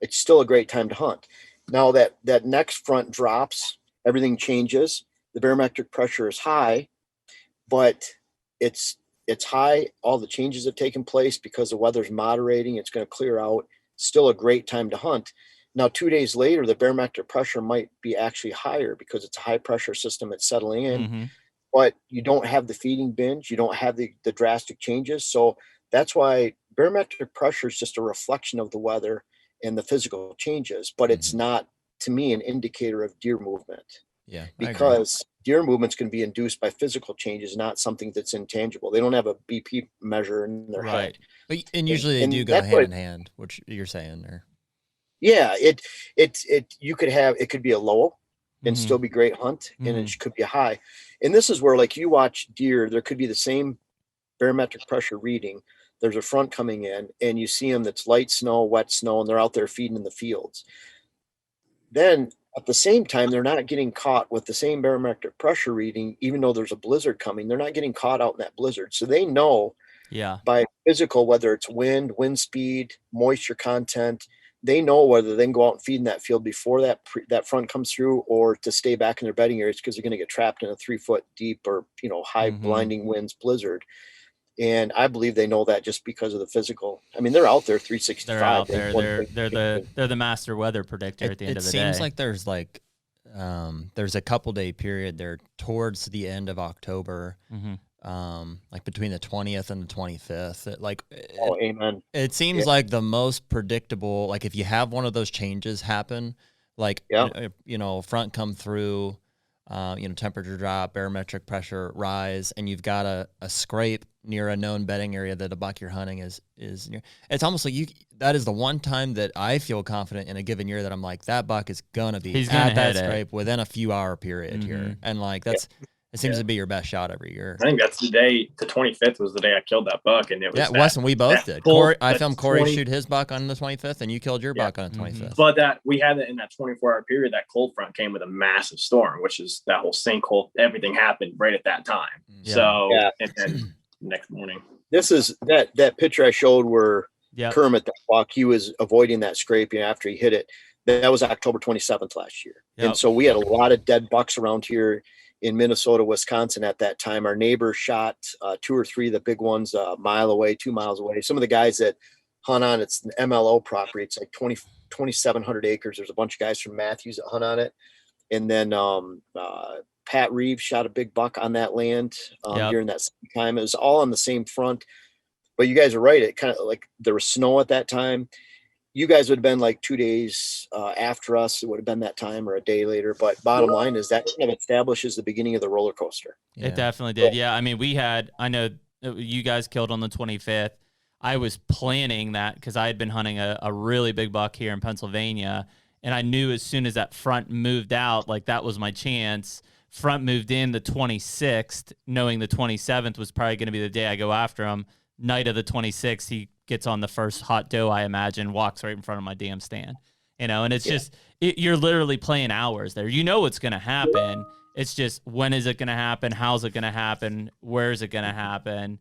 A: It's still a great time to hunt. Now that next front drops, everything changes. The barometric pressure is high, but it's high. All the changes have taken place because the weather's moderating. It's going to clear out. Still a great time to hunt. Now, 2 days later, the barometric pressure might be actually higher because it's a high pressure system that's settling in, but you don't have the feeding binge. You don't have the drastic changes. So that's why barometric pressure is just a reflection of the weather and the physical changes, but it's not, to me, an indicator of deer movement.
C: Yeah,
A: because deer movements can be induced by physical changes, not something that's intangible. They don't have a BP measure in their head.
C: But, and usually they do go hand in hand, which you're saying there.
A: Yeah, you could have, it could be a low and still be great hunt, and it could be a high. And this is where, like, you watch deer, there could be the same barometric pressure reading. There's a front coming in, and you see them that's light snow, wet snow, and they're out there feeding in the fields. Then at the same time, they're not getting caught with the same barometric pressure reading, even though there's a blizzard coming. They're not getting caught out in that blizzard. So they know by physical, whether it's wind speed, moisture content, they know whether they can go out and feed in that field before that front comes through, or to stay back in their bedding areas because they're going to get trapped in a 3 foot deep or, high blinding winds blizzard. And I believe they know that just because of the physical. I mean, they're out there 365.
B: They're out there. They're the master weather predictor at the end of the day. It seems
C: like there's there's a couple day period there towards the end of October, like between the 20th and the 25th.
A: Amen.
C: It seems like the most predictable. Like if you have one of those changes happen, like front come through, temperature drop, barometric pressure rise, and you've got a scrape near a known bedding area that a buck you're hunting is near. It's almost like that is the one time that I feel confident in a given year that I'm like, that buck is gonna be at that scrape within a few hour period here. And like it seems to be your best shot every year.
D: I think that's the day, the 25th was the day I killed that buck, and it was
C: Wes and we both did. I filmed Corey shoot his buck on the 25th, and you killed your buck on the 25th.
D: But that we had it in that 24-hour period. That cold front came with a massive storm, which is that whole sinkhole. Everything happened right at that time. And then next morning,
A: this is that picture I showed where Kermit, that buck, he was avoiding that scraping after he hit it. That was October 27th last year, and so we had a lot of dead bucks around here in Minnesota, Wisconsin at that time. Our neighbors shot 2 or 3 of the big ones a mile away, 2 miles away. Some of the guys that hunt on it's an MLO property. It's like 2,700 acres. There's a bunch of guys from Matthews that hunt on it. And then Pat Reeves shot a big buck on that land during that same time. It was all on the same front. But you guys are right. It kind of like there was snow at that time. You guys would have been like 2 days after us. It would have been that time or a day later. But bottom line is that kind of establishes the beginning of the roller coaster.
B: Yeah. It definitely did. Yeah. I mean, I know you guys killed on the 25th. I was planning that because I had been hunting a really big buck here in Pennsylvania. And I knew as soon as that front moved out, like that was my chance. Front moved in the 26th, knowing the 27th was probably going to be the day I go after him. Night of the 26th, he gets on the first hot doe, I imagine, walks right in front of my damn stand, and it's just, you're literally playing hours there. You know what's going to happen. It's just, when is it going to happen? How's it going to happen? Where is it going to happen?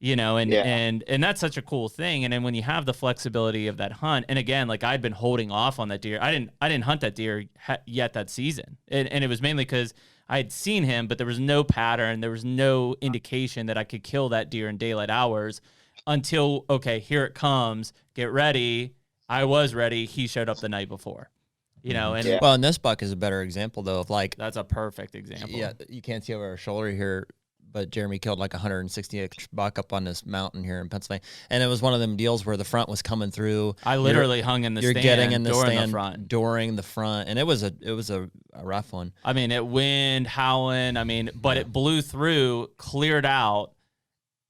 B: And that's such a cool thing. And then when you have the flexibility of that hunt, and again, like I'd been holding off on that deer. I didn't hunt that deer yet that season. And it was mainly because I had seen him, but there was no pattern. There was no indication that I could kill that deer in daylight hours until, okay, here it comes. Get ready. I was ready. He showed up the night before, and
C: well, and this buck is a better example though of like,
B: that's a perfect example.
C: Yeah. You can't see over our shoulder here, but Jeremy killed like 160 buck up on this mountain here in Pennsylvania. And it was one of them deals where the front was coming through.
B: I literally hung in the stand. You're getting in the stand
C: during the front. And it was a rough one.
B: I mean, it wind, howling. I mean, but it blew through, cleared out.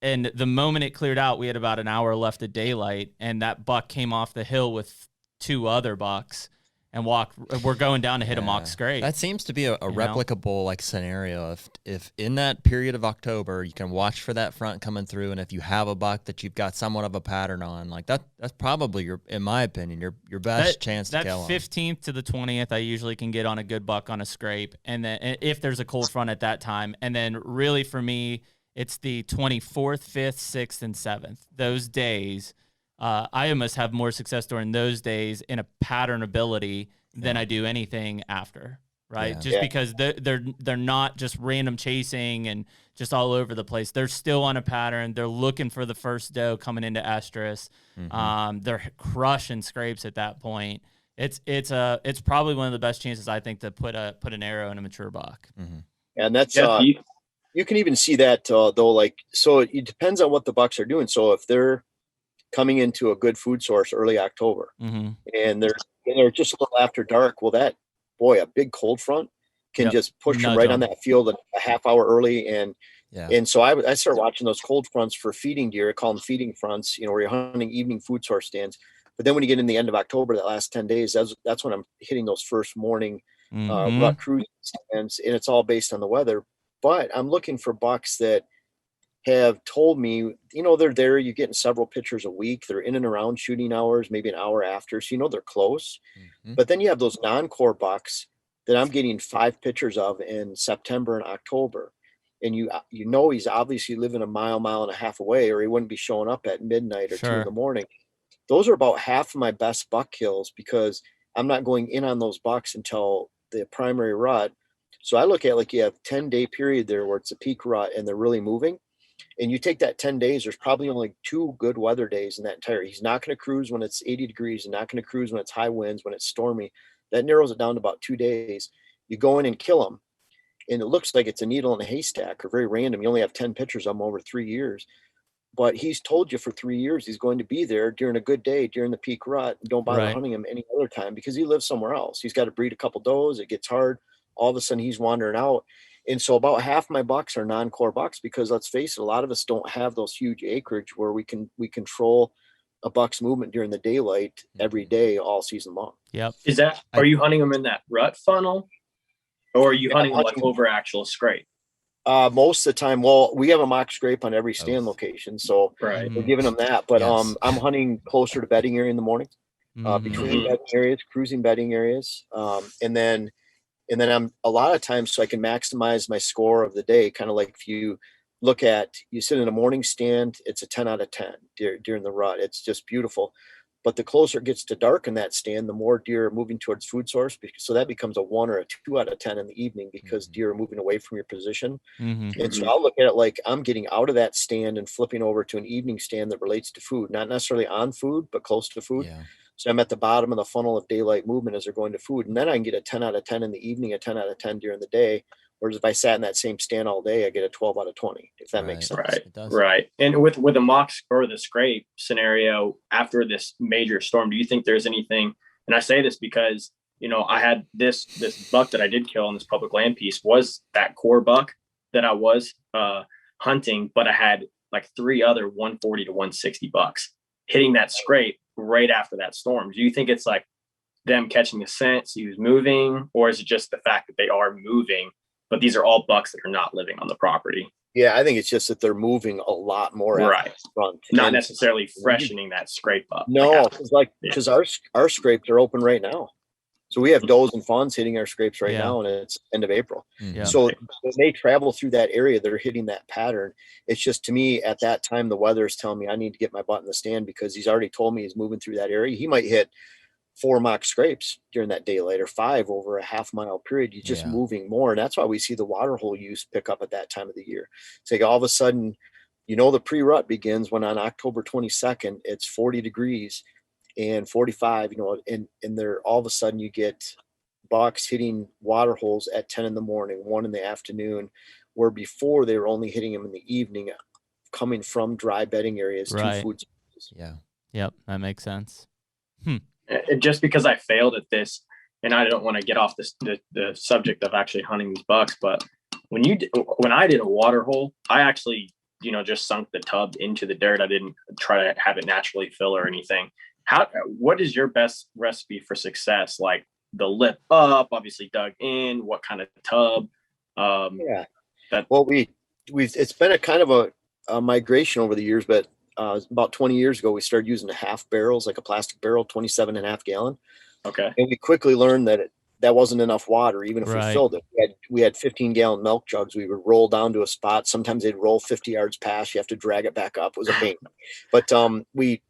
B: and the moment it cleared out, we had about an hour left of daylight, and that buck came off the hill with 2 other bucks and we're going down to hit a mock scrape.
C: That seems to be a replicable like scenario. If in that period of October you can watch for that front coming through, and if you have a buck that you've got somewhat of a pattern on, like that's probably in my opinion, your best chance to kill him.
B: That 15th to the 20th, I usually can get on a good buck on a scrape, and then if there's a cold front at that time, and then really for me, it's the 24th, 5th, 6th, and 7th. Those days. I almost have more success during those days in a pattern ability than I do anything after, right? Just because they're not just random chasing and just all over the place. They're still on a pattern. They're looking for the first doe coming into estrus. They're crushing scrapes at that point. It's probably one of the best chances I think to put an arrow in a mature buck.
A: And that's you can even see that though, like, so it depends on what the bucks are doing. So if they're coming into a good food source early October, and they're just a little after dark, well, a big cold front can just push them right on that field a half hour early. And so I started watching those cold fronts for feeding deer. I call them feeding fronts, where you're hunting evening food source stands. But then when you get in the end of October, that last 10 days, that's when I'm hitting those first morning rut cruising stands, and it's all based on the weather. But I'm looking for bucks that have told me, they're there. You're getting several pictures a week. They're in and around shooting hours, maybe an hour after. So, they're close. But then you have those non-core bucks that I'm getting 5 pictures of in September and October. And he's obviously living a mile and a half away, or he wouldn't be showing up at midnight or 2 in the morning. Those are about half of my best buck kills because I'm not going in on those bucks until the primary rut. So I look at, like, you have 10-day period there where it's a peak rut and they're really moving. And you take that 10 days, there's probably only 2 good weather days in that entire. He's not going to cruise when it's 80 degrees and not going to cruise when it's high winds, when it's stormy. That narrows it down to about 2 days. You go in and kill him, and it looks like it's a needle in a haystack or very random. You only have 10 pictures of him over 3 years. But he's told you for 3 years he's going to be there during a good day, during the peak rut. Don't bother hunting him any other time because he lives somewhere else. He's got to breed a couple does. It gets hard. All of a sudden he's wandering out. And so about half my bucks are non-core bucks because, let's face it, a lot of us don't have those huge acreage where we control a buck's movement during the daylight every day all season long.
B: Yep.
D: Are you hunting them in that rut funnel, or are you hunting them like over actual scrape?
A: Most of the time, well, we have a mock scrape on every stand location, so we're giving them that. But I'm hunting closer to bedding area in the morning, between bedding areas, cruising bedding areas, and then I'm a lot of times, so I can maximize my score of the day. Kind of like if you sit in a morning stand, it's a 10 out of 10 during the rut. It's just beautiful. But the closer it gets to dark in that stand, the more deer are moving towards food source. So that becomes a 1 or a 2 out of 10 in the evening because deer are moving away from your position. And so I'll look at it like I'm getting out of that stand and flipping over to an evening stand that relates to food, not necessarily on food, but close to food. So I'm at the bottom of the funnel of daylight movement as they're going to food. And then I can get a 10 out of 10 in the evening, a 10 out of 10 during the day. Whereas if I sat in that same stand all day, I get a 12 out of 20, if that makes sense.
D: Right. And with the mock or the scrape scenario after this major storm, do you think there's anything, and I say this because, I had this buck that I did kill on this public land piece was that core buck that I was hunting, but I had like 3 other 140 to 160 bucks hitting that scrape right after that storm. Do you think it's like them catching the scent, he was moving, or is it just the fact that they are moving, but these are all bucks that are not living on the property?
A: Yeah, I think it's just that they're moving a lot more
D: right
A: front,
D: not necessarily freshening that scrape up.
A: No, because our scrapes are open right now. So we have does and fawns hitting our scrapes right now, and it's end of April. So when they travel through that area, they're hitting that pattern. It's just, to me, at that time, the weather is telling me I need to get my butt in the stand because he's already told me he's moving through that area. He might hit 4 mock scrapes during that daylight or 5 over a half-mile period. He's just moving more. And that's why we see the water hole use pick up at that time of the year. It's like all of a sudden, the pre-rut begins when on October 22nd, it's 40 degrees and 45, and they're all of a sudden you get bucks hitting water holes at 10 in the morning, 1 in the afternoon, where before they were only hitting them in the evening, coming from dry bedding areas to food sources.
B: Yep, that makes sense.
D: Just because I failed at this, and I don't want to get off the subject of actually hunting these bucks, but when I did a water hole, I actually, just sunk the tub into the dirt. I didn't try to have it naturally fill or anything. What is your best recipe for success? Like the lip up, obviously dug in, what kind of tub?
A: Well, it's been a kind of a migration over the years, but about 20 years ago, we started using the half barrels, like a plastic barrel, 27.5 gallon.
D: Okay.
A: And we quickly learned that that wasn't enough water, even if we
B: Right.
A: filled it. We had 15-gallon milk jugs. We would roll down to a spot. Sometimes they'd roll 50 yards past. You have to drag it back up. It was a pain. But we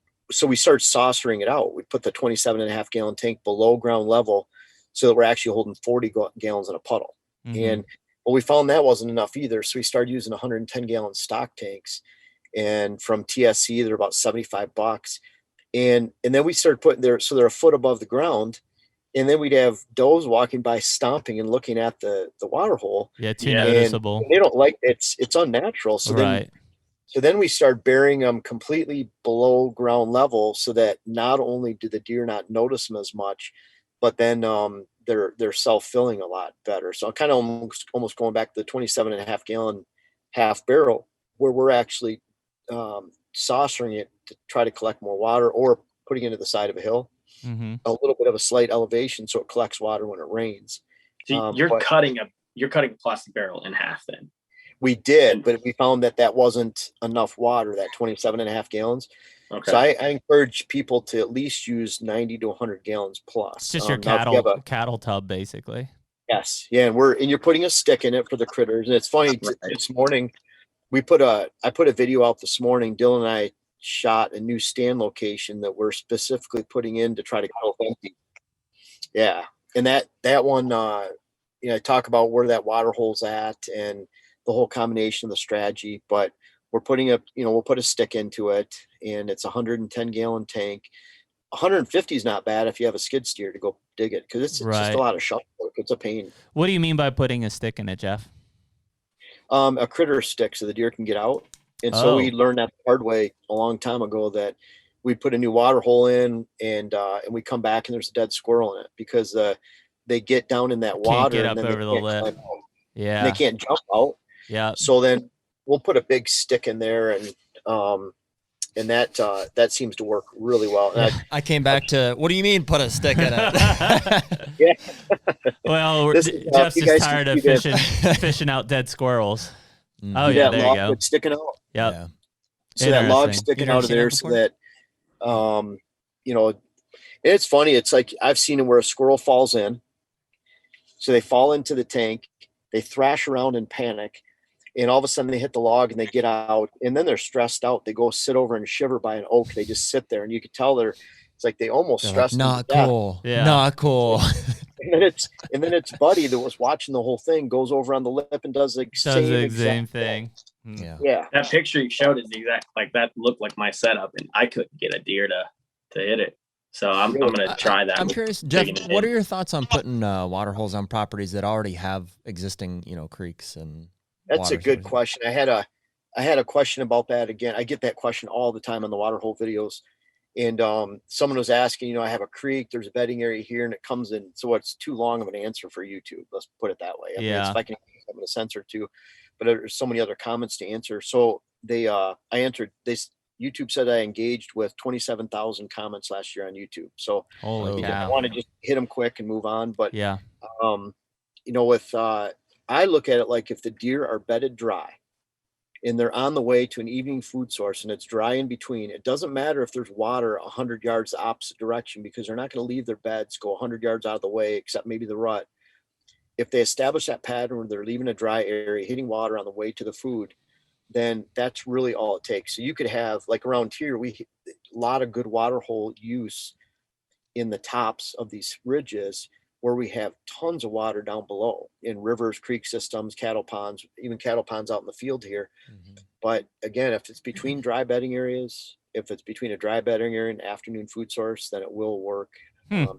A: started saucering it out. We put the 27.5 gallon tank below ground level so that we're actually holding 40 gallons in a puddle.
B: Mhm.
A: And we found that wasn't enough either. So we started using 110 gallon stock tanks. And from TSC, they're about $75. And then we started putting so they're a foot above the ground. And then we'd have does walking by, stomping and looking at the water hole.
B: Yeah, too noticeable.
A: And they don't like it's unnatural. So then we start burying them completely below ground level, so that not only do the deer not notice them as much, but then they're self-filling a lot better. So kind of almost going back to the 27.5 gallon half barrel, where we're actually saucering it to try to collect more water, or putting it to the side of a hill.
B: Mm-hmm.
A: A little bit of a slight elevation so it collects water when it rains.
D: So you're cutting a plastic barrel in half then?
A: We did, but we found that wasn't enough water, that 27.5 gallons.
D: Okay.
A: So I encourage people to at least use 90 to 100 gallons plus.
B: It's just your cattle tub, basically.
A: Yes. Yeah. And you're putting a stick in it for the critters. And it's funny, this morning, I put a video out this morning. Dylan and I shot a new stand location that we're specifically putting in to try to go empty. Yeah. And that one, I talk about where that water hole's at and the whole combination of the strategy, but we're putting we'll put a stick into it, and it's a 110 gallon tank. 150 is not bad if you have a skid steer to go dig it, because it's just a lot of shovel work. It's a pain.
B: What do you mean by putting a stick in it, Jeff?
A: A critter stick so the deer can get out. And so we learned that the hard way a long time ago, that we put a new water hole in, and we come back and there's a dead squirrel in it, because they get down in that water
B: can't get up over the lip.
A: Yeah. And they can't jump out.
B: Yeah.
A: So then we'll put a big stick in there, and that seems to work really well. And
C: I came back to, what do you mean put a stick in it?
A: Yeah.
B: Well, Jeff's just tired of fishing out dead squirrels.
C: Mm-hmm.
B: Oh yeah, there you go.
A: Sticking out.
B: Yep.
C: Yeah.
A: So that log sticking out of there, so that it's funny. It's like I've seen it where a squirrel falls in. So they fall into the tank, they thrash around in panic, and all of a sudden they hit the log and they get out, and then they're stressed out. They go sit over and shiver by an oak. They just sit there, and you can tell it's like they almost stressed.
C: Not cool. Yeah. Not cool.
A: And then it's Buddy that was watching the whole thing, goes over on the lip and does the same thing.
D: Yeah. That picture you showed is exact, like that looked like my setup, and I couldn't get a deer to hit it. So I'm going to try that.
C: I'm curious, Jeff, what are your thoughts on putting water holes on properties that already have existing, creeks and
A: That's a good question. I had a question about that again. I get that question all the time on the water hole videos. And someone was asking, I have a creek, there's a bedding area here, and it comes in. So it's too long of an answer for YouTube. Let's put it that way. I mean, if I can have a censor too, but there's so many other comments to answer. So I answered this. YouTube said I engaged with 27,000 comments last year on YouTube. So
B: holy cow.
A: I want to just hit them quick and move on. But
B: yeah,
A: I look at it like, if the deer are bedded dry and they're on the way to an evening food source and it's dry in between, it doesn't matter if there's water 100 yards the opposite direction, because they're not going to leave their beds, go 100 yards out of the way, except maybe the rut. If they establish that pattern where they're leaving a dry area, hitting water on the way to the food, then that's really all it takes. So you could have, like around here, a lot of good water hole use in the tops of these ridges, where we have tons of water down below in rivers, creek systems, cattle ponds, even cattle ponds out in the field here. Mm-hmm. But again, if it's between dry bedding areas, if it's between a dry bedding area and afternoon food source, then it will work.
D: Or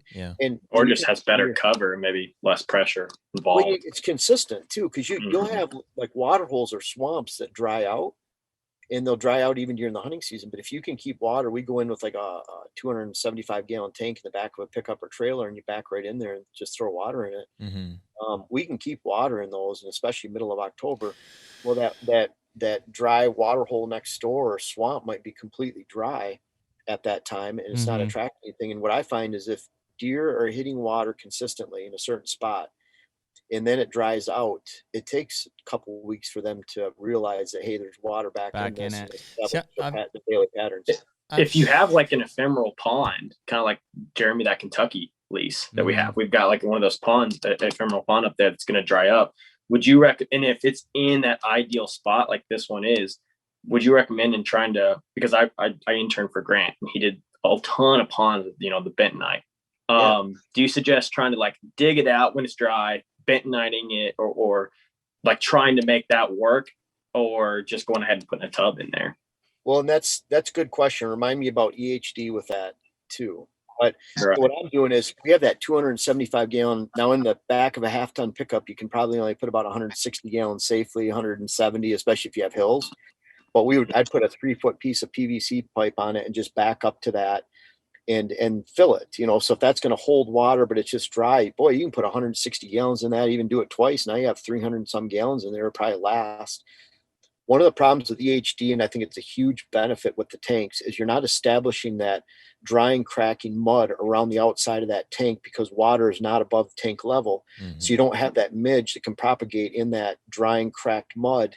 D: just has better cover and maybe less pressure involved.
A: Well, it's consistent too, because you'll have like water holes or swamps that dry out, and they'll dry out even during the hunting season. But if you can keep water, we go in with like a 275 gallon tank in the back of a pickup or trailer, and you back right in there and just throw water in it. Mm-hmm. We can keep water in those, and especially middle of October. Well, that dry water hole next door or swamp might be completely dry at that time, and it's not
B: Mhm.
A: attracting anything. And what I find is if deer are hitting water consistently in a certain spot, and then it dries out, it takes a couple of weeks for them to realize that, hey, there's water back in
B: Back in
A: this,
B: it.
A: and establish
C: See,
A: the daily patterns.
C: I've
D: If you have like an ephemeral pond, kind of like Jeremy, that Kentucky lease that we
B: Mhm.
D: have, we've got like one of those ponds, that ephemeral pond up there that's going to dry up. Would you and if it's in that ideal spot like this one is, would you recommend in trying to, because I interned for Grant and he did a ton of ponds, you know, the bentonite. Do you suggest trying to like dig it out when it's dry, bentoniting it, or like trying to make that work, or just going ahead and putting a tub in there?
A: Well, and that's a good question. Remind me about EHD with that too. But
D: Right.
A: so what I'm doing is we have that 275 gallon. Now in the back of a half ton pickup, you can probably only put about 160 gallons safely, 170, especially if you have hills. But I'd put a 3-foot piece of PVC pipe on it and just back up to that and fill it, you know. So if that's going to hold water, but it's just dry, boy, you can put 160 gallons in that, even do it twice. Now you have 300 and some gallons in there, it'll probably last. One of the problems with EHD, and I think it's a huge benefit with the tanks, is you're not establishing that drying, cracking mud around the outside of that tank because water is not above tank level. So you don't have that midge that can propagate in that drying, cracked mud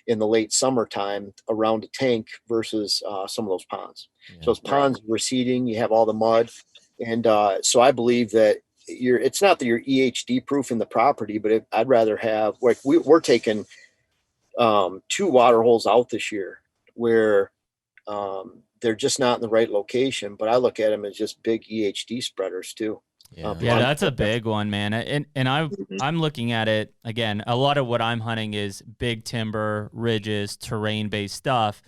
A: in the late summertime around a tank versus some of those ponds.
C: Yeah.
A: So those ponds receding, you have all the mud. And so I believe that it's not that you're EHD proof in the property, but I'd rather have, like we're taking 2 water holes out this year where they're just not in the right location, but I look at them as just big EHD spreaders too.
C: Yeah.
B: Yeah, that's a big one, man. And I'm looking at it again. A lot of what I'm hunting is big timber, ridges, terrain-based stuff.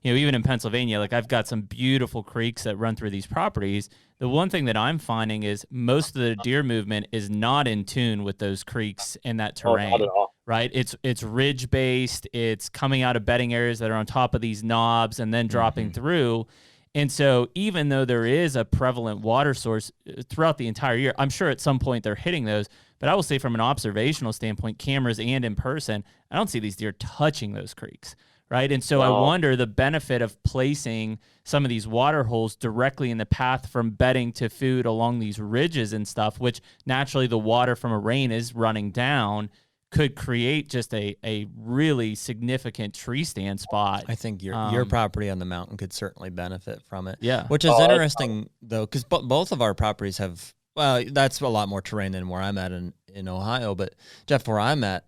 B: You know, even in Pennsylvania, like I've got some beautiful creeks that run through these properties. The one thing that I'm finding is most of the deer movement is not in tune with those creeks and that terrain.
A: Not at all.
B: Right? It's ridge based. It's coming out of bedding areas that are on top of these knobs and then dropping through. And so even though there is a prevalent water source throughout the entire year, I'm sure at some point they're hitting those. But I will say from an observational standpoint, cameras and in person, I don't see these deer touching those creeks. Right. And so I wonder the benefit of placing some of these water holes directly in the path from bedding to food along these ridges and stuff, which naturally the water from a rain is running down, could create just a really significant tree stand spot.
C: I think your property on the mountain could certainly benefit from it.
B: Yeah.
C: Which is interesting, though, because both of our properties have, well, that's a lot more terrain than where I'm at in Ohio. But, Jeff, where I'm at,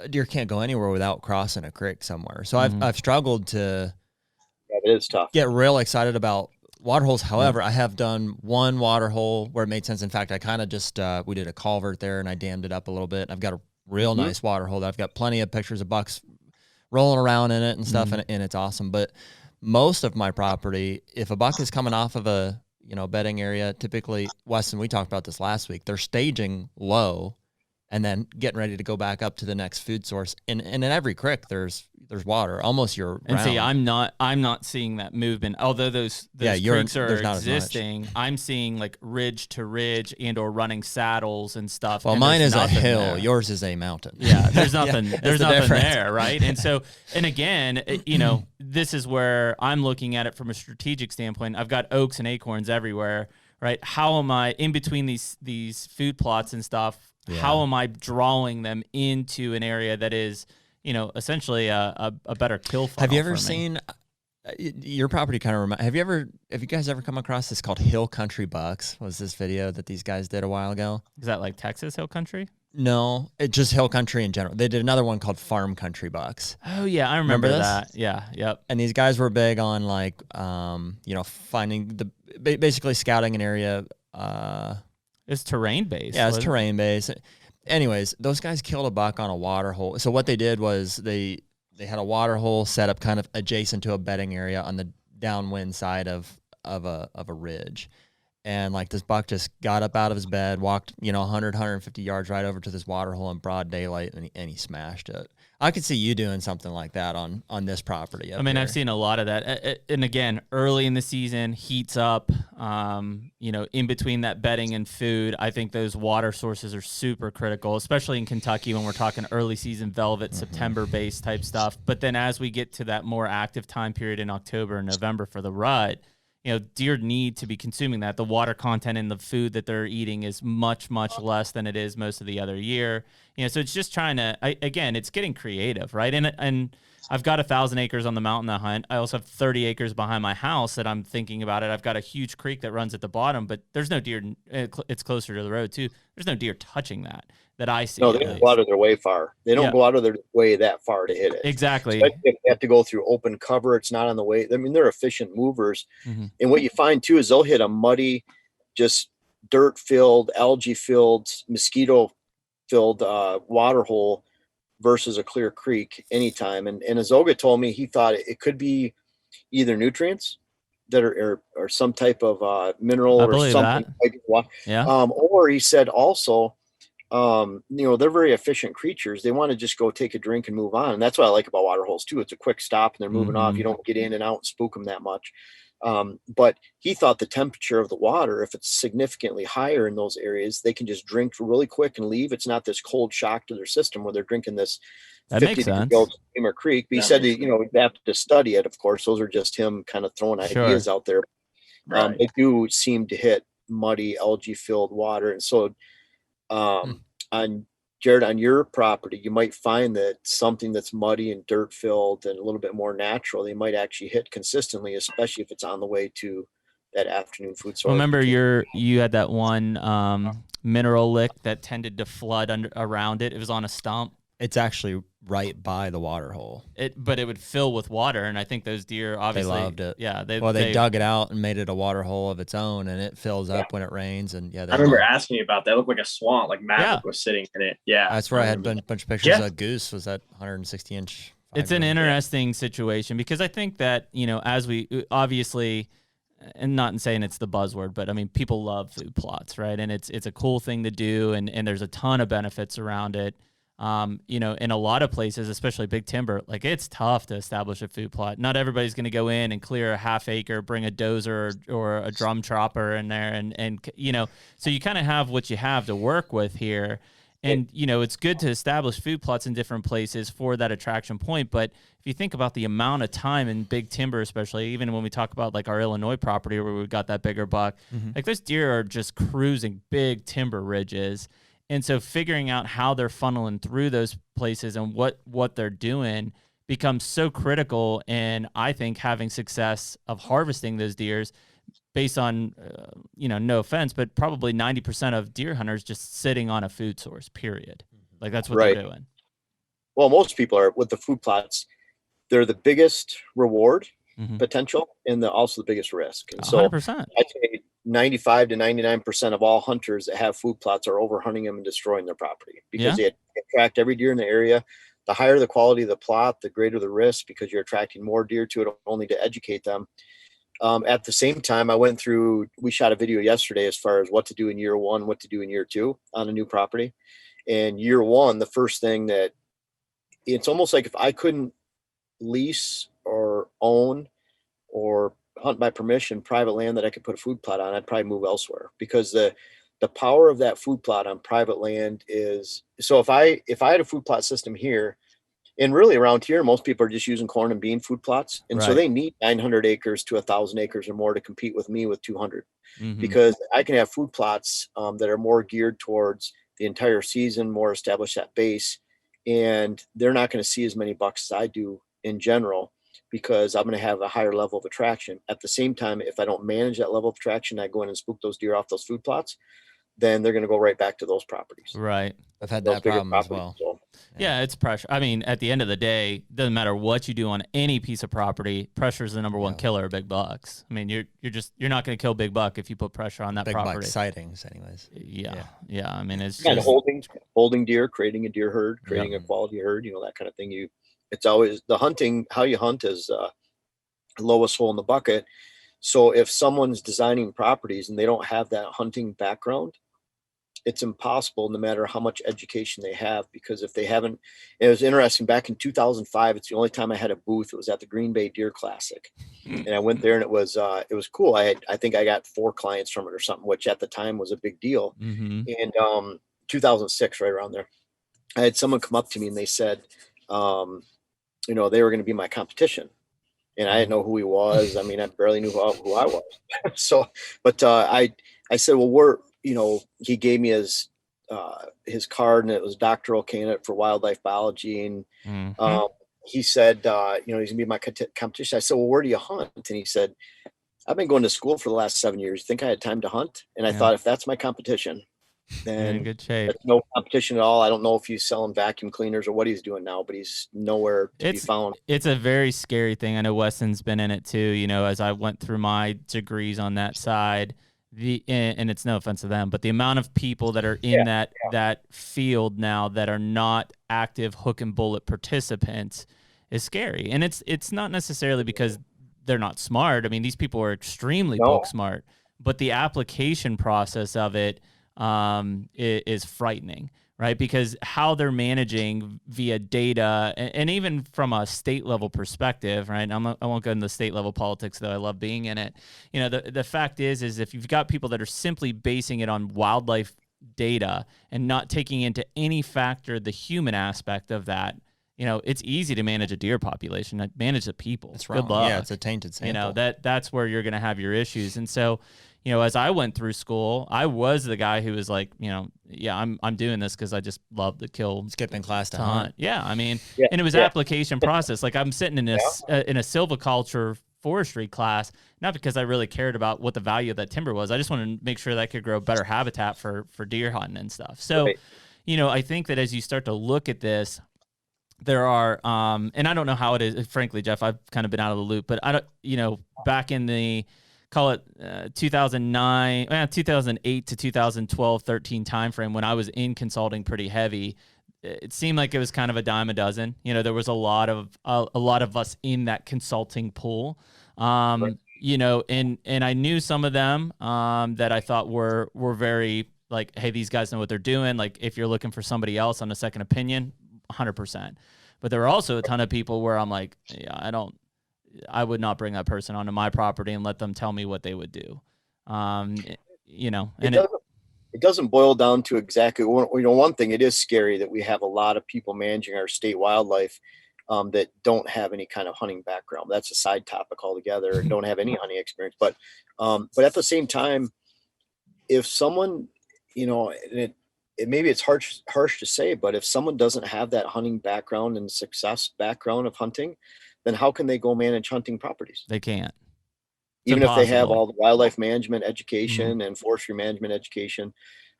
C: deer can't go anywhere without crossing a creek somewhere. So I've struggled to
A: it is tough.
C: Get real excited about water holes. However, I have done one water hole where it made sense. In fact, I kind of just, we did a culvert there and I dammed it up a little bit. I've got a real nice water hole that I've got plenty of pictures of bucks rolling around in it and stuff, and it's awesome. But most of my property, if a buck is coming off of a bedding area, typically, Weston, we talked about this last week, they're staging low and then getting ready to go back up to the next food source. And in every creek, there's water almost year round.
B: And see, I'm not seeing that movement. Although those creeks are existing, I'm seeing like ridge to ridge and or running saddles and stuff.
C: Well,
B: and
C: mine is a hill.
B: There.
C: Yours is a mountain.
B: Yeah, there's nothing. There's nothing
C: difference.
B: there, right? And so, and again, this is where I'm looking at it from a strategic standpoint. I've got oaks and acorns everywhere, right? How am I in between these food plots and stuff? Yeah. How am I drawing them into an area that is, essentially a better kill funnel?
C: Have you ever seen your property kind of have you guys ever come across this called Hill Country Bucks? Was this video that these guys did a while ago?
B: Is that like Texas Hill Country?
C: No, it's just Hill Country in general. They did another one called Farm Country Bucks.
B: Oh yeah, I remember that. Yeah, yep.
C: And these guys were big on like, finding basically scouting an area.
B: It's terrain based.
C: Yeah, it's terrain based. Anyways, those guys killed a buck on a water hole. So what they did was they had a water hole set up kind of adjacent to a bedding area on the downwind side of a ridge. And like this buck just got up out of his bed, walked, 100, 150 yards right over to this water hole in broad daylight, and he smashed it. I could see you doing something like that on this property.
B: I mean,
C: here.
B: I've seen a lot of that. And again, early in the season, heats up, in between that bedding and food. I think those water sources are super critical, especially in Kentucky when we're talking early season velvet, September based type stuff. But then as we get to that more active time period in October and November for the rut, deer need to be consuming that. The water content in the food that they're eating is much, much less than it is most of the other year. So it's just trying to, again, it's getting creative, right? And I've got 1,000 acres on the mountain to hunt. I also have 30 acres behind my house that I'm thinking about it. I've got a huge creek that runs at the bottom, but there's no deer. It's closer to the road too. There's no deer touching that I see.
A: No, they don't go out of their way far. They don't go out of their way that far to hit it.
B: Exactly.
A: Especially if they have to go through open cover. It's not on the way. I mean, they're efficient movers. And what you find too is they'll hit a muddy, just dirt filled, algae filled, mosquito filled water hole versus a clear creek anytime. And Azoga told me he thought it could be either nutrients that are or some type of mineral or something.
B: Yeah.
A: Or he said also, they're very efficient creatures. They want to just go take a drink and move on. And that's what I like about water holes too. It's a quick stop and they're moving off. You don't get in and out and spook them that much. But he thought the temperature of the water, if it's significantly higher in those areas, they can just drink really quick and leave. It's not this cold shock to their system where they're drinking this.
B: That makes sense.
A: Steamer Creek. But he said, we have to study it. Of course, those are just him kind of throwing ideas out there.
D: Right.
A: They do seem to hit muddy, algae filled water. And so, on Jared, on your property, you might find that something that's muddy and dirt filled and a little bit more natural, they might actually hit consistently, especially if it's on the way to that afternoon food source.
B: Remember you had that one mineral lick that tended to flood around it. It was on a stump.
C: It's actually right by the water hole.
B: But it would fill with water, and I think those deer obviously
C: they loved it.
B: Yeah,
C: they dug it out and made it a water hole of its own, and it fills up when it rains. And
D: I remember asking you about that. It looked like a swamp, like Maverick was sitting in it. Yeah,
C: that's where I had a bunch of pictures. Of Goose was that 160-inch.
B: It's an interesting situation because I think that as we obviously. And not in saying it's the buzzword, but I mean, people love food plots, right? And it's a cool thing to do, and there's a ton of benefits around it. In a lot of places, especially big timber, like it's tough to establish a food plot. Not everybody's going to go in and clear a half acre, bring a dozer or a drum chopper in there, and so you kind of have what you have to work with here. And, it's good to establish food plots in different places for that attraction point. But if you think about the amount of time in big timber, especially even when we talk about like our Illinois property where we've got that bigger buck, like those deer are just cruising big timber ridges. And so figuring out how they're funneling through those places and what they're doing becomes so critical. And I think having success of harvesting those deers based on, no offense, but probably 90% of deer hunters just sitting on a food source, period. Like that's what they're doing.
A: Well, most people are with the food plots. They're the biggest reward potential and also the biggest risk. And
B: 100%.
A: So I'd say 95 to 99% of all hunters that have food plots are over hunting them and destroying their property because they attract every deer in the area. The higher the quality of the plot, the greater the risk because you're attracting more deer to it only to educate them. At the same time, we shot a video yesterday as far as what to do in year one, what to do in year two on a new property. And year one, the first thing that it's almost like if I couldn't lease or own or hunt by permission private land that I could put a food plot on, I'd probably move elsewhere because the power of that food plot on private land is, so if I had a food plot system here, and really around here, most people are just using corn and bean food plots. And so they need 900 acres to 1,000 acres or more to compete with me with 200 because I can have food plots that are more geared towards the entire season, more established at base. And they're not going to see as many bucks as I do in general because I'm going to have a higher level of attraction. At the same time, if I don't manage that level of attraction, I go in and spook those deer off those food plots, then they're going to go right back to those properties.
B: Right.
C: I've had that problem as well.
A: So.
B: Yeah, it's pressure. I mean, at the end of the day, doesn't matter what you do on any piece of property. Pressure is the number one killer of big bucks. I mean, you're not going to kill big buck if you put pressure on that
C: big
B: property.
C: Big buck sightings, anyways.
B: Yeah. I mean, it's
A: kind
B: just
A: of holding deer, creating a deer herd, creating a quality herd. That kind of thing. It's always the hunting. How you hunt is lowest hole in the bucket. So if someone's designing properties and they don't have that hunting background, it's impossible no matter how much education they have, because if they haven't, it was interesting back in 2005, it's the only time I had a booth. It was at the Green Bay Deer Classic. And I went there and it was cool. I think I got 4 clients from it or something, which at the time was a big deal.
B: Mm-hmm.
A: And 2006, right around there, I had someone come up to me and they said, they were going to be my competition. And I didn't know who he was. I mean, I barely knew who I was. So, but I said, well, he gave me his card, and it was doctoral candidate for wildlife biology. And he said, he's going to be my competition. I said, well, where do you hunt? And he said, I've been going to school for the last 7 years. You think I had time to hunt? And I thought, if that's my competition, then
B: in good shape.
A: That's no competition at all. I don't know if he's selling vacuum cleaners or what he's doing now, but he's nowhere to be found.
B: It's a very scary thing. I know Weston's been in it too. As I went through my degrees on that side, and it's no offense to them, but the amount of people that are in that field now that are not active hook and bullet participants is scary. And it's not necessarily because they're not smart. I mean, these people are extremely book smart, but the application process of it is frightening, right? Because how they're managing via data, and even from a state level perspective, right? I won't go into the state level politics, though I love being in it. The fact is if you've got people that are simply basing it on wildlife data and not taking into any factor the human aspect of that, it's easy to manage a deer population, manage the people.
C: That's wrong.
B: Good luck.
C: Yeah, it's a tainted sample.
B: That's where you're going to have your issues. And so, as I went through school, I was the guy who was like, I'm doing this because I just love to kill,
C: skipping class to
B: hunt.
C: hunt.
B: Yeah, I mean, and it was application process. Like I'm sitting in a silviculture forestry class, not because I really cared about what the value of that timber was. I just wanted to make sure that I could grow better habitat for deer hunting and stuff. So, I think that as you start to look at this, there are, and I don't know how it is, frankly, Jeff, I've kind of been out of the loop, but I don't, back in the, call it 2008 to 2012, 13 timeframe when I was in consulting pretty heavy, it seemed like it was kind of a dime a dozen. There was a lot of us in that consulting pool, and I knew some of them that I thought were very like, hey, these guys know what they're doing. Like if you're looking for somebody else on a second opinion, 100%. But there were also a ton of people where I'm like, I would not bring that person onto my property and let them tell me what they would do. And
A: it doesn't boil down to exactly, one thing. It is scary that we have a lot of people managing our state wildlife that don't have any kind of hunting background. That's a side topic altogether, and don't have any hunting experience. But at the same time, if someone, maybe it's harsh to say, but if someone doesn't have that hunting background and success background of hunting, then how can they go manage hunting properties?
B: They can't.
A: Even if they have all the wildlife management education and forestry management education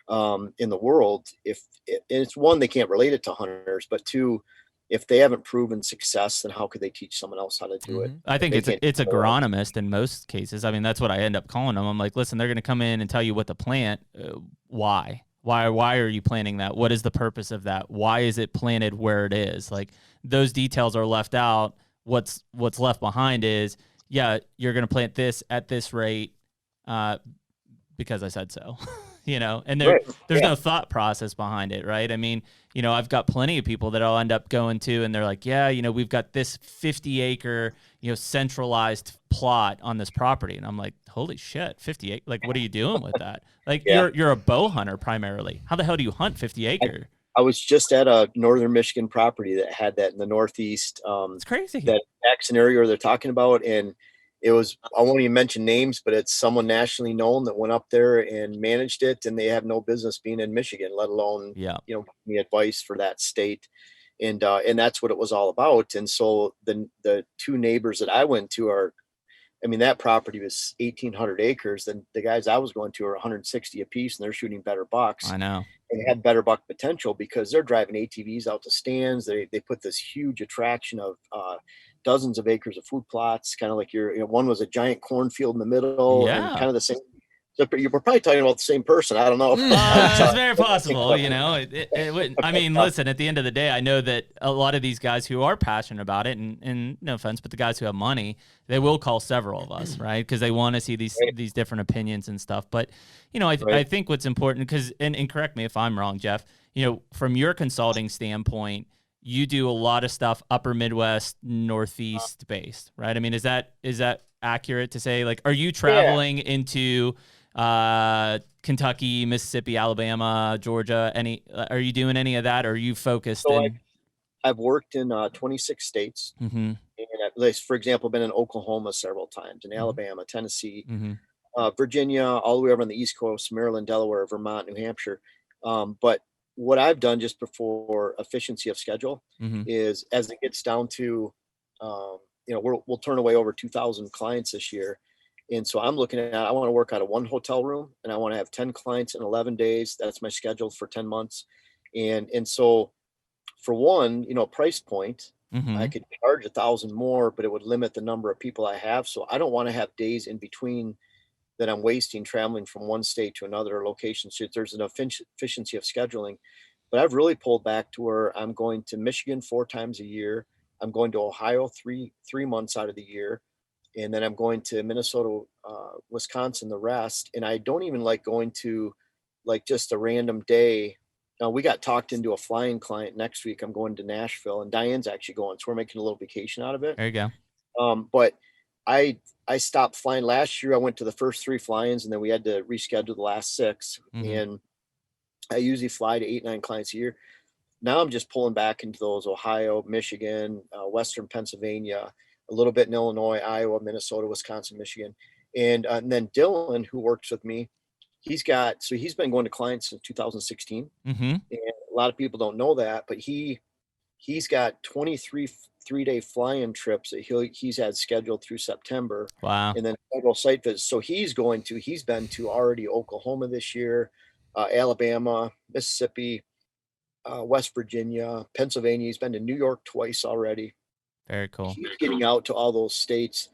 A: in the world, if it's one, they can't relate it to hunters, but two, if they haven't proven success, then how could they teach someone else how to do it?
B: I think it's agronomist in most cases. I mean, that's what I end up calling them. I'm like, listen, they're going to come in and tell you what to plant. Why? Why are you planting that? What is the purpose of that? Why is it planted where it is? Like those details are left out. What's left behind is, you're going to plant this at this rate because I said so, and there's no thought process behind it, right? I mean, I've got plenty of people that I'll end up going to and they're like, we've got this 50-acre, centralized plot on this property. And I'm like, holy shit, 58. Like, what are you doing with that? Like, you're a bow hunter primarily. How the hell do you hunt 50 acre?
A: I was just at a northern Michigan property that had that in the Northeast.
B: It's crazy.
A: That Jackson area they're talking about. And it was, I won't even mention names, but it's someone nationally known that went up there and managed it. And they have no business being in Michigan, let alone, give me advice for that state. And that's what it was all about. And so the two neighbors that I went to that property was 1,800 acres. And the guys I was going to are 160 apiece, and they're shooting better bucks.
B: I know.
A: And had better buck potential because they're driving ATVs out to stands. They put this huge attraction of dozens of acres of food plots, kind of like one was a giant cornfield in the middle, and kind of the same. You're probably talking about the same person. I don't know.
B: It's very possible, you know. It would. I mean, listen. At the end of the day, I know that a lot of these guys who are passionate about it, and no offense, but the guys who have money, they will call several of us, right? Because they want to see these different opinions and stuff. But you know, I think what's important, because and correct me if I'm wrong, Jeff. You know, from your consulting standpoint, you do a lot of stuff upper Midwest, Northeast based, right? I mean, is that accurate to say? Like, are you traveling into Kentucky, Mississippi, Alabama, Georgia? Are you doing any of that? Or are you focused in?
A: I've worked in 26 states, and at least, for example, been in Oklahoma several times, in Alabama, Tennessee, Virginia, all the way over on the East Coast, Maryland, Delaware, Vermont, New Hampshire. But what I've done just before efficiency of schedule is, as it gets down to, you know, we'll turn away over 2,000 clients this year. And so I'm looking at, I want to work out of one hotel room, and I want to have 10 clients in 11 days. That's my schedule for 10 months. And so for one, you know, price point, I could charge 1,000 more, but it would limit the number of people I have. So I don't want to have days in between that I'm wasting traveling from one state to another location. So there's an efficiency of scheduling, but I've really pulled back to where I'm going to Michigan 4 times a year. I'm going to Ohio three months out of the year. And then I'm going to Minnesota, Wisconsin, the rest. And I don't even like going to like just a random day. Now, we got talked into a flying client next week. I'm going to Nashville, and Diane's actually going. So we're making a little vacation out of it.
B: There you go.
A: But I stopped flying last year. I went to the first 3 fly-ins, and then we had to reschedule the last 6. And I usually fly to 8, 9 clients a year. Now I'm just pulling back into those Ohio, Michigan, Western Pennsylvania, a little bit in Illinois, Iowa, Minnesota, Wisconsin, Michigan. And then Dylan, who works with me, he's been going to clients since 2016. And a lot of people don't know that, but he's got 23 3-day fly-in trips that he's had scheduled through September.
B: Wow.
A: And then several site visits. So he's been to already Oklahoma this year, Alabama, Mississippi, West Virginia, Pennsylvania. He's been to New York twice already.
B: Very cool.
A: He's getting out to all those states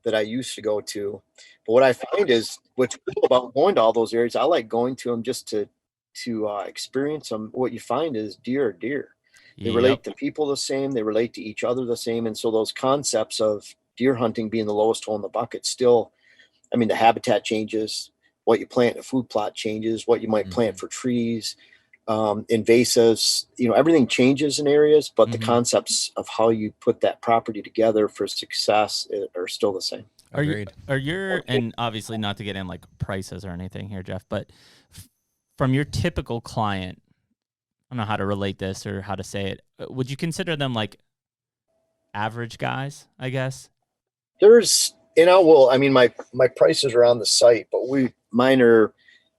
A: that I used to go to. But what I find is, what's cool about going to all those areas, I like going to them just to experience them. What you find is deer are deer. They relate to people the same. They relate to each other the same. And so those concepts of deer hunting being the lowest hole in the bucket still, I mean, the habitat changes, what you plant in a food plot changes, what you might plant for trees, invasives, you know, everything changes in areas, but the concepts of how you put that property together for success are still the same.
B: Are your, and obviously not to get in like prices or anything here, Jeff, but from your typical client, I don't know how to relate this or how to say it. Would you consider them like average guys, I guess?
A: There's, you know, well, I mean, my prices are on the site, but mine are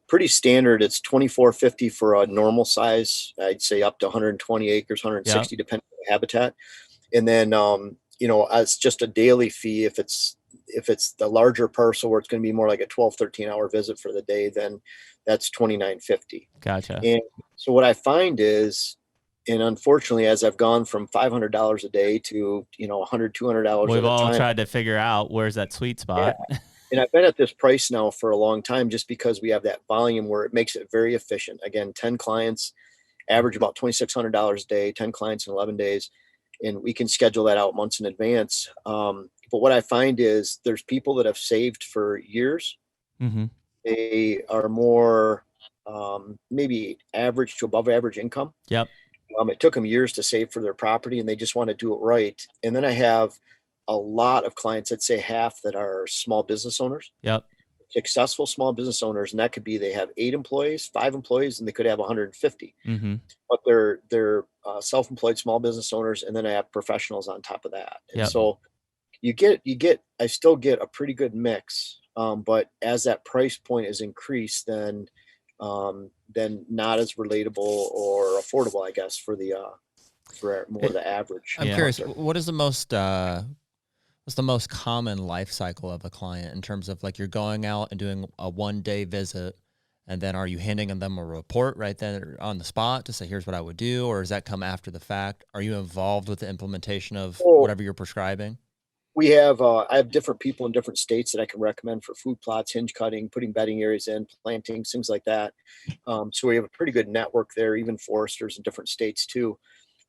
A: pretty standard. It's $24.50 for a normal size. I'd say up to 120 acres, 160, depending on the habitat. And then, you know, it's just a daily fee. If it's the larger parcel where it's going to be more like a 12, 13 hour visit for the day, then that's $29.50.
B: Gotcha.
A: And so what I find is, and unfortunately, as I've gone from $500 a day to, you know, $100, $200,
B: we've all tried to figure out where's that sweet spot.
A: Yeah. And I've been at this price now for a long time, just because we have that volume where it makes it very efficient. Again, 10 clients, average about $2,600 a day, 10 clients in 11 days. And we can schedule that out months in advance. But what I find is there's people that have saved for years. They are more maybe average to above average income.
B: Yep.
A: It took them years to save for their property, and they just want to do it right. And then I have a lot of clients, I'd say half, that are small business owners.
B: Yep.
A: Successful small business owners. And that could be, they have 8 employees, 5 employees, and they could have 150. But they're self-employed small business owners. And then I have professionals on top of that. And so I still get a pretty good mix. But as that price point is increased, then not as relatable or affordable, I guess, for more the average.
C: I'm curious, what is the most what's the most common life cycle of a client in terms of, like, you're going out and doing a 1-day visit, and then are you handing them a report right then on the spot to say, here's what I would do? Or does that come after the fact? Are you involved with the implementation of whatever you're prescribing?
A: we have, I have different people in different states that I can recommend for food plots, hinge cutting, putting bedding areas in, plantings, things like that. So we have a pretty good network there, even foresters in different states too.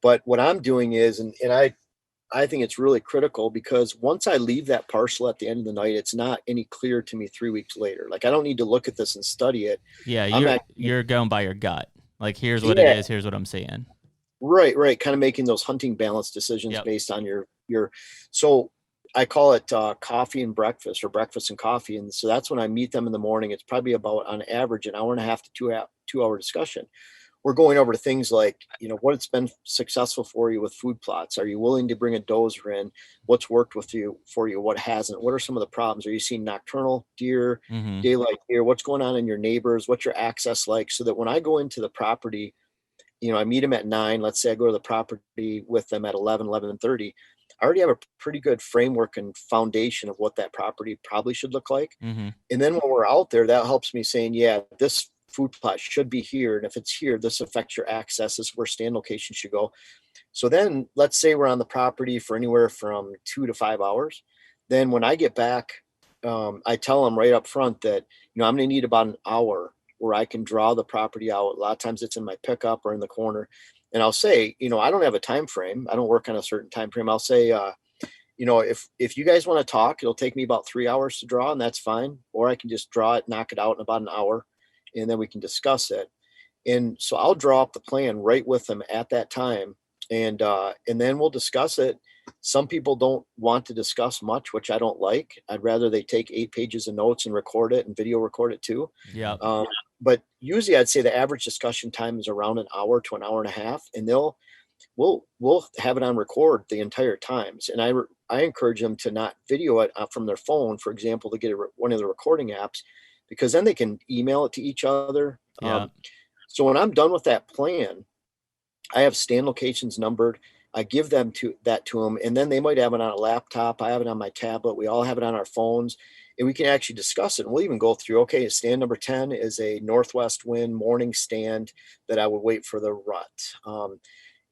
A: But what I'm doing is, and I think it's really critical, because once I leave that parcel at the end of the night, it's not any clear to me 3 weeks later. Like, I don't need to look at this and study it.
B: Yeah,
A: I'm
B: you're going by your gut. Like, here's what
A: Yeah.
B: it is. Here's what I'm seeing.
A: Right. Kind of making those hunting balance decisions
B: Yep.
A: based on your. So I call it coffee and breakfast, or breakfast and coffee. And so that's when I meet them in the morning. It's probably about, on average, an hour and a half to 2 hour discussion. We're going over things like, what's been successful for you with food plots. Are you willing to bring a dozer in? What's worked for you? What hasn't? What are some of the problems? Are you seeing nocturnal deer,
B: Mm-hmm.
A: daylight deer? What's going on in your neighbors? What's your access like? So that when I go into the property, I meet them at 9. Let's say I go to the property with them at 11:30. I already have a pretty good framework and foundation of what that property probably should look like.
B: Mm-hmm.
A: And then when we're out there, that helps me saying, yeah, this food plot should be here. And if it's here, this affects your access. This is where stand location should go. So then let's say we're on the property for anywhere from 2 to 5 hours. Then when I get back, I tell them right up front that, I'm going to need about an hour where I can draw the property out. A lot of times it's in my pickup or in the corner. And I'll say, I don't have a time frame. I don't work on a certain time frame. I'll say, if you guys want to talk, it'll take me about 3 hours to draw, and that's fine. Or I can just draw it, knock it out in about an hour, and then we can discuss it. And so I'll draw up the plan right with them at that time. And then we'll discuss it. Some people don't want to discuss much, which I don't like. I'd rather they take 8 pages of notes and record it and video record it too.
B: Yeah.
A: But usually I'd say the average discussion time is around an hour to an hour and a half, and we'll have it on record the entire times. And I encourage them to not video it from their phone, for example, to get one of the recording apps, because then they can email it to each other.
B: Yeah.
A: So when I'm done with that plan, I have stand locations numbered. I give them to them, and then they might have it on a laptop. I have it on my tablet. We all have it on our phones, and we can actually discuss it. And we'll even go through, okay, stand number 10 is a northwest wind morning stand that I would wait for the rut.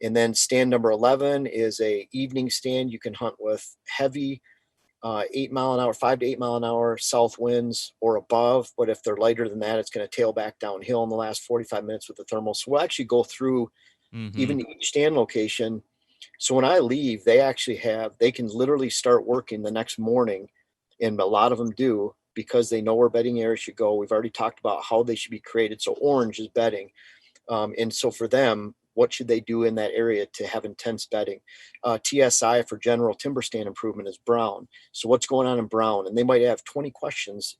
A: And then stand number 11 is a evening stand. You can hunt with heavy 8 mile an hour, 5 to 8 mile an hour south winds or above. But if they're lighter than that, it's going to tail back downhill in the last 45 minutes with the thermal. So we'll actually go through even each stand location. So when I leave, they can literally start working the next morning. And a lot of them do, because they know where bedding areas should go. We've already talked about how they should be created. So orange is bedding. And so for them, what should they do in that area to have intense bedding? TSI for general timber stand improvement is brown. So what's going on in brown? And they might have 20 questions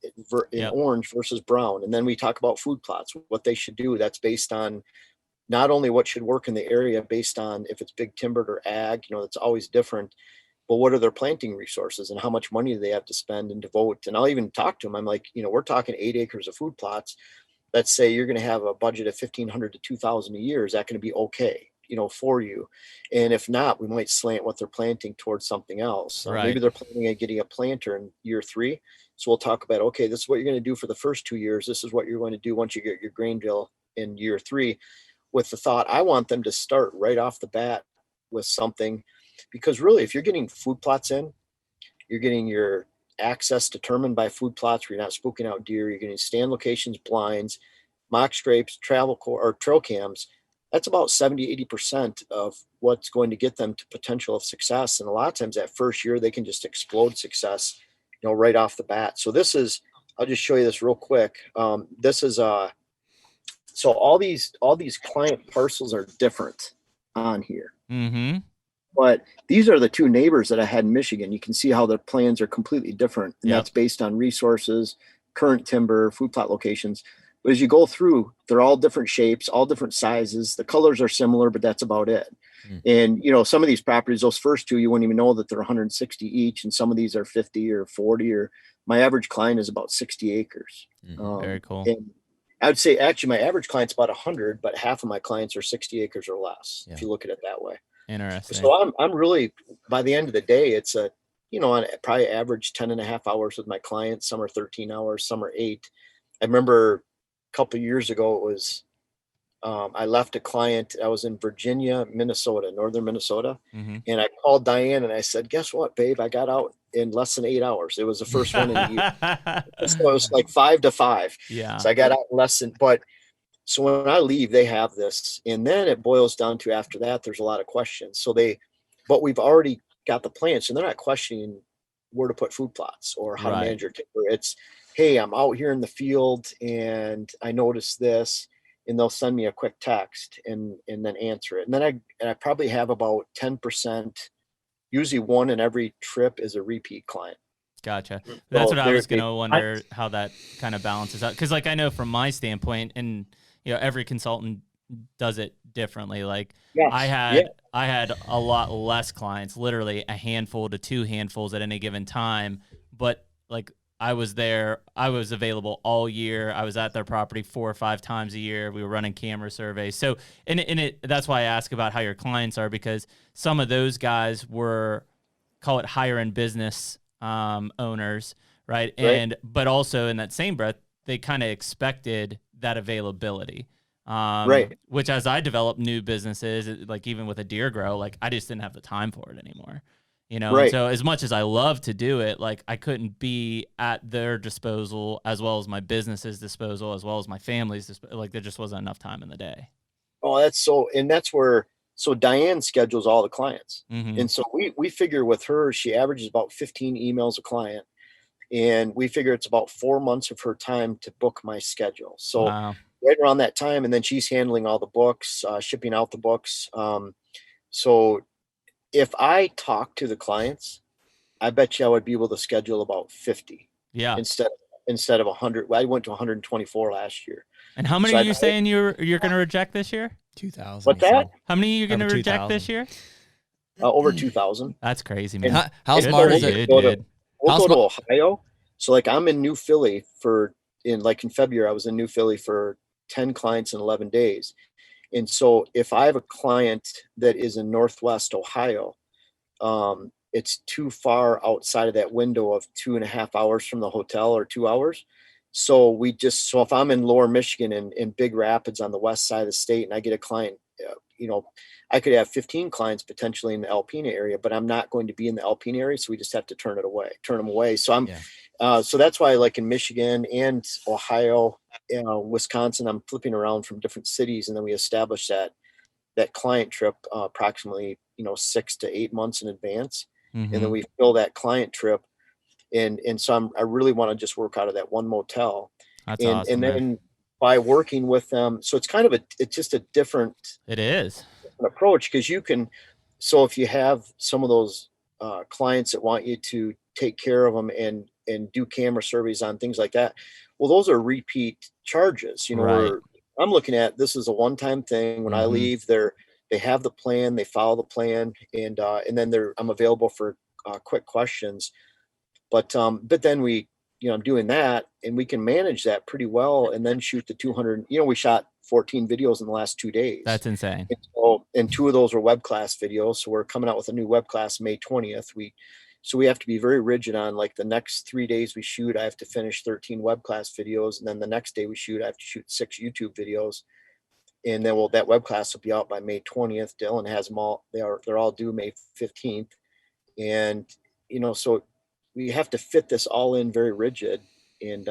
A: in orange versus brown. And then we talk about food plots, what they should do. That's based on not only what should work in the area based on if it's big timbered or ag, it's always different, but what are their planting resources and how much money do they have to spend and devote? And I'll even talk to them. I'm like, we're talking 8 acres of food plots. Let's say you're going to have a budget of 1,500 to 2,000 a year. Is that going to be okay, for you? And if not, we might slant what they're planting towards something else.
B: Right.
A: Maybe they're planning on getting a planter in year 3. So we'll talk about, okay, this is what you're going to do for the first 2 years. This is what you're going to do once you get your grain drill in year 3, with the thought, I want them to start right off the bat with something, because really, if you're getting food plots in, you're getting your access determined by food plots where you're not spooking out deer. You're getting stand locations, blinds, mock scrapes, trail cams. That's about 70-80% of what's going to get them to potential of success. And a lot of times that first year, they can just explode success, right off the bat. So I'll just show you this real quick. This is so all these client parcels are different on here.
B: Mm-hmm.
A: But these are the 2 neighbors that I had in Michigan. You can see how their plans are completely different. And that's based on resources, current timber, food plot locations. But as you go through, they're all different shapes, all different sizes. The colors are similar, but that's about it. And, some of these properties, those first 2, you wouldn't even know that they're 160 each. And some of these are 50 or 40, or my average client is about 60 acres.
B: Very cool.
A: And I would say actually my average client's about 100, but half of my clients are 60 acres or less, if you look at it that way.
B: Interesting.
A: So I'm really, by the end of the day, it's on probably average 10.5 hours with my clients. Some are 13 hours, some are 8. I remember a couple of years ago, it was I left a client. I was in Virginia, Minnesota, northern Minnesota.
B: Mm-hmm.
A: And I called Diane and I said, guess what, babe? I got out in less than 8 hours. It was the first one in the year. So it was like 5 to 5.
B: Yeah.
A: So I got out in less than, but so when I leave, they have this. And then it boils down to after that, there's a lot of questions. So but we've already got the plan. So they're not questioning where to put food plots or how to manage your timber. It's, hey, I'm out here in the field and I noticed this. And they'll send me a quick text and then answer it. And then I probably have about 10%, usually one in every trip is a repeat client.
B: Gotcha. That's
A: So
B: what I was going to wonder how that kind of balances out. Cause like, I know from my standpoint, and you know, every consultant does it differently. Like I had a lot less clients, literally a handful to 2 handfuls at any given time. But like, I was there. I was available all year. I was at their property 4 or 5 times a year. We were running camera surveys. So, that's why I ask about how your clients are, because some of those guys were, call it higher end business owners, right? But also in that same breath, they kind of expected that availability. Which as I developed new businesses, like even with a deer grow, like I just didn't have the time for it anymore. You know, and so as much as I love to do it, like I couldn't be at their disposal as well as my business's disposal, as well as my family's like there just wasn't enough time in the day.
A: Oh, that's where Diane schedules all the clients. Mm-hmm. And so we figure with her, she averages about 15 emails a client. And we figure it's about 4 months of her time to book my schedule. So right around that time, and then she's handling all the books, shipping out the books. So if I talk to the clients, I bet you I would be able to schedule about 50.
B: Yeah.
A: Instead of 100. I went to 124 last year.
B: And how many are you saying you're going to reject this year?
C: 2,000.
A: What's that?
B: How many are you going to reject this year?
A: Over 2,000.
B: That's crazy, man.
C: How smart is it?
A: We'll go to Ohio. So like I'm in New Philly in February, I was in New Philly for 10 clients in 11 days. And so if I have a client that is in Northwest Ohio, it's too far outside of that window of 2.5 hours from the hotel or 2 hours. So if I'm in Lower Michigan in Big Rapids on the west side of the state and I get a client, I could have 15 clients potentially in the Alpena area, but I'm not going to be in the Alpena area. So we just have to turn them away. So so that's why like in Michigan and Ohio, Wisconsin, I'm flipping around from different cities. And then we establish that client trip approximately, 6 to 8 months in advance. Mm-hmm. And then we fill that client trip. And so I really want to just work out of that one motel.
B: That's awesome.
A: And then by working with them, so it's kind of it's just a different approach, because so if you have some of those clients that want you to take care of them and do camera surveys on things like that, well, those are repeat charges, where I'm looking at this is a one-time thing. When I leave, they have the plan, they follow the plan, and then I'm available for quick questions. But then I'm doing that and we can manage that pretty well, and then shoot the 200, we shot 14 videos in the last 2 days.
B: That's insane.
A: And 2 of those were web class videos. So we're coming out with a new web class May 20th. So we have to be very rigid on like the next 3 days we shoot, I have to finish 13 web class videos. And then the next day we shoot, I have to shoot 6 YouTube videos. And then that web class will be out by May 20th. Dylan has them all. They're all due May 15th. And, so we have to fit this all in very rigid. And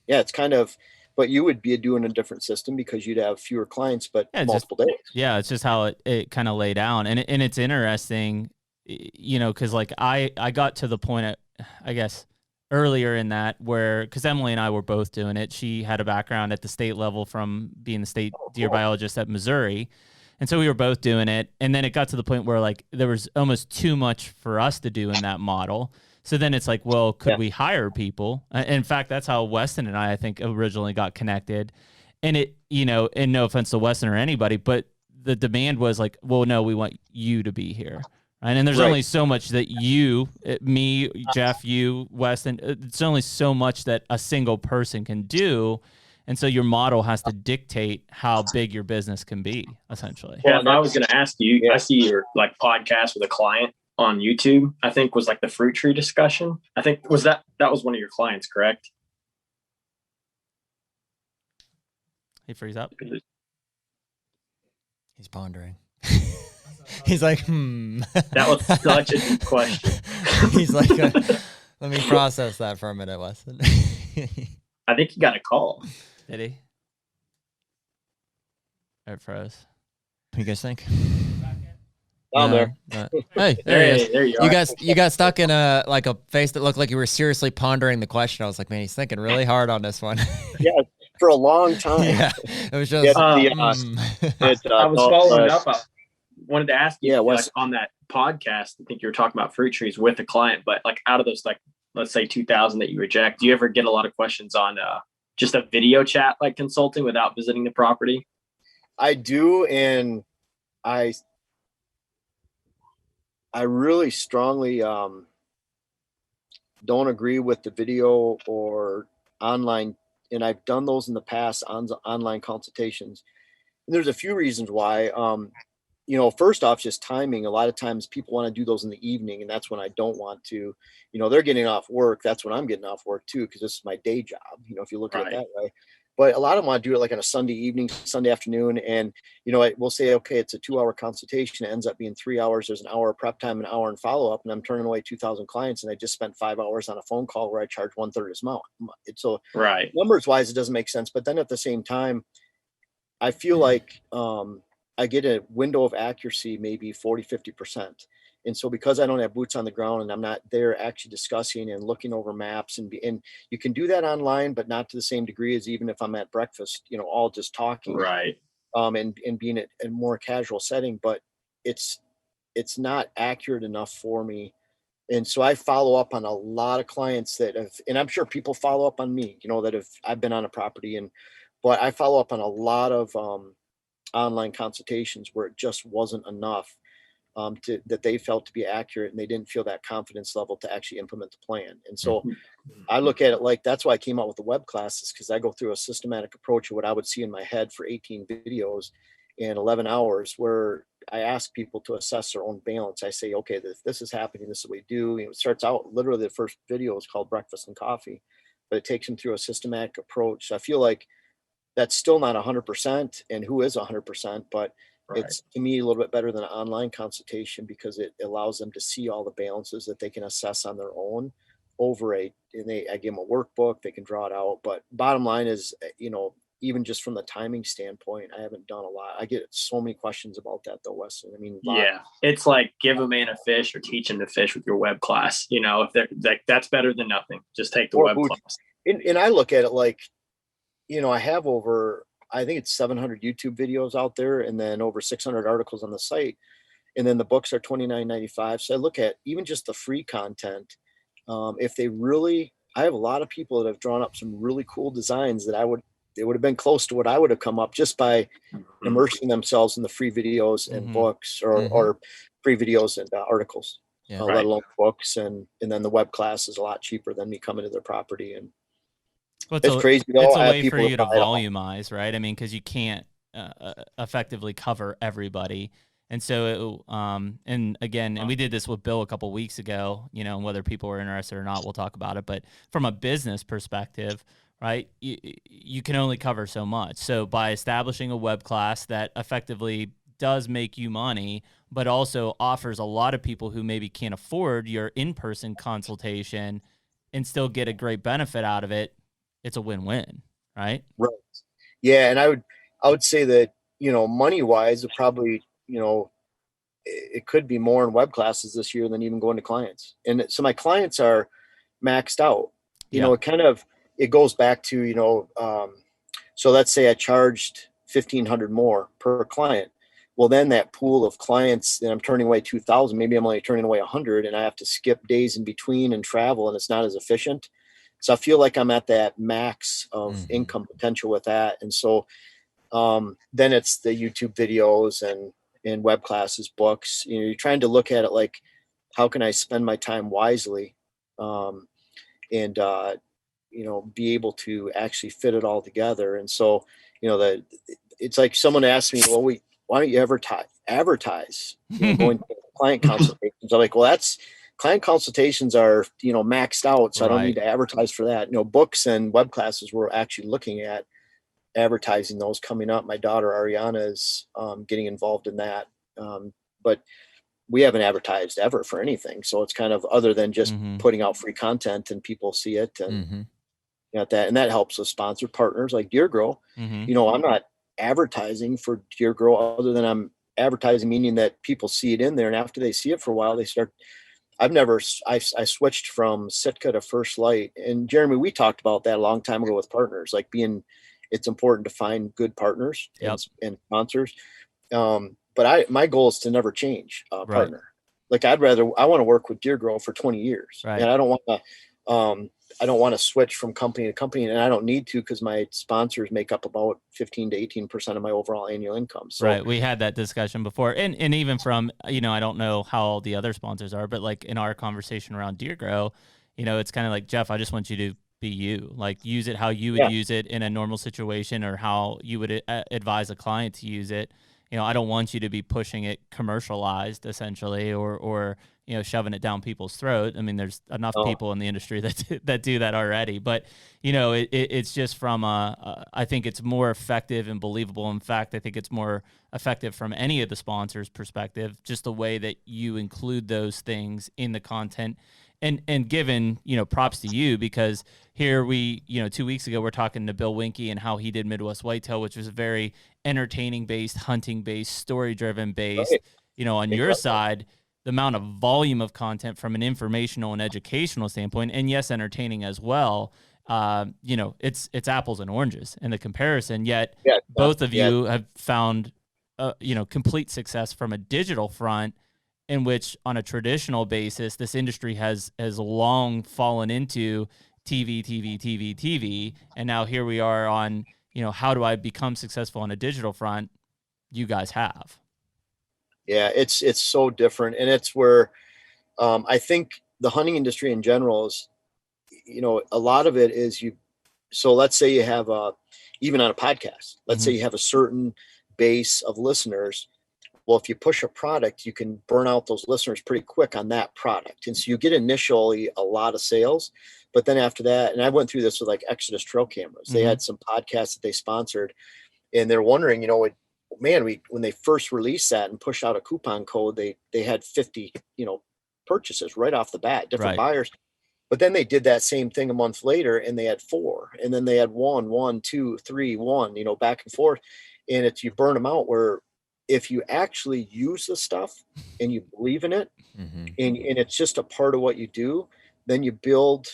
A: it's kind of, but you would be doing a different system because you'd have fewer clients, but multiple days.
B: Yeah. It's just how it kind of lay down. And it's interesting, cause like I got to the point I guess earlier in that where, cause Emily and I were both doing it. She had a background at the state level from being the state deer biologist at Missouri. And so we were both doing it. And then it got to the point where like there was almost too much for us to do in that model. So then it's like, well, could we hire people? In fact, that's how Weston and I think originally got connected. And it, and no offense to Weston or anybody, but the demand was like, well, no, we want you to be here. Right? And there's only so much that me, Jeff, you, Weston, it's only so much that a single person can do. And so your model has to dictate how big your business can be, essentially.
D: Yeah, I was going to ask you, I see your like podcast with a client on YouTube, I think was like the fruit tree discussion. I think that was one of your clients, correct?
B: He freeze up.
C: He's pondering. He's like,
D: That was such a deep question.
C: He's like, let me process that for a minute, Weston.
D: I think he got a call.
B: Did he? It froze.
C: What do you guys think?
A: Down there.
C: Hey, there he is.
D: There you are.
C: You got stuck in a face that looked like you were seriously pondering the question. I was like, man, he's thinking really hard on this one.
A: Yeah, for a long time.
C: Yeah, it was just.
D: I was following up. I wanted to ask you, like, on that podcast, I think you were talking about fruit trees with a client, but like out of those, like, let's say 2,000 that you reject, do you ever get a lot of questions on just a video chat, like consulting without visiting the property?
A: I do, and I really strongly don't agree with the video or online, and I've done those in the past on online consultations. And there's a few reasons why. First off, just timing. A lot of times people want to do those in the evening, and that's when I don't want to. They're getting off work. That's when I'm getting off work too, because this is my day job. If you look at it that way. But a lot of them want to do it like on a Sunday evening, Sunday afternoon. And, we'll say, okay, it's a 2-hour consultation. It ends up being 3 hours. There's an hour of prep time, an hour in follow-up. And I'm turning away 2,000 clients. And I just spent 5 hours on a phone call where I charge 1/3 as much. So
D: right.
A: Numbers wise, it doesn't make sense. But then at the same time, I feel like I get a window of accuracy, maybe 40, 50%. And so because I don't have boots on the ground and I'm not there actually discussing and looking over maps and you can do that online, but not to the same degree as even if I'm at breakfast, all just talking.
D: Right.
A: And being in a more casual setting, but it's not accurate enough for me. And so I follow up on a lot of clients that have, and I'm sure people follow up on me, I've been on a property but I follow up on a lot of online consultations where it just wasn't enough that they felt to be accurate, and they didn't feel that confidence level to actually implement the plan. And so I look at it like, that's why I came out with the web classes, because I go through a systematic approach of what I would see in my head for 18 videos in 11 hours, where I ask people to assess their own balance. I say, okay, this is happening. This is what we do. It starts out, literally the first video is called Breakfast and Coffee, but it takes them through a systematic approach. So I feel like that's still not 100%, and who is 100%, but it's, to me, a little bit better than an online consultation, because it allows them to see all the balances that they can assess on their own I give them a workbook, they can draw it out. But bottom line is, even just from the timing standpoint, I haven't done a lot. I get so many questions about that though, Weston.
D: Yeah, it's like, give a man a fish or teach him to fish with your web class. If they're like, that's better than nothing. Just take the web class.
A: And I look at it like, I have I think it's 700 YouTube videos out there, and then over 600 articles on the site. And then the books are $29.95. So I look at even just the free content. I have a lot of people that have drawn up some really cool designs that they would have been close to what I would have come up just by immersing themselves in the free videos and books or free videos and articles, let alone books. And then the web class is a lot cheaper than me coming to their property. And it's crazy though.
B: It's a way for you to volumize, right? Because you can't effectively cover everybody. And so, and we did this with Bill a couple of weeks ago, and whether people are interested or not, we'll talk about it. But from a business perspective, right, you can only cover so much. So by establishing a web class that effectively does make you money, but also offers a lot of people who maybe can't afford your in-person consultation and still get a great benefit out of it, it's a win-win, right?
A: Right. Yeah. And I would say that, money wise, it probably, it could be more in web classes this year than even going to clients. And so my clients are maxed out, it goes back to, so let's say I charged $1,500 more per client. Well, then that pool of clients that I'm turning away 2,000, maybe I'm only turning away 100, and I have to skip days in between and travel, and it's not as efficient. So I feel like I'm at that max of income potential with that. And so then it's the YouTube videos and web classes, books. You're trying to look at it like, how can I spend my time wisely and be able to actually fit it all together. And so, it's like someone asked me, well, why don't you ever advertise going to client consultations? I'm like, well, client consultations are, maxed out. So I don't need to advertise for that. Books and web classes we're actually looking at advertising those coming up. My daughter Ariana is getting involved in that. But we haven't advertised ever for anything. So it's kind of other than just putting out free content and people see it and got that. And that helps with sponsored partners like Deer Grow. You know, I'm not advertising for Deer Grow other than I'm advertising, meaning that people see it in there. And after they see it for a while, they start, I switched from Sitka to First Light. And Jeremy, we talked about that a long time ago with partners, like it's important to find good partners and sponsors. But my goal is to never change a partner. Like I want to work with Deer Grow for 20 years and I don't want to switch from company to company, and I don't need to, because my sponsors make up about 15 to 18% of my overall annual income. So
B: we had that discussion before, and even from, you know, I don't know how all the other sponsors are, but like in our conversation around Deer Grow, you know, it's kind of like, Jeff, I just want you to be you, like use it how you would use it in a normal situation, or how you would advise a client to use it. You know, I don't want you to be pushing it commercialized essentially, or, you know, shoving it down people's throat. I mean, there's enough people in the industry that do that already, but you know, it's just from I think it's more effective and believable. In fact, I think it's more effective from any of the sponsors' perspective, just the way that you include those things in the content. And given, you know, props to you, because here we, you know, 2 weeks ago, we're talking to Bill Winke and how he did Midwest Whitetail, which was a very entertaining based, hunting based, story driven based, you know, on your side, the amount of volume of content from an informational and educational standpoint, and yes, entertaining as well. You know, it's apples and oranges in the comparison, yet both of you have found, you know, complete success from a digital front, in which on a traditional basis, this industry has long fallen into TV. And now here we are on, you know, how do I become successful on a digital front? You guys have.
A: Yeah, it's so different. And it's where I think the hunting industry in general is, you know, a lot of it is so let's say you have even on a podcast, let's say you have a certain base of listeners. Well, if you push a product, you can burn out those listeners pretty quick on that product. And so you get initially a lot of sales, but then after that, and I went through this with like Exodus trail cameras, they had some podcasts that they sponsored, and they're wondering, you know, when they first released that and pushed out a coupon code, they had 50, you know, purchases right off the bat, different buyers. But then they did that same thing a month later and they had 4, and then they had 1, 2, 3, 1, you know, back and forth. And you burn them out, where if you actually use the stuff and you believe in it and it's just a part of what you do, then you build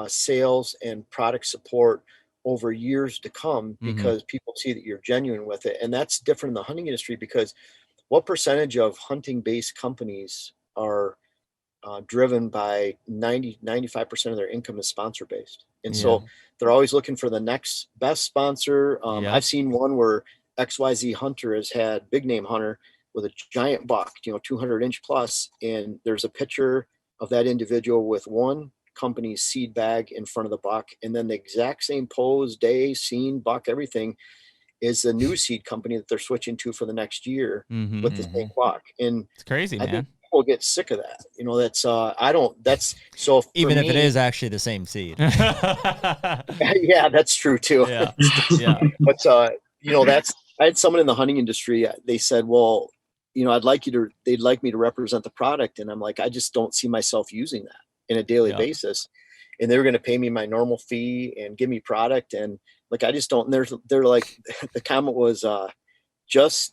A: sales and product support over years to come, because people see that you're genuine with it. And that's different in the hunting industry, because what percentage of hunting based companies are driven by 95% of their income is sponsor based. And so they're always looking for the next best sponsor. I've seen one where XYZ Hunter has had big name hunter with a giant buck, you know, 200-inch plus. And there's a picture of that individual with one company's seed bag in front of the buck. And then the exact same pose, day, scene, buck, everything is the new seed company that they're switching to for the next year with the same buck. And
B: it's crazy, man.
A: Think people get sick of that. You know,
C: even if it is actually the same seed.
A: Yeah, that's true too.
B: Yeah.
A: But, you know, I had someone in the hunting industry, they said, well, you know, they'd like me to represent the product. And I'm like, I just don't see myself using that in a daily basis. And they were going to pay me my normal fee and give me product. And like, I just don't, and they're like, the comment was, just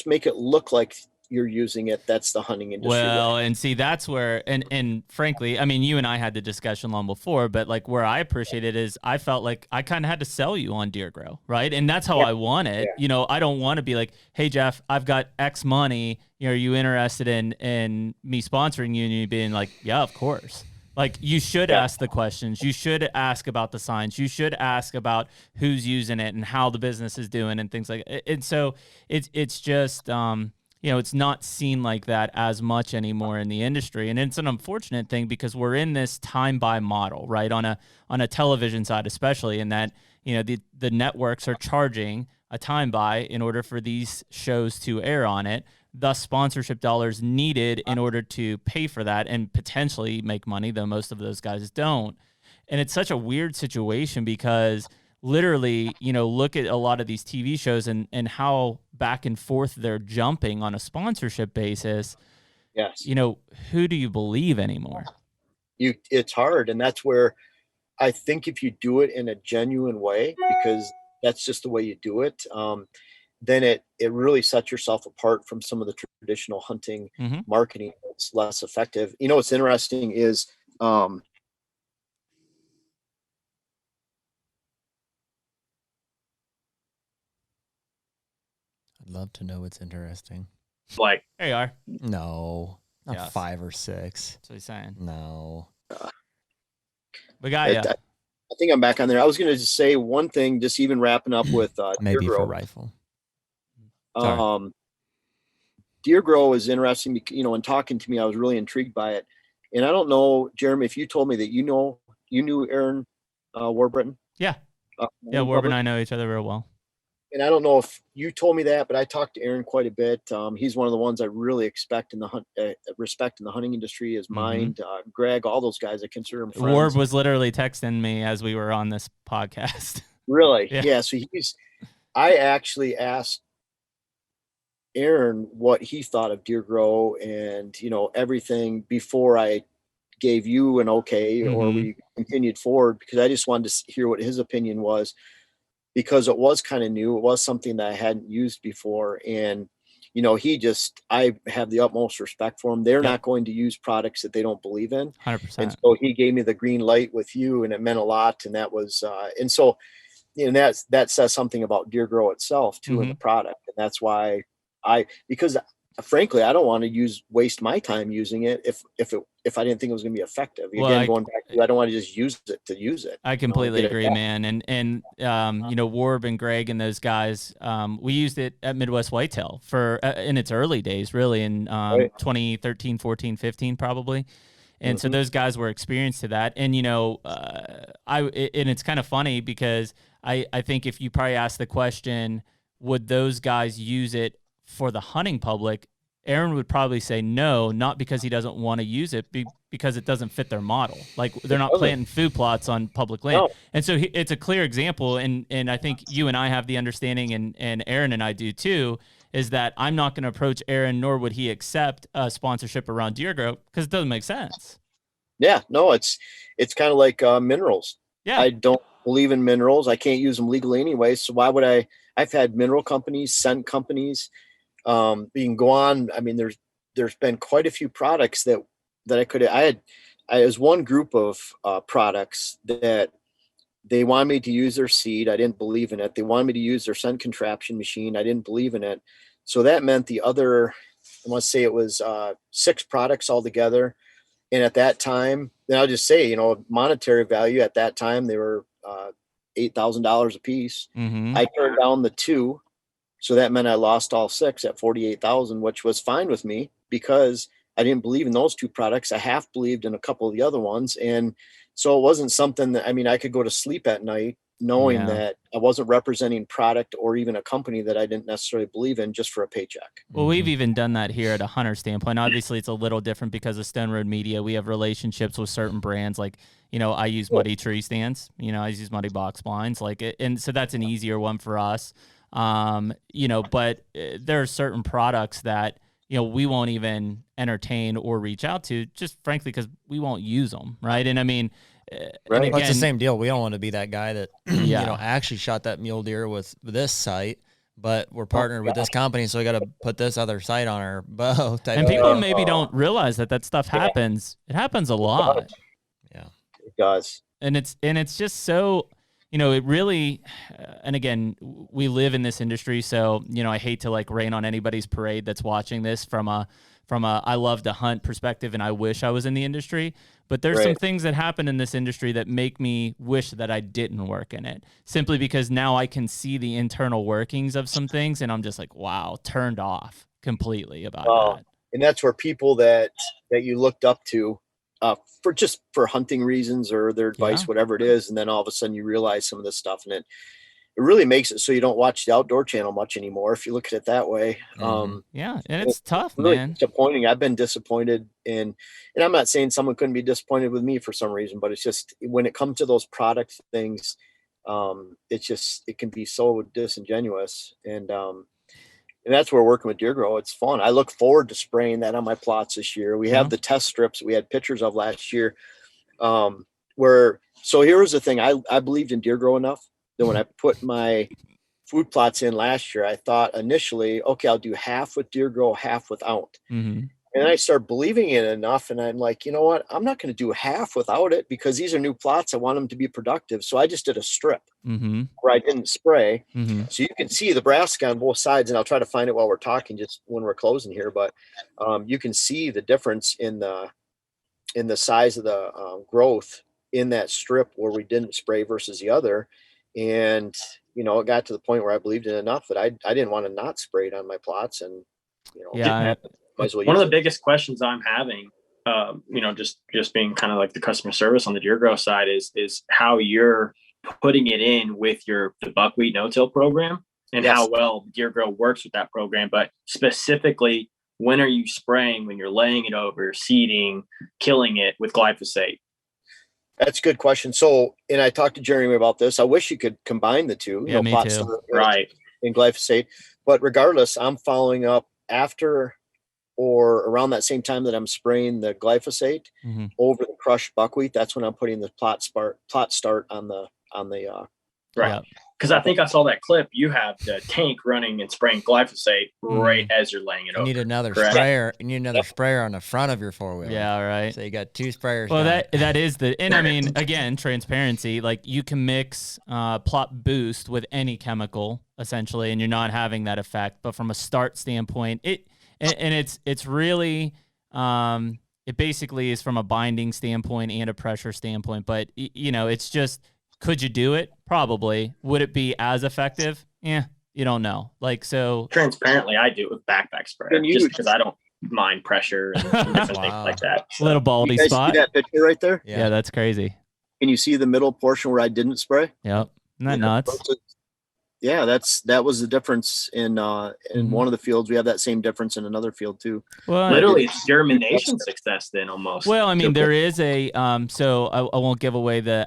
A: make it look like you're using it. That's the hunting industry.
B: Well, and see, that's where, and frankly, I mean, you and I had the discussion long before, but like where I appreciate it is I felt like I kind of had to sell you on Deer Grow, right? And that's how I want it. You know, I don't want to be like, hey, Jeff, I've got X money. You know, are you interested in me sponsoring you? And you being like, yeah, of course. Like, you should ask the questions. You should ask about the signs. You should ask about who's using it and how the business is doing and things like that. And so it's just, you know, it's not seen like that as much anymore in the industry. And it's an unfortunate thing, because we're in this time buy model, right? On a television side, especially, in that, you know, the networks are charging a time buy in order for these shows to air on it. Thus, sponsorship dollars needed in order to pay for that and potentially make money, though most of those guys don't. And it's such a weird situation, because literally, you know, look at a lot of these TV shows and how back and forth they're jumping on a sponsorship basis.
A: Yes.
B: You know, who do you believe anymore?
A: It's hard. And that's where I think if you do it in a genuine way, because that's just the way you do it, then it really sets yourself apart from some of the traditional hunting marketing that's less effective. You know, what's interesting is,
C: I'd love to know what's interesting.
D: Like,
B: There you are.
C: No, not
B: Yes.
C: 5 or 6.
B: That's what he's saying.
C: No.
B: We got you.
A: I think I'm back on there. I was going to just say one thing, just even wrapping up with
C: Maybe
A: deer
C: for
A: grow.
C: rifle. Sorry.
A: Deer grow is interesting because, you know, in talking to me, I was really intrigued by it. And I don't know, Jeremy, if you told me that you knew Aaron Warburton.
B: Yeah. Yeah, Warb and I know each other real well.
A: And I don't know if you told me that, but I talked to Aaron quite a bit. He's one of the ones I really respect in the hunting industry. His mind, Greg, all those guys, I consider him friends.
B: Warb was literally texting me as we were on this podcast.
A: Really?
B: Yeah.
A: So I actually asked Aaron what he thought of deer grow and, you know, everything before I gave you an okay or we continued forward, because I just wanted to hear what his opinion was, because it was kind of new. It was something that I hadn't used before. And, you know, I have the utmost respect for him. They're not going to use products that they don't believe in.
B: 100%.
A: And so he gave me the green light with you, and it meant a lot. And that was, and so, you know, that says something about deer grow itself too, in the product. And that's why because frankly, I don't want to waste my time using it if I didn't think it was going to be effective. Again, going back to, I don't want to just use it to use it.
B: I completely agree, man. And you know, Warb and Greg and those guys, we used it at Midwest Whitetail for in its early days, really in 2013, 14, 15, probably. And so those guys were experienced to that. And, you know, and it's kind of funny because I think if you probably ask the question, would those guys use it for the hunting public, Aaron would probably say no, not because he doesn't want to use it, because it doesn't fit their model. Like, they're not planting food plots on public land. No. And so it's a clear example. And I think you and I have the understanding, and Aaron and I do too, is that I'm not going to approach Aaron, nor would he accept a sponsorship around deer grow, because it doesn't make sense. Yeah, no, it's kind of like minerals. Yeah. I don't believe in minerals. I can't use them legally anyway. So why would I? I've had mineral companies, scent companies. You can go on. I mean, there's been quite a few products that I could. I was one group of products that they wanted me to use their seed. I didn't believe in it. They wanted me to use their scent contraption machine. I didn't believe in it. So that meant the other, I want to say it was 6 products altogether. And at that time, then I'll just say, you know, monetary value at that time, they were $8,000 a piece. I turned down the 2. So that meant I lost all 6 at $48,000, which was fine with me because I didn't believe in those 2 products. I half believed in a couple of the other ones. And so it wasn't something that, I mean, I could go to sleep at night knowing that I wasn't representing product or even a company that I didn't necessarily believe in just for a paycheck. Well, we've even done that here at a hunter standpoint. Obviously, it's a little different because of Stone Road Media. We have relationships with certain brands. Like, you know, I use Muddy Tree Stands. You know, I use Muddy Box Blinds. Like, and so that's an easier one for us. You know, but there are certain products that, you know, we won't even entertain or reach out to, just frankly, because we won't use them. Right. And I mean, right. Again,
C: it's the same deal. We don't want to be that guy that, you know, actually shot that mule deer with this site, but we're partnered with this company. So we got to put this other site on our bow.
B: And people maybe don't realize that stuff happens. It happens a lot.
C: Yeah,
A: it does.
B: And it's just so, you know, it really, and again, we live in this industry. So, you know, I hate to like rain on anybody's parade that's watching this from a I love to hunt perspective, and I wish I was in the industry. But there's some things that happen in this industry that make me wish that I didn't work in it, simply because now I can see the internal workings of some things, and I'm just like, wow, turned off completely about that.
A: And that's where people that you looked up to for hunting reasons or their advice, whatever it is, and then all of a sudden you realize some of this stuff, and it really makes it so you don't watch the outdoor channel much anymore if you look at it that way.
B: Yeah, and it's tough,
A: really,
B: man.
A: Disappointing. I've been disappointed and I'm not saying someone couldn't be disappointed with me for some reason, but it's just when it comes to those product things, it can be so disingenuous. And that's where working with Deer Grow, it's fun. I look forward to spraying that on my plots this year. We have the test strips we had pictures of last year. So here was the thing. I believed in Deer Grow enough that when I put my food plots in last year, I thought initially, okay, I'll do half with Deer Grow, half without.
B: Mm-hmm.
A: And I started believing in it enough. And I'm like, you know what? I'm not going to do half without it because these are new plots. I want them to be productive. So I just did a strip where I didn't spray. So you can see the Brassica on both sides. And I'll try to find it while we're talking, just when we're closing here. But you can see the difference in the size of the growth in that strip where we didn't spray versus the other. And, you know, it got to the point where I believed in enough that I didn't want to not spray it on my plots. And, you know,
B: yeah,
D: one of the biggest questions I'm having, you know, just being kind of like the customer service on the Deer Grow side is how you're putting it in with the buckwheat no-till program and how well Deer Grow works with that program. But specifically, when are you spraying, when you're laying it over, seeding, killing it with glyphosate?
A: That's a good question. So, and I talked to Jeremy about this. I wish you could combine the two,
B: Yeah, me too.
A: Right. And glyphosate. But regardless, I'm following up after or around that same time that I'm spraying the glyphosate over the crushed buckwheat. That's when I'm putting the plot start on the
D: right. Because I think I saw that clip. You have the tank running and spraying glyphosate right as you're laying it over.
C: You need another sprayer. You need another sprayer on the front of your four-wheeler.
B: Yeah, right.
C: So you got two sprayers.
B: Well, that is and I mean, again, transparency. Like you can mix plot boost with any chemical essentially, and you're not having that effect. But from a start standpoint, it's really it basically is from a binding standpoint and a pressure standpoint. But you know, it's just. Could you do it? Probably. Would it be as effective? Yeah, you don't know. Like, so
D: transparently, I do it with backpack sprayer just because I don't mind pressure and different things like that.
B: So. Little baldy spot.
A: See that picture right there?
B: Yeah, that's crazy.
A: Can you see the middle portion where I didn't spray?
B: Yep. Isn't that nuts?
A: Yeah, that was the difference in one of the fields. We have that same difference in another field too.
D: Well, literally, it's germination success then almost.
B: Well, I mean, there is a so I won't give away the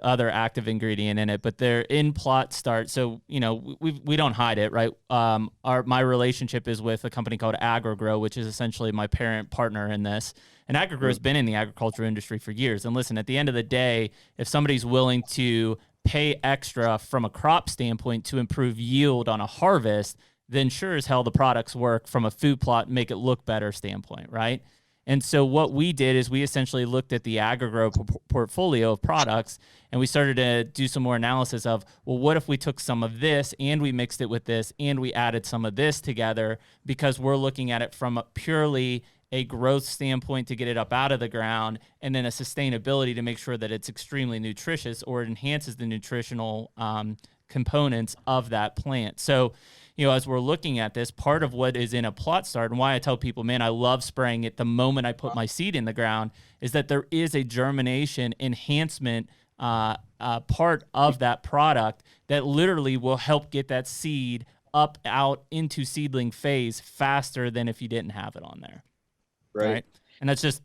B: other active ingredient in it, but they're in plot start. So you know we don't hide it, right? My relationship is with a company called AgriGrow, which is essentially my parent partner in this. And AgriGrow has been in the agriculture industry for years. And listen, at the end of the day, if somebody's willing to pay extra from a crop standpoint to improve yield on a harvest, then sure as hell the products work from a food plot, make it look better standpoint, right? And so what we did is we essentially looked at the AgriGrow portfolio of products and we started to do some more analysis of, well, what if we took some of this and we mixed it with this and we added some of this together, because we're looking at it from a purely a growth standpoint to get it up out of the ground, and then a sustainability to make sure that it's extremely nutritious or it enhances the nutritional components of that plant. So, you know, as we're looking at this, part of what is in a plot start and why I tell people, man, I love spraying it the moment I put my seed in the ground, is that there is a germination enhancement part of that product that literally will help get that seed up out into seedling phase faster than if you didn't have it on there. Right. And that's just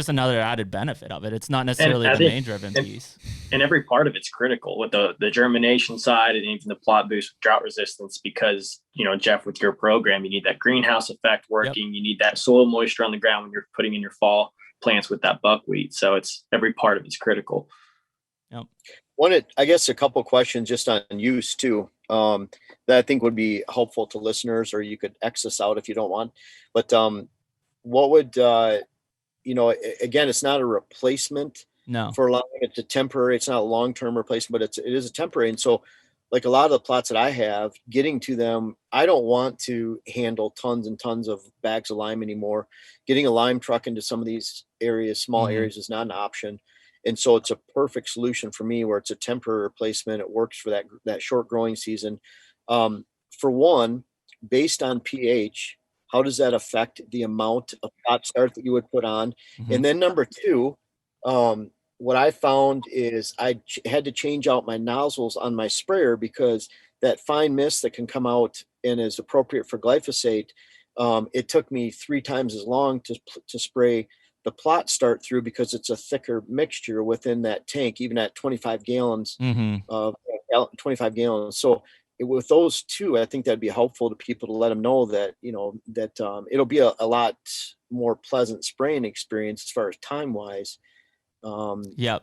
B: another added benefit of it. It's not necessarily the main driven piece.
D: And every part of it's critical with the germination side and even the plot boost with drought resistance, because, you know, Jeff, with your program, you need that greenhouse effect working. Yep. You need that soil moisture on the ground when you're putting in your fall plants with that buckwheat. So it's every part of it's critical.
A: Yep. I guess a couple of questions just on use too, that I think would be helpful to listeners, or you could X this out if you don't want, but, what would, you know, again, it's not a replacement for allowing it to temporary. It's not a long-term replacement, but it is a temporary. And so like a lot of the plots that I have, getting to them, I don't want to handle tons and tons of bags of lime anymore. Getting a lime truck into some of these areas, small areas, is not an option. And so it's a perfect solution for me where it's a temporary replacement. It works for that short growing season. For one, based on pH, how does that affect the amount of plot start that you would put on? And then number two, what I found is I had to change out my nozzles on my sprayer because that fine mist that can come out and is appropriate for glyphosate, it took me 3 times as long to spray the plot start through because it's a thicker mixture within that tank, even at 25 gallons of 25 gallons. So with those two, I think that'd be helpful to people to let them know that, it'll be a lot more pleasant spraying experience as far as time wise.
B: Yep.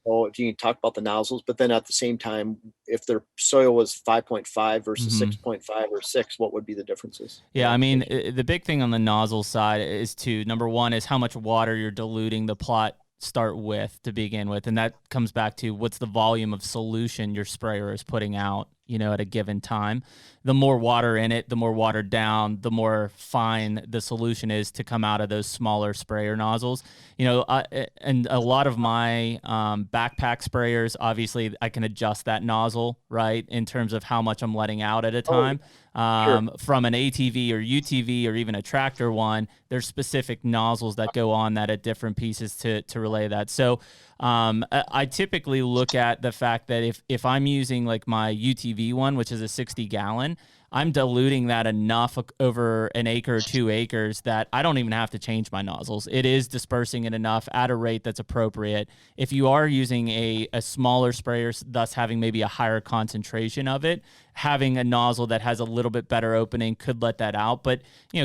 A: If you can talk about the nozzles, but then at the same time, if their soil was 5.5 versus 6.5 or 6, what would be the differences?
B: Yeah, I mean, the big thing on the nozzle side is number one is how much water you're diluting the plot start with to begin with. And that comes back to what's the volume of solution your sprayer is putting out, at a given time. The more water in it, the more watered down, the more fine the solution is to come out of those smaller sprayer nozzles. And a lot of my backpack sprayers, obviously I can adjust that nozzle, right, in terms of how much I'm letting out at a time.
A: Sure.
B: From an ATV or UTV or even a tractor one, there's specific nozzles that go on that at different pieces to relay that. So I typically look at the fact that if I'm using like my UTV one, which is a 60 gallon, I'm diluting that enough over an acre or 2 acres that I don't even have to change my nozzles. It is dispersing it enough at a rate that's appropriate. If you are using a smaller sprayer, thus having maybe a higher concentration of it, having a nozzle that has a little bit better opening could let that out. But,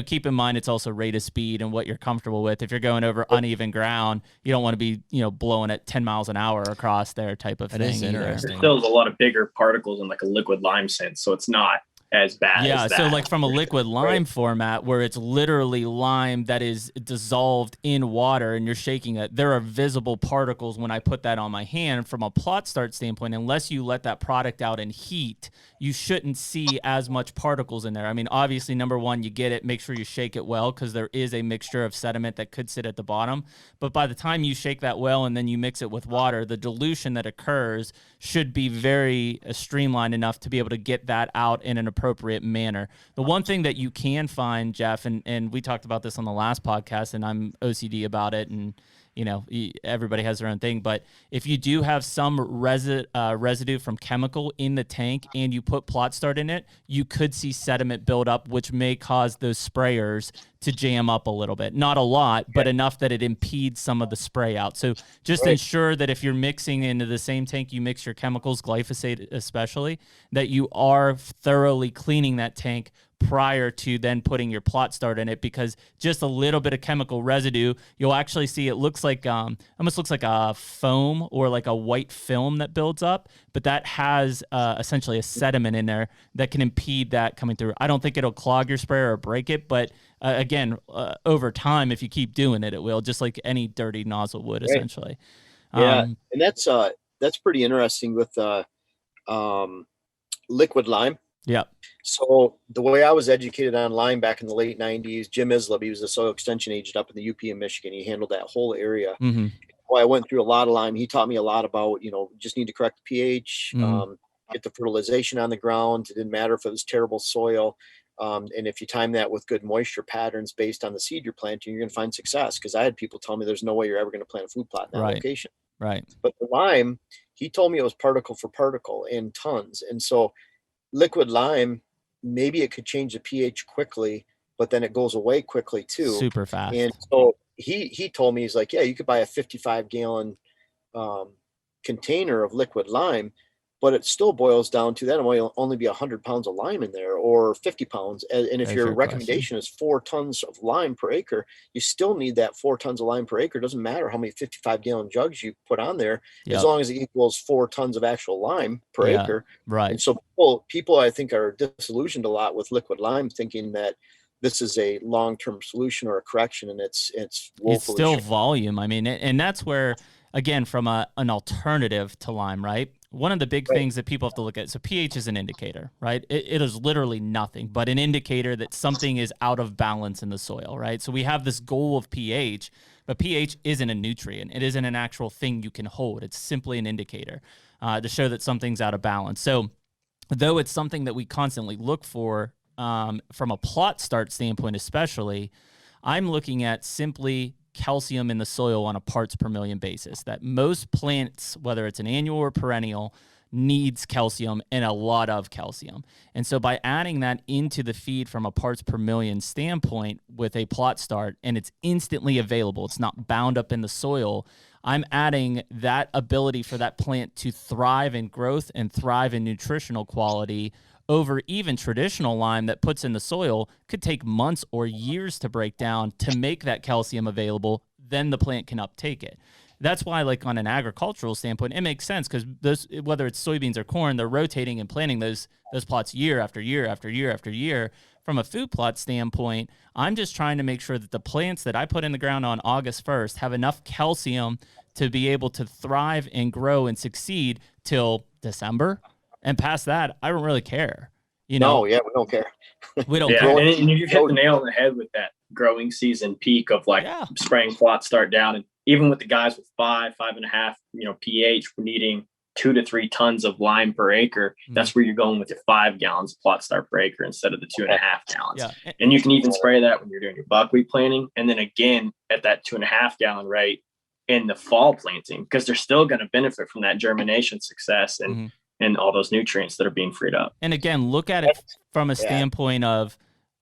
B: keep in mind, it's also rate of speed and what you're comfortable with. If you're going over uneven ground, you don't want to be, blowing at 10 miles an hour across there type of thing.
C: That is interesting.
D: There's still a lot of bigger particles in like a liquid lime sense, so it's not as bad as that.
B: So like from a liquid lime format where it's literally lime that is dissolved in water and you're shaking it, there are visible particles when I put that on my hand. From a plot start standpoint, unless you let that product out in heat, you shouldn't see as much particles in there. I mean, obviously, number one, you get it, make sure you shake it well because there is a mixture of sediment that could sit at the bottom. But by the time you shake that well and then you mix it with water, the dilution that occurs should be very streamlined enough to be able to get that out in an appropriate manner. The one thing that you can find, Jeff, and we talked about this on the last podcast, and I'm OCD about it, and everybody has their own thing. But if you do have some residue from chemical in the tank and you put plot start in it, you could see sediment build up, which may cause those sprayers to jam up a little bit. Not a lot, but enough that it impedes some of the spray out. So just ensure that if you're mixing into the same tank, you mix your chemicals, glyphosate especially, that you are thoroughly cleaning that tank prior to then putting your plot start in it, because just a little bit of chemical residue, you'll actually see it looks like almost looks like a foam or like a white film that builds up, but that has essentially a sediment in there that can impede that coming through. I don't think it'll clog your sprayer or break it, but again, over time, if you keep doing it, it will, just like any dirty nozzle would essentially.
A: Yeah, and that's pretty interesting with liquid lime.
B: Yeah.
A: So the way I was educated on lime back in the late 90s, Jim Islip, he was a soil extension agent up in the UP in Michigan. He handled that whole area.
B: Mm-hmm.
A: Well, I went through a lot of lime. He taught me a lot about, just need to correct the pH, get the fertilization on the ground. It didn't matter if it was terrible soil. And if you time that with good moisture patterns based on the seed you're planting, you're going to find success. Because I had people tell me there's no way you're ever going to plant a food plot in that location.
B: Right.
A: But the lime, he told me it was particle for particle in tons. And so liquid lime, maybe it could change the pH quickly, but then it goes away quickly too.
B: Super fast.
A: And so he told me, he's like, yeah, you could buy a 55 gallon container of liquid lime, but it still boils down to that will only be 100 pounds of lime in there or 50 pounds. And if your recommendation is 4 tons of lime per acre, you still need that 4 tons of lime per acre. It doesn't matter how many 55 gallon jugs you put on there, as long as it equals 4 tons of actual lime per acre.
B: Right.
A: And so people, I think, are disillusioned a lot with liquid lime, thinking that this is a long-term solution or a correction, and it's
B: still volume. I mean, and that's where, again, from an alternative to lime, right? One of the big things that people have to look at, so pH is an indicator, right? It is literally nothing but an indicator that something is out of balance in the soil, right? So we have this goal of pH, but pH isn't a nutrient. It isn't an actual thing you can hold. It's simply an indicator to show that something's out of balance. So though it's something that we constantly look for from a plot start standpoint especially, I'm looking at simply calcium in the soil on a parts per million basis. That most plants, whether it's an annual or perennial, needs calcium and a lot of calcium. And so by adding that into the feed from a parts per million standpoint with a plot start, and it's instantly available, it's not bound up in the soil, I'm adding that ability for that plant to thrive in growth and thrive in nutritional quality over even traditional lime that puts in the soil could take months or years to break down to make that calcium available. Then the plant can uptake it. That's why, like on an agricultural standpoint, it makes sense because those, whether it's soybeans or corn, they're rotating and planting those plots year after year after year after year. From a food plot standpoint, I'm just trying to make sure that the plants that I put in the ground on August 1st have enough calcium to be able to thrive and grow and succeed till December. And past that, I don't really care. You know,
A: No, yeah, we don't care.
B: we don't
D: Yeah,
B: care.
D: and you hit the nail on the head with that growing season peak of like
B: Yeah.
D: spraying plots start down. And even with the guys with 5.5, pH, we're needing 2 to 3 tons of lime per acre. That's where you're going with your 5 gallons of plot start per acre instead of the 2.5 gallons.
B: Yeah.
D: And you can even spray that when you're doing your buckwheat planting. And then again, at that 2.5 gallon rate in the fall planting, because they're still going to benefit from that germination success and all those nutrients that are being freed up.
B: And again, look at it from a standpoint of,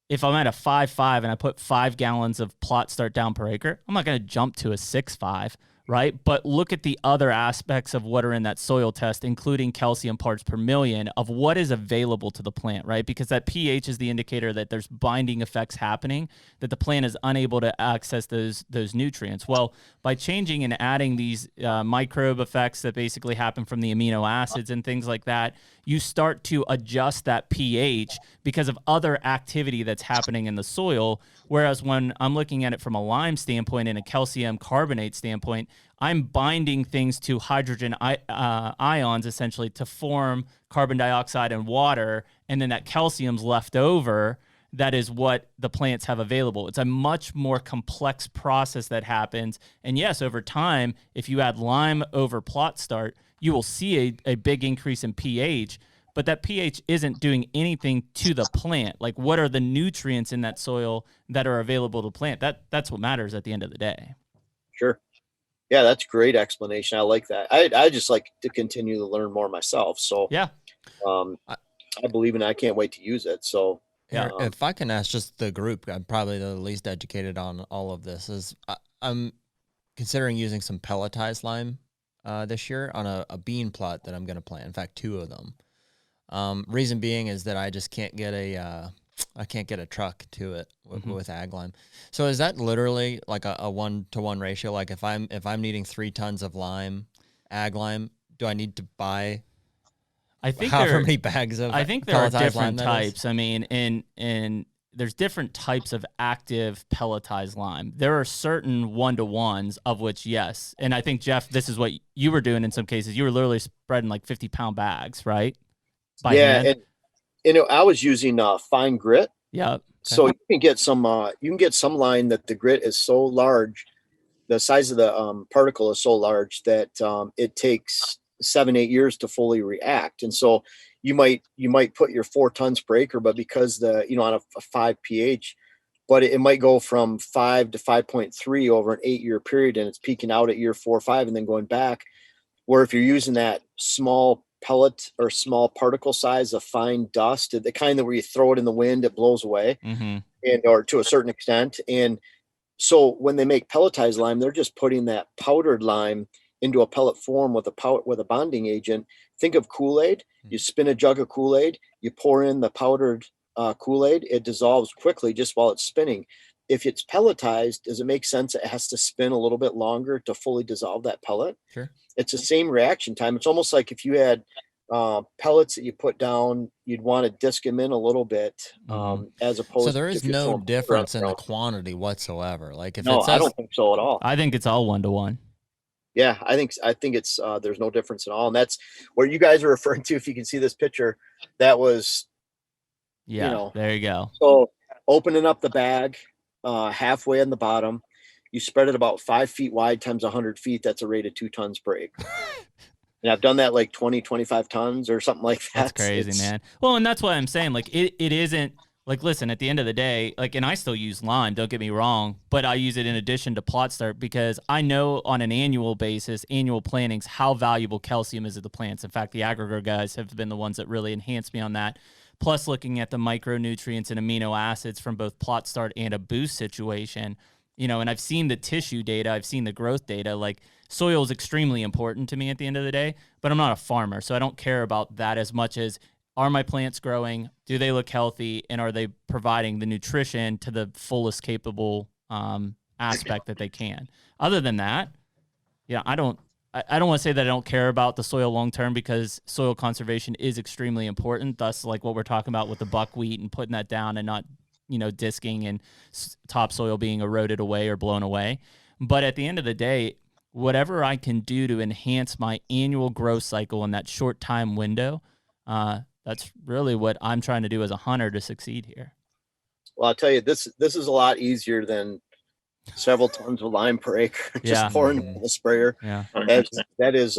B: if I'm at a 5.5 and I put 5 gallons of plot start down per acre, I'm not going to jump to a 6.5, right? But look at the other aspects of what are in that soil test, including calcium parts per million of what is available to the plant, right? Because that pH is the indicator that there's binding effects happening, that the plant is unable to access those nutrients. Well, by changing and adding these microbe effects that basically happen from the amino acids and things like that, you start to adjust that pH because of other activity that's happening in the soil. Whereas when I'm looking at it from a lime standpoint and a calcium carbonate standpoint, I'm binding things to hydrogen ions essentially to form carbon dioxide and water, and then that calcium's left over. That is what the plants have available. It's a much more complex process that happens. And yes, over time, if you add lime over plot start, you will see a big increase in pH, but that pH isn't doing anything to the plant. Like, what are the nutrients in that soil that are available to plant? That's what matters at the end of the day.
A: Sure. Yeah, that's a great explanation. I like that. I just like to continue to learn more myself. So
B: yeah,
A: I believe in it. I can't wait to use it. So
C: yeah, if I can ask just the group, I'm probably the least educated on all of this, is I'm considering using some pelletized lime this year on a bean plot that I'm going to plant. In fact, 2 of them. Reason being is that I just can't get a truck to it with ag lime. So is that literally like a 1-to-1 ratio? Like if I'm needing 3 tons of lime, ag lime, do I need to buy?
B: I think
C: however many bags of?
B: I think there are different
C: lime
B: types. I mean, and there's different types of active pelletized lime. There are certain 1-to-1s of which, yes. And I think, Jeff, this is what you were doing in some cases. You were literally spreading like 50-pound bags, right? By hand.
A: And I was using fine grit.
B: Yeah. Okay.
A: So you can get some lime that the grit is so large, the size of the particle is so large that it takes 7-8 years to fully react. And so you might put your 4 tons per acre, but because on a 5 pH, but it might go from 5 to 5.3 over an 8-year period, and it's peaking out at year 4 or 5 and then going back. Where if you're using that small pellet or small particle size of fine dust, the kind that where you throw it in the wind, it blows away, or to a certain extent. And so when they make pelletized lime, they're just putting that powdered lime into a pellet form with a bonding agent. Think of Kool-Aid. You spin a jug of Kool-Aid, you pour in the powdered Kool-Aid, it dissolves quickly just while it's spinning. If it's pelletized, does it make sense it has to spin a little bit longer to fully dissolve that pellet?
C: Sure.
A: It's the same reaction time. It's almost like if you had pellets that you put down, you'd want to disc them in a little bit, as opposed to.
C: So there is no difference in the quantity whatsoever. Like if
A: I don't think so at all.
B: I think it's all 1-to-1.
A: Yeah, I think it's there's no difference at all, and that's where you guys are referring to. If you can see this picture, that was,
B: there you go.
A: So opening up the bag, halfway on the bottom, you spread it about 5 feet wide times 100 feet. That's a rate of 2 tons per acre. And I've done that like 25 tons or something like that.
B: That's crazy, man. Well, and that's what I'm saying. Like it isn't like, listen, at the end of the day, like, and I still use lime, don't get me wrong, but I use it in addition to plot start because I know on an annual basis, annual plantings, how valuable calcium is to the plants. In fact, the aggregate guys have been the ones that really enhanced me on that. Plus looking at the micronutrients and amino acids from both plot start and a boost situation. you know, and I've seen the tissue data, I've seen the growth data. Like, soil is extremely important to me at the end of the day, but I'm not a farmer, so I don't care about that as much as, are my plants growing? Do they look healthy? And are they providing the nutrition to the fullest capable aspect that they can? Other than that, yeah, I don't want to say that I don't care about the soil long term, because soil conservation is extremely important. Thus, like what we're talking about with the buckwheat and putting that down and not, you know, disking and topsoil being eroded away or blown away. But at the end of the day, whatever I can do to enhance my annual growth cycle in that short time window, that's really what I'm trying to do as a hunter to succeed here.
A: Well, I'll tell you, this is a lot easier than several tons of lime per acre. Just pouring in the sprayer.
B: Yeah.
A: That is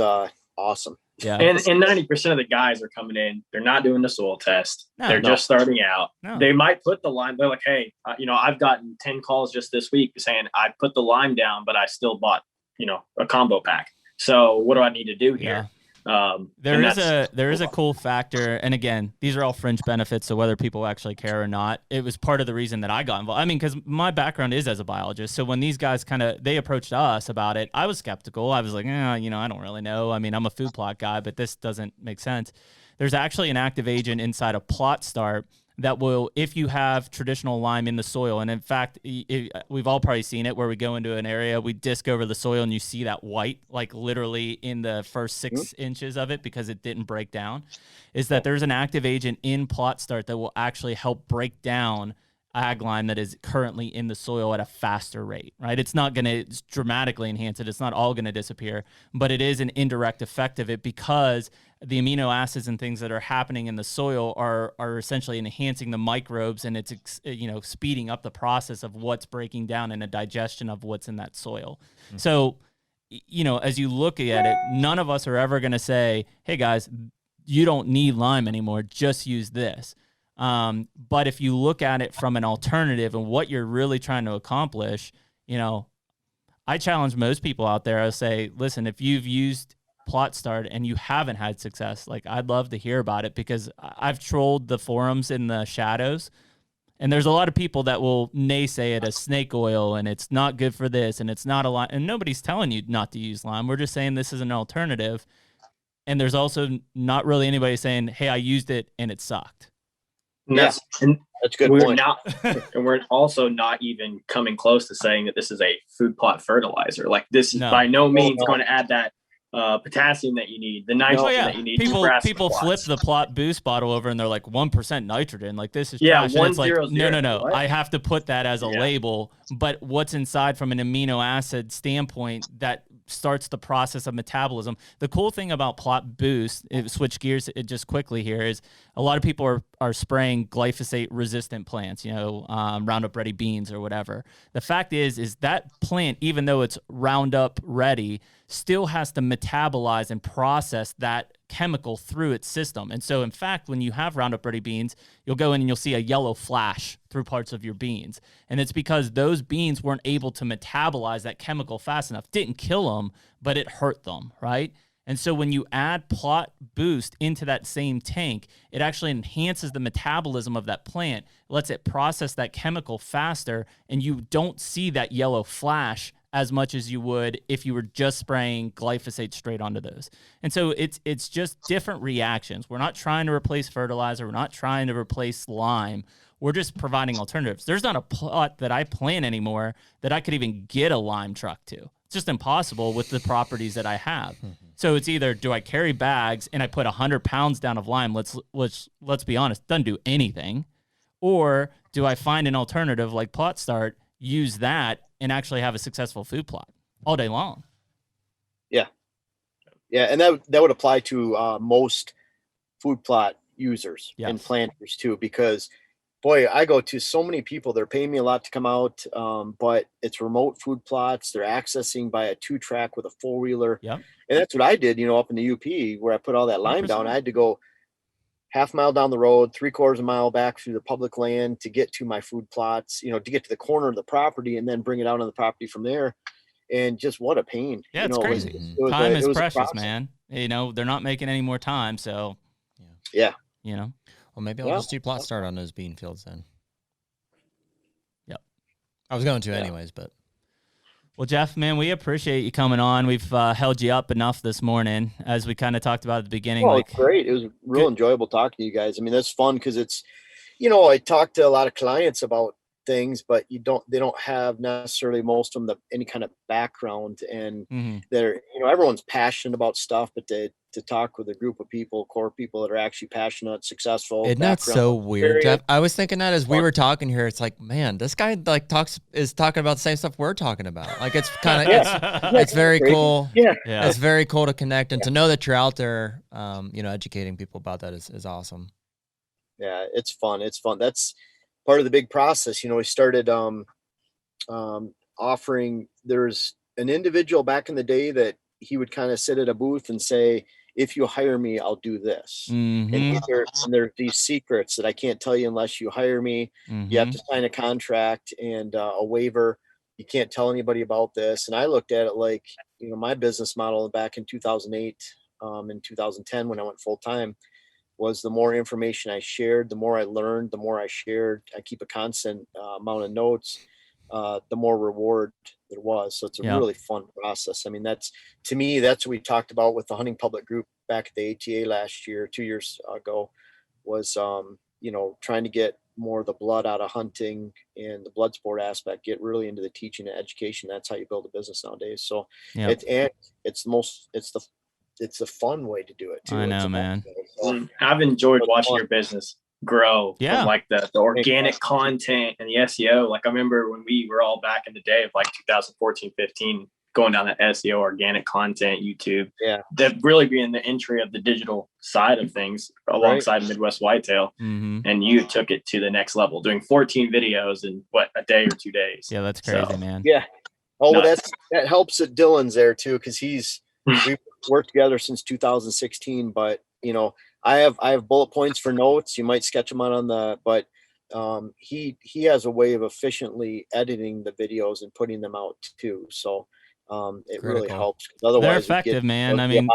A: awesome.
B: Yeah.
D: And 90% of the guys are coming in, they're not doing the soil test.
B: No,
D: they're just starting out.
B: No.
D: They might put the lime. They're like, hey, you know, I've gotten 10 calls just this week saying I put the lime down, but I still bought, you know, a combo pack. So what do I need to do here?
B: There is a cool factor, and again, these are all fringe benefits, so whether people actually care or not, it was part of the reason that I got involved. I mean, because my background is as a biologist, so when these guys they approached us about it, I was skeptical. I was like, you know, I don't really know. I mean, I'm a food plot guy, but this doesn't make sense. There's actually an active agent inside of Plot Start that will, if you have traditional lime in the soil, and in fact, we've all probably seen it, where we go into an area, we disc over the soil, and you see that white, like literally in the first 6 inches of it, because it didn't break down, is that there's an active agent in Plot Start that will actually help break down ag lime that is currently in the soil at a faster rate, right? It's not going to dramatically enhance it. It's not all going to disappear, but it is an indirect effect of it, because the amino acids and things that are happening in the soil are essentially enhancing the microbes, and it's, you know, speeding up the process of what's breaking down and a digestion of what's in that soil. Mm-hmm. So, you know, as you look at it, none of us are ever going to say, hey guys, you don't need lime anymore, just use this. But if you look at it from an alternative and what you're really trying to accomplish, you know, I challenge most people out there. I say, listen, if you've used Plot Start and you haven't had success, like, I'd love to hear about it, because I've trolled the forums in the shadows, and there's a lot of people that will naysay it as snake oil and it's not good for this and it's not a lime, and nobody's telling you not to use lime. We're just saying this is an alternative. And there's also not really anybody saying, hey, I used it and it sucked.
D: And that's a good
A: point.
D: And we're also not even coming close to saying that this is a food plot fertilizer. Like, this is by no means going to add that potassium that you need, the nitrogen that you need.
B: People flip the Plot Boost bottle over and they're like 1% nitrogen. Like, this is trash. And it's like, no. What? I have to put that as a label. But what's inside from an amino acid standpoint that starts the process of metabolism. The cool thing about Plot Boost, switch gears just quickly here, is a lot of people are spraying glyphosate resistant plants, you know, Roundup Ready beans or whatever. The fact is that plant, even though it's Roundup Ready, still has to metabolize and process that chemical through its system. And so, in fact, when you have Roundup Ready beans, you'll go in and you'll see a yellow flash through parts of your beans. And it's because those beans weren't able to metabolize that chemical fast enough. Didn't kill them, but it hurt them, right? And so when you add Plot Boost into that same tank, it actually enhances the metabolism of that plant, lets it process that chemical faster, and you don't see that yellow flash as much as you would if you were just spraying glyphosate straight onto those. And so it's just different reactions. We're not trying to replace fertilizer. We're not trying to replace lime. We're just providing alternatives. There's not a plot that I plant anymore that I could even get a lime truck to. It's just impossible with the properties that I have. So it's either, do I carry bags and I put 100 pounds down of lime, let's be honest, doesn't do anything, or do I find an alternative like Plot Start, use that, and actually have a successful food plot all day long.
A: Yeah, and that would apply to most food plot users and planters too, because boy, I go to so many people, they're paying me a lot to come out, but it's remote food plots. They're accessing by a 2-track with a 4-wheeler.
B: Yep.
A: And that's what I did, you know, up in the UP where I put all that lime
B: 100%.
A: down. I had to go half mile down the road, 3/4 mile back through the public land to get to my food plots, you know, to get to the corner of the property and then bring it out on the property from there. And just what a pain.
B: Yeah, it's crazy. Time is precious, man. You know, they're not making any more time. So,
A: yeah.
B: You know,
C: well, maybe I'll just do Plot Start on those bean fields then.
B: Yep.
C: I was going to anyways, but
B: Well, Jeff, man, we appreciate you coming on. We've held you up enough this morning, as we kind of talked about at the beginning.
A: Well,
B: Like,
A: it's great. It was real enjoyable talking to you guys. I mean, that's fun because it's, I talk to a lot of clients about things, but they don't have necessarily most of them any kind of background, and they're, everyone's passionate about stuff, but to talk with a group of people, core people that are actually passionate, successful.
C: Isn't that so weird, Jeff? I was thinking that as we were talking here, it's like, man, this guy like is talking about the same stuff we're talking about. Like, it's kind of, it's very cool.
A: Yeah.
C: It's very cool to connect and to know that you're out there, educating people about that is awesome.
A: Yeah, it's fun. It's fun. That's part of the big process. We started offering, there's an individual back in the day that he would kind of sit at a booth and say, if you hire me, I'll do this. And there are these secrets that I can't tell you unless you hire me. You have to sign a contract and a waiver. You can't tell anybody about this. And I looked at it like, my business model back in 2008, in 2010, when I went full time, was the more information I shared, the more I learned, the more I shared. I keep a constant amount of notes, the more reward there was. So it's a really fun process. I mean, to me, that's what we talked about with the hunting public group back at the ATA last year, 2 years ago, was, trying to get more of the blood out of hunting and the blood sport aspect, get really into the teaching and education. That's how you build a business nowadays. So it's the fun way to do it too.
B: I know, man.
D: I've enjoyed watching your business grow from like the organic content and the SEO. Like, I remember when we were all back in the day of like 2014, 15, going down that SEO, organic content, YouTube, that really being the entry of the digital side of things alongside Midwest Whitetail. And you took it to the next level, doing 14 videos in a day or 2 days.
B: Yeah, that's crazy, man.
A: Yeah. Oh, well, that helps that Dylan's there too, because we've worked together since 2016. But I have bullet points for notes. You might sketch them out but he has a way of efficiently editing the videos and putting them out too. So it really helps. Otherwise,
B: they're effective, man. I mean,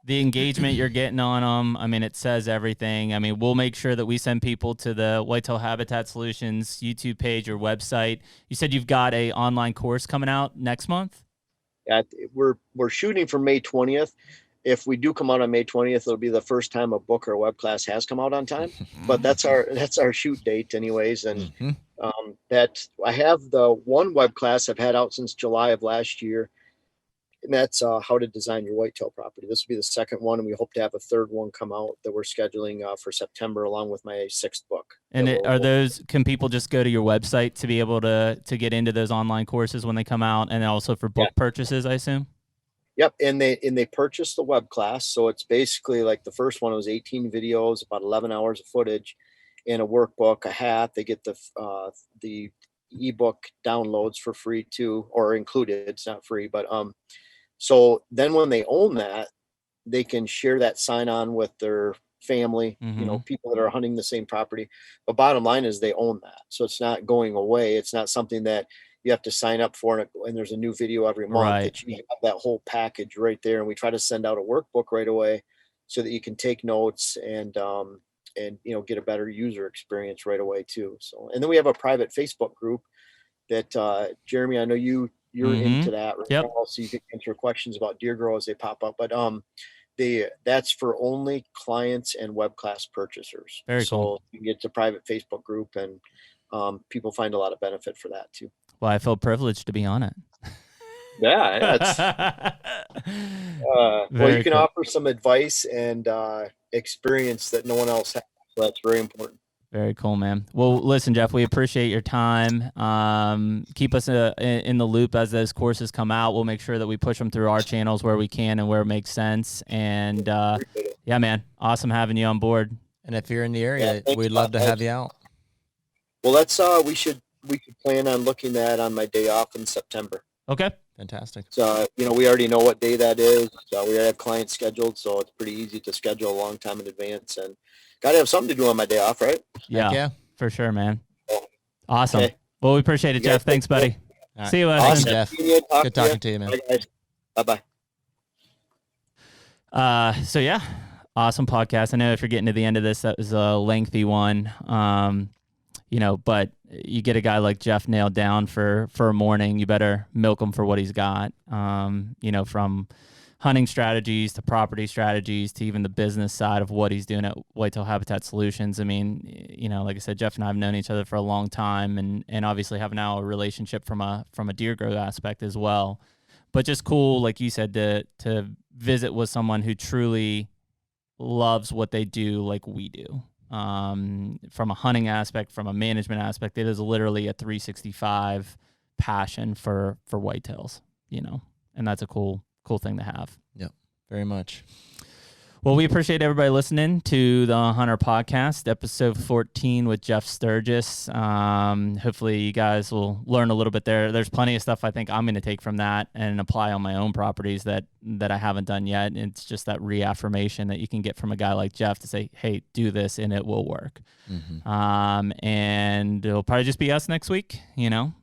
B: the engagement you're getting on them, I mean, it says everything. I mean, we'll make sure that we send people to the Whitetail Habitat Solutions YouTube page or website. You said you've got a online course coming out next month?
A: We're shooting for May 20th. If we do come out on May 20th, it'll be the first time a book or a web class has come out on time. But that's our shoot date, anyways. And that I have the one web class I've had out since July of last year, and that's how to design your whitetail property. This will be the second one, and we hope to have a third one come out that we're scheduling for September, along with my sixth book.
B: And can people just go to your website to be able to get into those online courses when they come out, and also for book purchases, I assume?
A: Yep, and they purchased the web class, so it's basically like the first one was 18 videos, about 11 hours of footage, and a workbook, a hat. They get the ebook downloads for free too, or included. It's not free, but so then when they own that, they can share that sign on with their family, people that are hunting the same property. But bottom line is they own that, so it's not going away. It's not something that you have to sign up for, and there's a new video every month.
B: Right.
A: That you have that whole package right there. And we try to send out a workbook right away so that you can take notes and get a better user experience right away too. So, and then we have a private Facebook group that Jeremy, I know you're into that right now, so you can answer questions about deer grow as they pop up. But that's for only clients and web class purchasers.
B: Very cool.
A: So you can get to private Facebook group, and people find a lot of benefit for that too.
B: Well, I feel privileged to be on it.
A: Yeah, that's well, you can offer some advice and experience that no one else has. So that's very important.
B: Very cool, man. Well, listen, Jeff, we appreciate your time. Keep us in the loop as those courses come out. We'll make sure that we push them through our channels where we can and where it makes sense. And yeah, man, awesome having you on board.
C: And if you're in the area, we'd love to have you out.
A: Well, that's we could plan on looking at on my day off in September.
B: Okay.
C: Fantastic.
A: So, we already know what day that is. So we already have clients scheduled, so it's pretty easy to schedule a long time in advance, and got to have something to do on my day off, right?
B: Yeah, for sure, man. Awesome. Okay. Well, we appreciate it, Jeff. Thanks, buddy.
C: Right.
B: See you, Weston.
C: Awesome, Jeff. Good talking to you, man.
A: Bye-bye.
B: So yeah, awesome podcast. I know if you're getting to the end of this, that was a lengthy one. But you get a guy like Jeff nailed down for a morning, you better milk him for what he's got. From hunting strategies to property strategies to even the business side of what he's doing at Whitetail Habitat Solutions. I mean, like I said, Jeff and I have known each other for a long time, and obviously have now a relationship from a deer growth aspect as well. But just cool, like you said, to visit with someone who truly loves what they do like we do. From a hunting aspect, from a management aspect, it is literally a 365 passion for whitetails, and that's a cool thing to have.
C: Yep, very much.
B: Well, we appreciate everybody listening to the HUNTR podcast, episode 14 with Jeff Sturgis. Hopefully you guys will learn a little bit there. There's plenty of stuff I think I'm going to take from that and apply on my own properties that I haven't done yet. And it's just that reaffirmation that you can get from a guy like Jeff to say, hey, do this and it will work. Mm-hmm. And it'll probably just be us next week, kind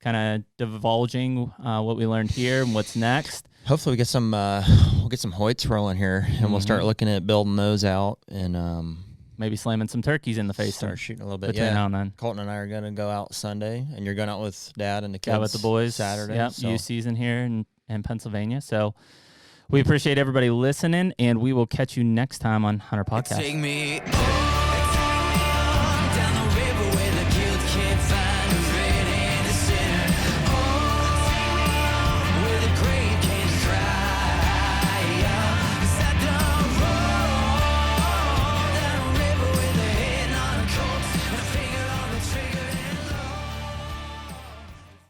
B: of divulging what we learned here and what's next.
C: Hopefully we get some Hoyts rolling here, and we'll start looking at building those out, and
B: maybe slamming some turkeys in the face.
C: Start shooting a little bit.
B: Between now and then.
C: Colton and I are going to go out Sunday, and you're going out with Dad and the kids.
B: Yeah, with the boys
C: Saturday.
B: Yep, so. youth season here in Pennsylvania. So we appreciate everybody listening, and we will catch you next time on HUNTR Podcast.
E: Take me on down the river where the guilt can't find.